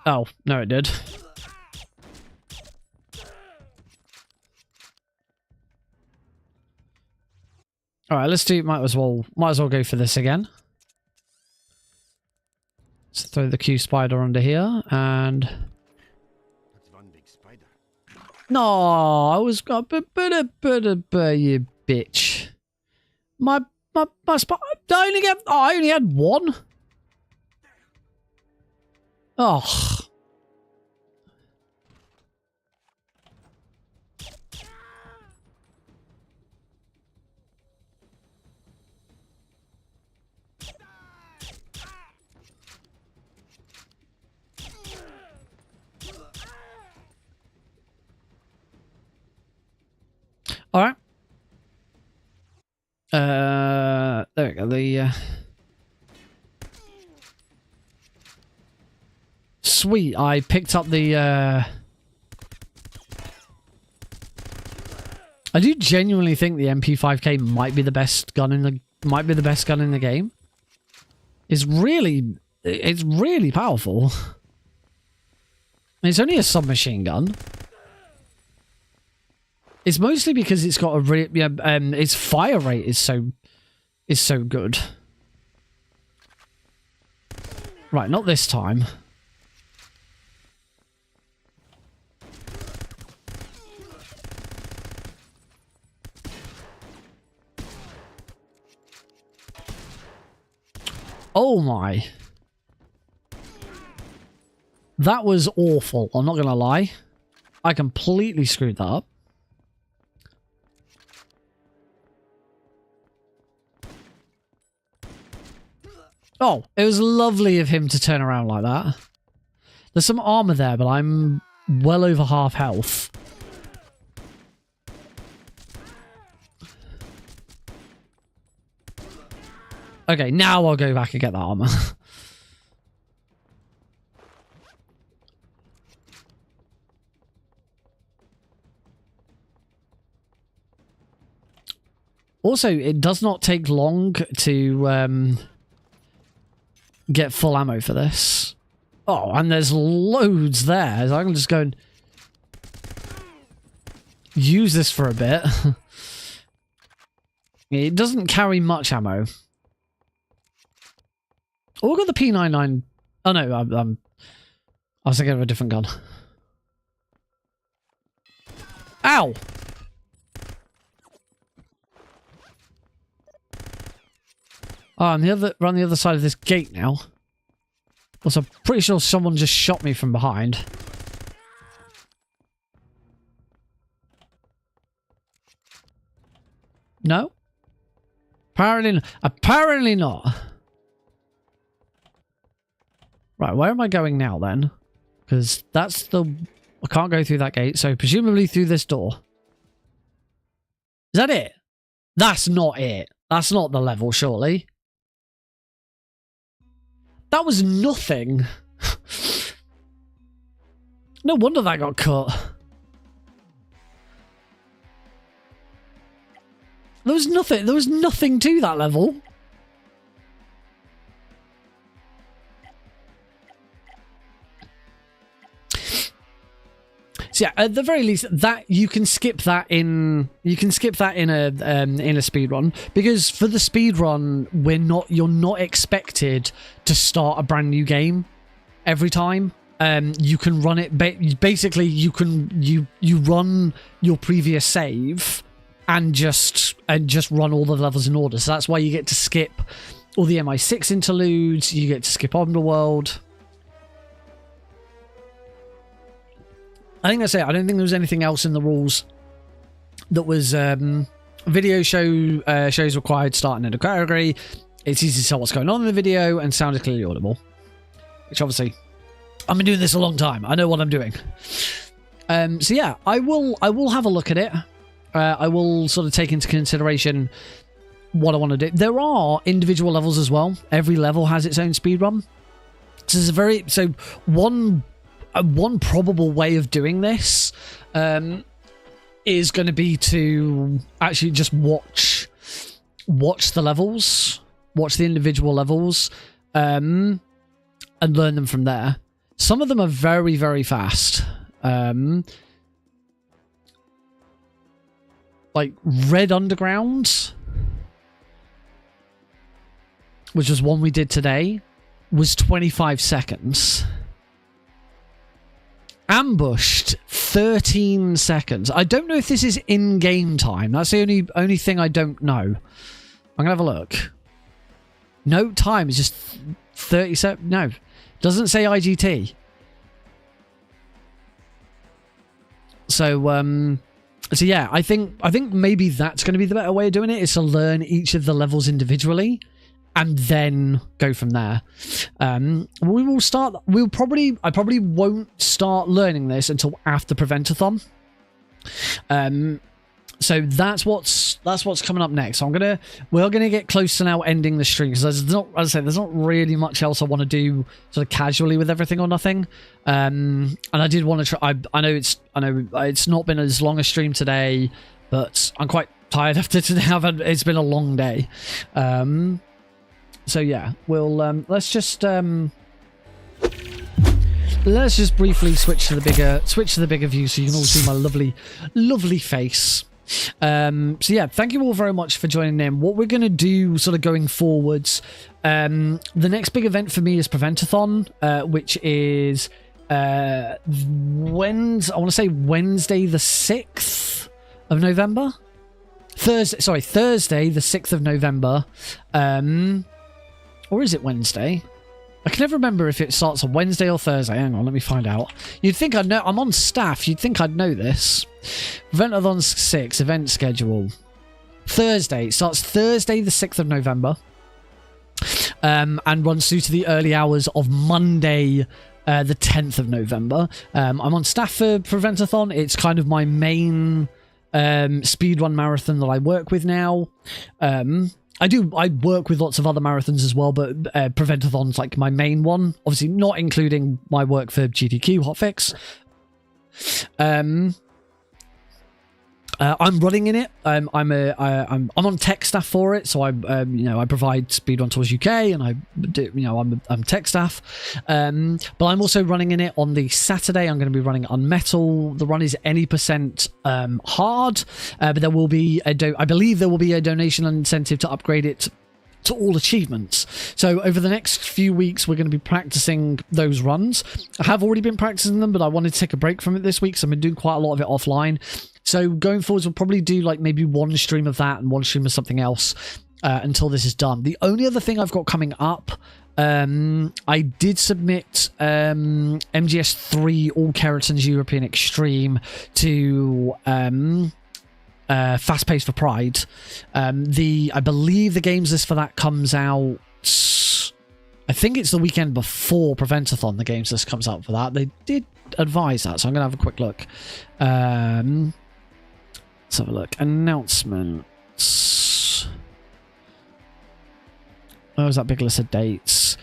Oh, no it did. Alright, let's do... Might as well go for this again. Let's throw the Q spider under here, and... That's one big spider. No, I was... You bitch. My spider... I only had one? Oh. All right. There we go. The sweet. I picked up the. I do genuinely think the MP5K might be the best gun in the game. It's really powerful. It's only a submachine gun. It's mostly because it's got a its fire rate is so good. Right, not this time. Oh my. That was awful, I'm not gonna lie. I completely screwed that up. Oh, it was lovely of him to turn around like that. There's some armor there, but I'm well over half health. Okay, now I'll go back and get that armor. Also, it does not take long to get full ammo for this. Oh, and there's loads there. So I can just go and use this for a bit. It doesn't carry much ammo. Oh, we've got the P99. Oh no, I was thinking of a different gun. Ow! Oh, we're on the other side of this gate now. Also, I'm pretty sure someone just shot me from behind. No? Apparently not. Right, where am I going now then? Because that's the... I can't go through that gate, so presumably through this door. Is that it? That's not it. That's not the level, surely. That was nothing. No wonder that got cut. There was nothing to that level. So yeah, at the very least, that you can skip that in a speed run, because for the speed run, you're not expected to start a brand new game every time. You can run it basically. You run your previous save and just run all the levels in order. So that's why you get to skip all the MI6 interludes. You get to skip Underworld. I think that's it. I don't think there was anything else in the rules that was video shows required starting in a category. It's easy to tell what's going on in the video and sound is clearly audible. Which obviously, I've been doing this a long time. I know what I'm doing. So yeah, I will have a look at it. I will sort of take into consideration what I want to do. There are individual levels as well. Every level has its own speedrun. So there's one probable way of doing this is going to be to actually just watch the levels, watch the individual levels, and learn them from there. Some of them are very, very fast. Like Red Underground, which was one we did today, was 25 seconds. Ambushed, 13 seconds. I don't know if this is in-game time. That's the only thing I don't know. I'm gonna have a look. No time, it's just 30 seconds. No, doesn't say IGT. So yeah, I think maybe that's going to be the better way of doing it, is to learn each of the levels individually and then go from there. I probably won't start learning this until after Preventathon. So that's what's coming up next. So we're gonna get close to now ending the stream, because there's not, as I said, there's not really much else I want to do sort of casually with everything or nothing. And I did want to try. I know it's not been as long a stream today, but I'm quite tired after today. It's been a long day. So yeah, we'll let's just briefly switch to the bigger view, so you can all see my lovely face. So yeah, thank you all very much for joining in. What we're going to do sort of going forwards, the next big event for me is Preventathon, which is I want to say Wednesday the 6th of November. Thursday the 6th of November. Or is it Wednesday? I can never remember if it starts on Wednesday or Thursday. Hang on, let me find out. You'd think I'd know. I'm on staff. You'd think I'd know this. Preventathon 6 event schedule. Thursday. It starts Thursday the 6th of November. And runs through to the early hours of Monday the 10th of November. I'm on staff for Preventathon. It's kind of my main speedrun marathon that I work with now. I work with lots of other marathons as well, but Preventathon's like my main one. Obviously, not including my work for GTQ Hotfix. I'm running in it. I'm on tech staff for it, so I provide Speedrun Tours UK, and I do, I'm tech staff. But I'm also running in it on the Saturday. I'm going to be running Unmetal. The run is any percent hard, but there will be I believe there will be a donation incentive to upgrade it to all achievements. So over the next few weeks, we're going to be practicing those runs. I have already been practicing them, but I wanted to take a break from it this week, so I've been doing quite a lot of it offline. So going forwards, we'll probably do like maybe one stream of that and one stream of something else until this is done. The only other thing I've got coming up, I did submit MGS3 All Keratons European Extreme to Fast Pace for Pride. I believe the games list for that comes out, I think it's the weekend before Preventathon. The games list comes out for that. They did advise that, so I'm gonna have a quick look. Let's have a look. Announcements. What was that big list of dates?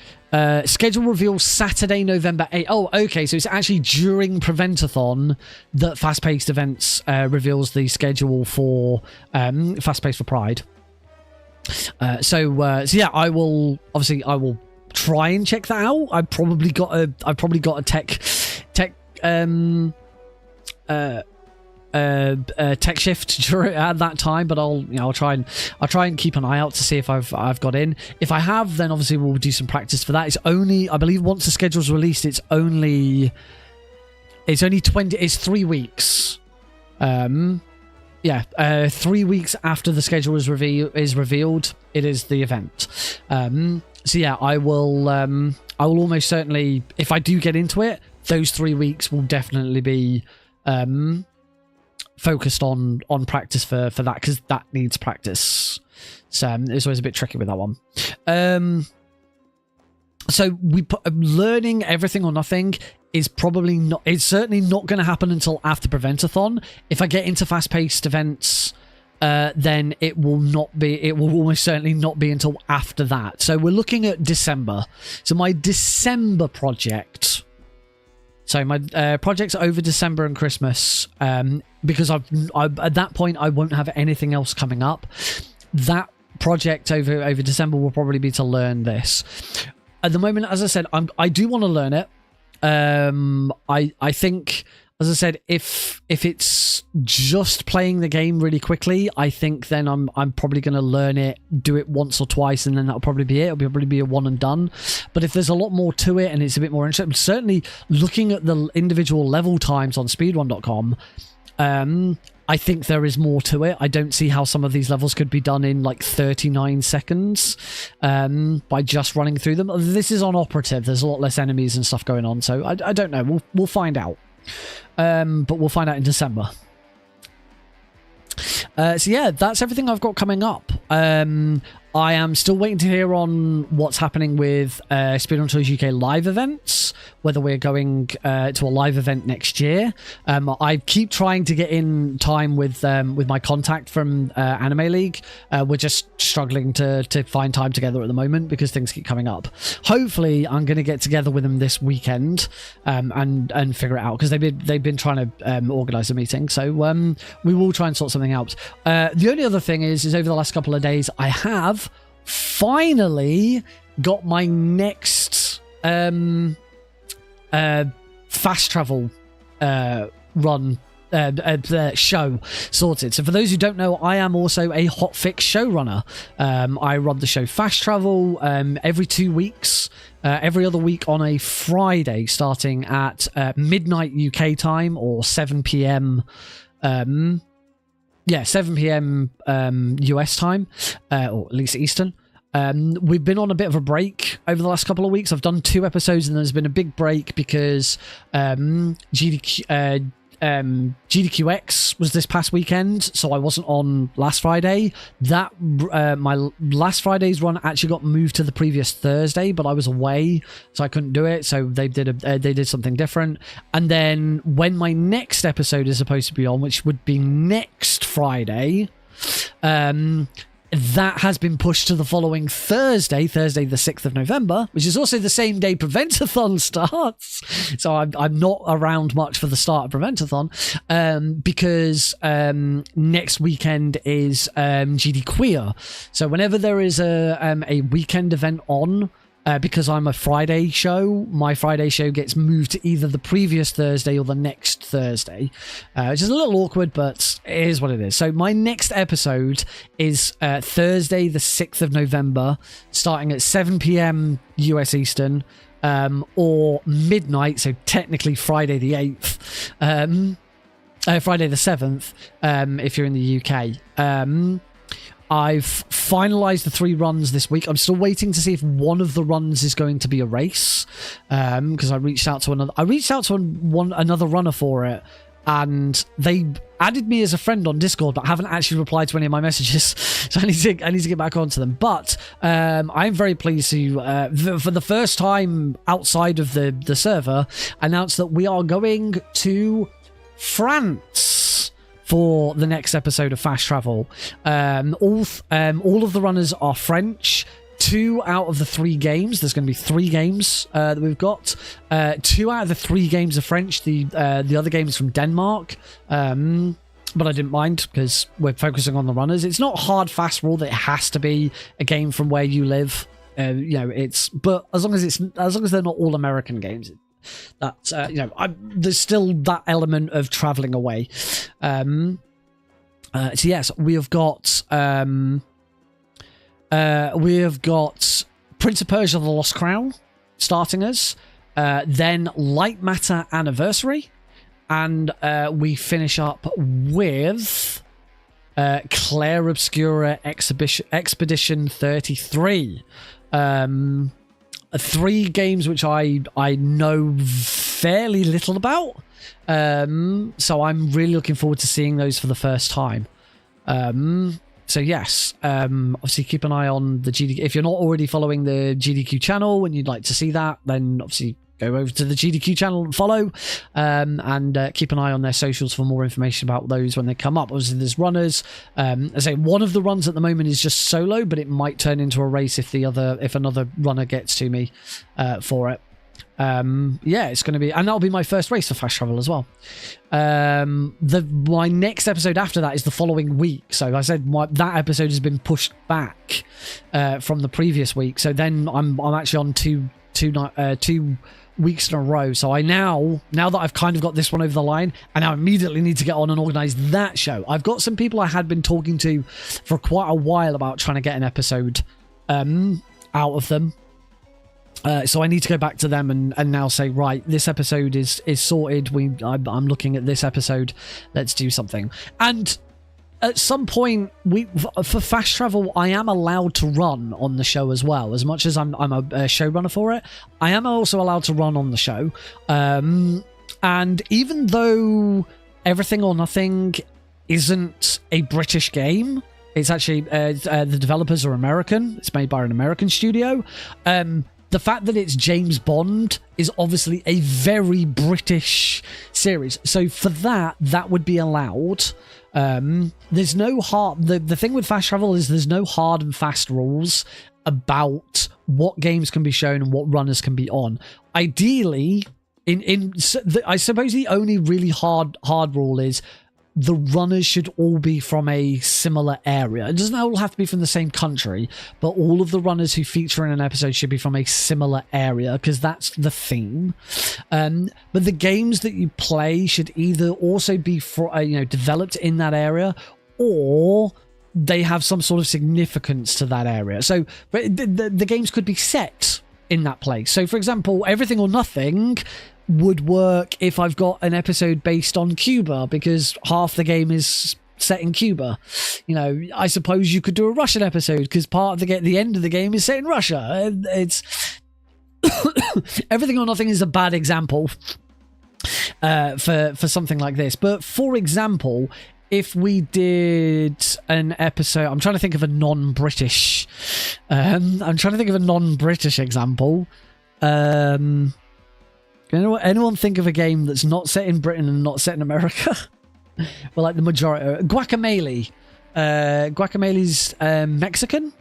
Schedule reveal Saturday, November 8th. Oh, okay. So it's actually during Preventathon that Fast Paced Events reveals the schedule for Fast Paced for Pride. So yeah, I will try and check that out. I've probably got a tech tech shift at that time, but I'll try and keep an eye out to see if I've got in. If I have, then obviously we'll do some practice for that. It's only, I believe, once the schedule's released, it's 3 weeks. 3 weeks after the schedule is revealed, it is the event. So yeah, I will almost certainly, if I do get into it, those 3 weeks will definitely be focused on practice for that, because that needs practice. So it's always a bit tricky with that one. So learning everything or nothing is probably not, it's certainly not going to happen until after Preventathon. If I get into fast-paced events, then it will almost certainly not be until after that. So we're looking at December. So my December project, so my project's over December and Christmas, because at that point I won't have anything else coming up. That project over December will probably be to learn this. At the moment, as I said, I do want to learn it. I think, as I said, if it's just playing the game really quickly, I think then I'm probably going to learn it, do it once or twice, and then that'll probably be it. It'll probably be a one and done. But if there's a lot more to it and it's a bit more interesting, certainly looking at the individual level times on speedrun.com, I think there is more to it. I don't see how some of these levels could be done in like 39 seconds by just running through them. This is on operative. There's a lot less enemies and stuff going on, so I don't know. We'll find out. But we'll find out in December. So yeah, that's everything I've got coming up. I am still waiting to hear on what's happening with Speedrun Toys UK live events, whether we're going to a live event next year. I keep trying to get in time with my contact from Anime League. We're just struggling to find time together at the moment because things keep coming up. Hopefully, I'm going to get together with them this weekend and figure it out, because they've been trying to organise a meeting. So we will try and sort something out. The only other thing is over the last couple of days, I have finally got my next fast travel run show sorted. So for those who don't know, I am also a hotfix showrunner. I run the show Fast Travel every 2 weeks, every other week on a Friday, starting at midnight UK time, or 7 p.m. 7 p.m. US time, or at least Eastern. We've been on a bit of a break over the last couple of weeks. I've done 2 episodes, and there's been a big break because GDQX was this past weekend, so I wasn't on last Friday. That my last Friday's run actually got moved to the previous Thursday, but I was away, so I couldn't do it. So they did something different. And then when my next episode is supposed to be on, which would be next Friday, that has been pushed to the following Thursday the 6th of November, which is also the same day Preventathon starts. So I'm not around much for the start of Preventathon, because next weekend is GD Queer. So whenever there is a weekend event on, because I'm a Friday show, my Friday show gets moved to either the previous Thursday or the next Thursday, which is a little awkward, but it is what it is. So my next episode is Thursday the 6th of November, starting at 7 p.m. US Eastern, or midnight, so technically Friday the 8th, Friday the 7th, if you're in the UK. I've finalised the 3 runs this week. I'm still waiting to see if one of the runs is going to be a race, because I reached out to another runner for it, and they added me as a friend on Discord, but haven't actually replied to any of my messages. So I need to get back onto them. But I'm very pleased to, for the first time outside of the server, announce that we are going to France for the next episode of Fast Travel. All of the runners are French. 2 out of the 3 games, there's going to be 3 games that we've got. 2 out of the 3 games are French. The other game is from Denmark. But I didn't mind because we're focusing on the runners. It's not a hard, fast rule that it has to be a game from where you live. But as long as they're not all American games, that's there's still that element of traveling away. So yes, we have got Prince of Persia: The Lost Crown starting us, then Light Matter Anniversary, and we finish up with Claire Obscura Expedition 33. 3 games which I know fairly little about, so I'm really looking forward to seeing those for the first time. So yes, obviously keep an eye on the GDQ. If you're not already following the GDQ channel and you'd like to see that, then obviously go over to the GDQ channel and follow, and keep an eye on their socials for more information about those when they come up. Obviously there's runners. I say one of the runs at the moment is just solo, but it might turn into a race if another runner gets to me for it. Yeah, it's going to be, and that'll be my first race for Fast Travel as well. My next episode after that is the following week. So I said that episode has been pushed back from the previous week. So then I'm actually on two weeks in a row. So I now that I've kind of got this one over the line, I now immediately need to get on and organise that show. I've got some people I had been talking to for quite a while about trying to get an episode out of them. So I need to go back to them and now say, right, this episode is sorted. I'm looking at this episode. Let's do something. And at some point, for Fast Travel, I am allowed to run on the show as well. As much as I'm a showrunner for it, I am also allowed to run on the show. And even though Everything or Nothing isn't a British game, It's actually the developers are American. It's made by an American studio. The fact that it's James Bond is obviously a very British series. So for that would be allowed. There's no hard... The thing with fast travel is there's no hard and fast rules about what games can be shown and what runners can be on. Ideally, I suppose the only really hard rule is the runners should all be from a similar area. It doesn't all have to be from the same country, but all of the runners who feature in an episode should be from a similar area, because that's the theme. But the games that you play should either also be developed in that area, or they have some sort of significance to that area. So the games could be set in that place. So, for example, Everything or Nothing would work if I've got an episode based on Cuba, because half the game is set in Cuba. You know, I suppose you could do a Russian episode because part of the end of the game is set in Russia. It's Everything or Nothing is a bad example for something like this. But for example, if we did an episode, I'm trying to think of a non-British example. Anyone think of a game that's not set in Britain and not set in America? Well, like the majority. Guacamelee. Guacamelee's Mexican.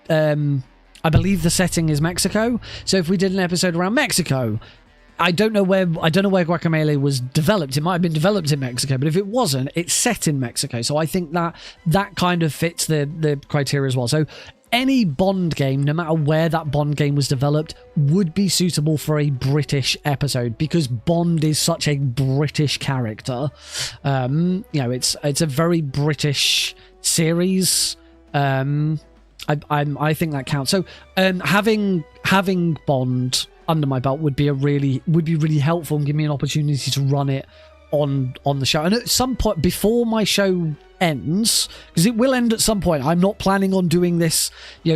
I believe the setting is Mexico. So if we did an episode around Mexico, I don't know where Guacamelee was developed. It might have been developed in Mexico, but if it wasn't, it's set in Mexico. So I think that kind of fits the criteria as well. So any Bond game, no matter where that Bond game was developed, would be suitable for a British episode, because Bond is such a British character. It's a very British series. I think that counts. So having Bond under my belt would be really helpful and give me an opportunity to run it on the show. And at some point before my show ends, because it will end at some point, I'm not planning on doing this.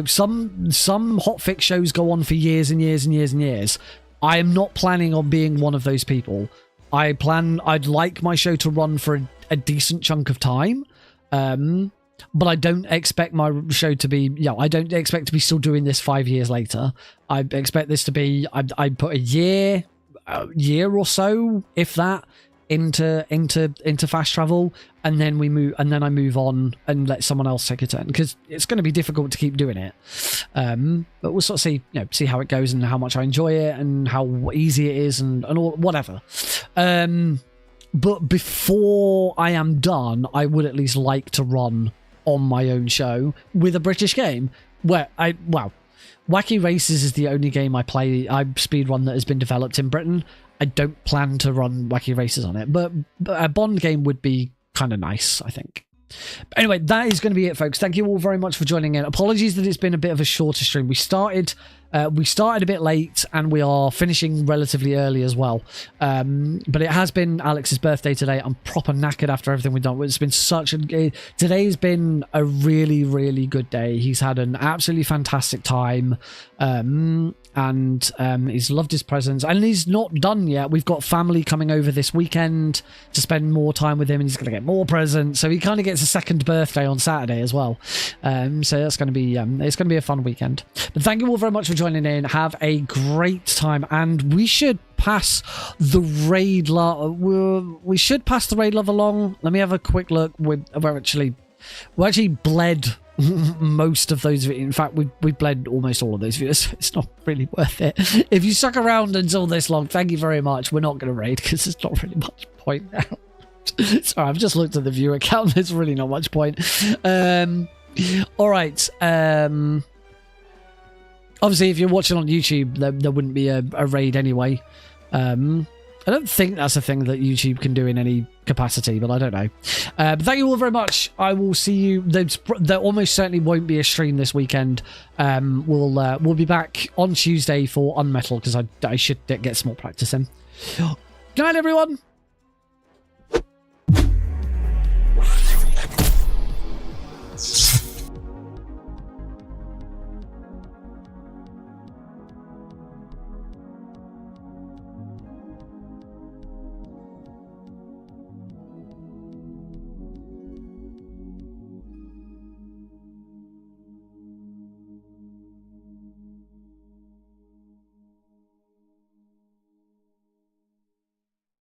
Some hotfix shows go on for years and years and years and years. I am not planning on being one of those people. I'd like my show to run for a decent chunk of time, but I don't expect my show to be, I don't expect to be still doing this 5 years later. I expect this to be, I put a year or so, if that, into fast travel, and then I move on and let someone else take a turn, because it's going to be difficult to keep doing it. But we'll sort of see how it goes and how much I enjoy it and how easy it is and all, whatever. But before I am done, I would at least like to run on my own show with a British game where Wacky Races is the only game I speedrun that has been developed in Britain. I don't plan to run Wacky Races on it, but a Bond game would be kind of nice, I think. Anyway, that is going to be it, folks. Thank you all very much for joining in. Apologies that it's been a bit of a shorter stream. We started a bit late and we are finishing relatively early as well. But it has been Alex's birthday today. I'm proper knackered after everything we've done. It's been today has been a really, really good day. He's had an absolutely fantastic time. And he's loved his presents, and he's not done yet. We've got family coming over this weekend to spend more time with him, and he's going to get more presents, so he kind of gets a second birthday on Saturday as well. So that's going to be it's going to be a fun weekend. But thank you all very much for joining in. Have a great time, and we should pass the raid love along. Let me have a quick look. We actually bled most of those. In fact, we bled almost all of those videos. It's not really worth it. If you stuck around until this long, thank you very much. We're not going to raid because there's not really much point now. Sorry, I've just looked at the viewer count. There's really not much point. All right. Obviously, if you're watching on YouTube, there wouldn't be a raid anyway. I don't think that's a thing that YouTube can do in any capacity, but I don't know. But thank you all very much. I will see you. There almost certainly won't be a stream this weekend. We'll be back on Tuesday for Unmetal, because I should get some more practice in. Good night, everyone.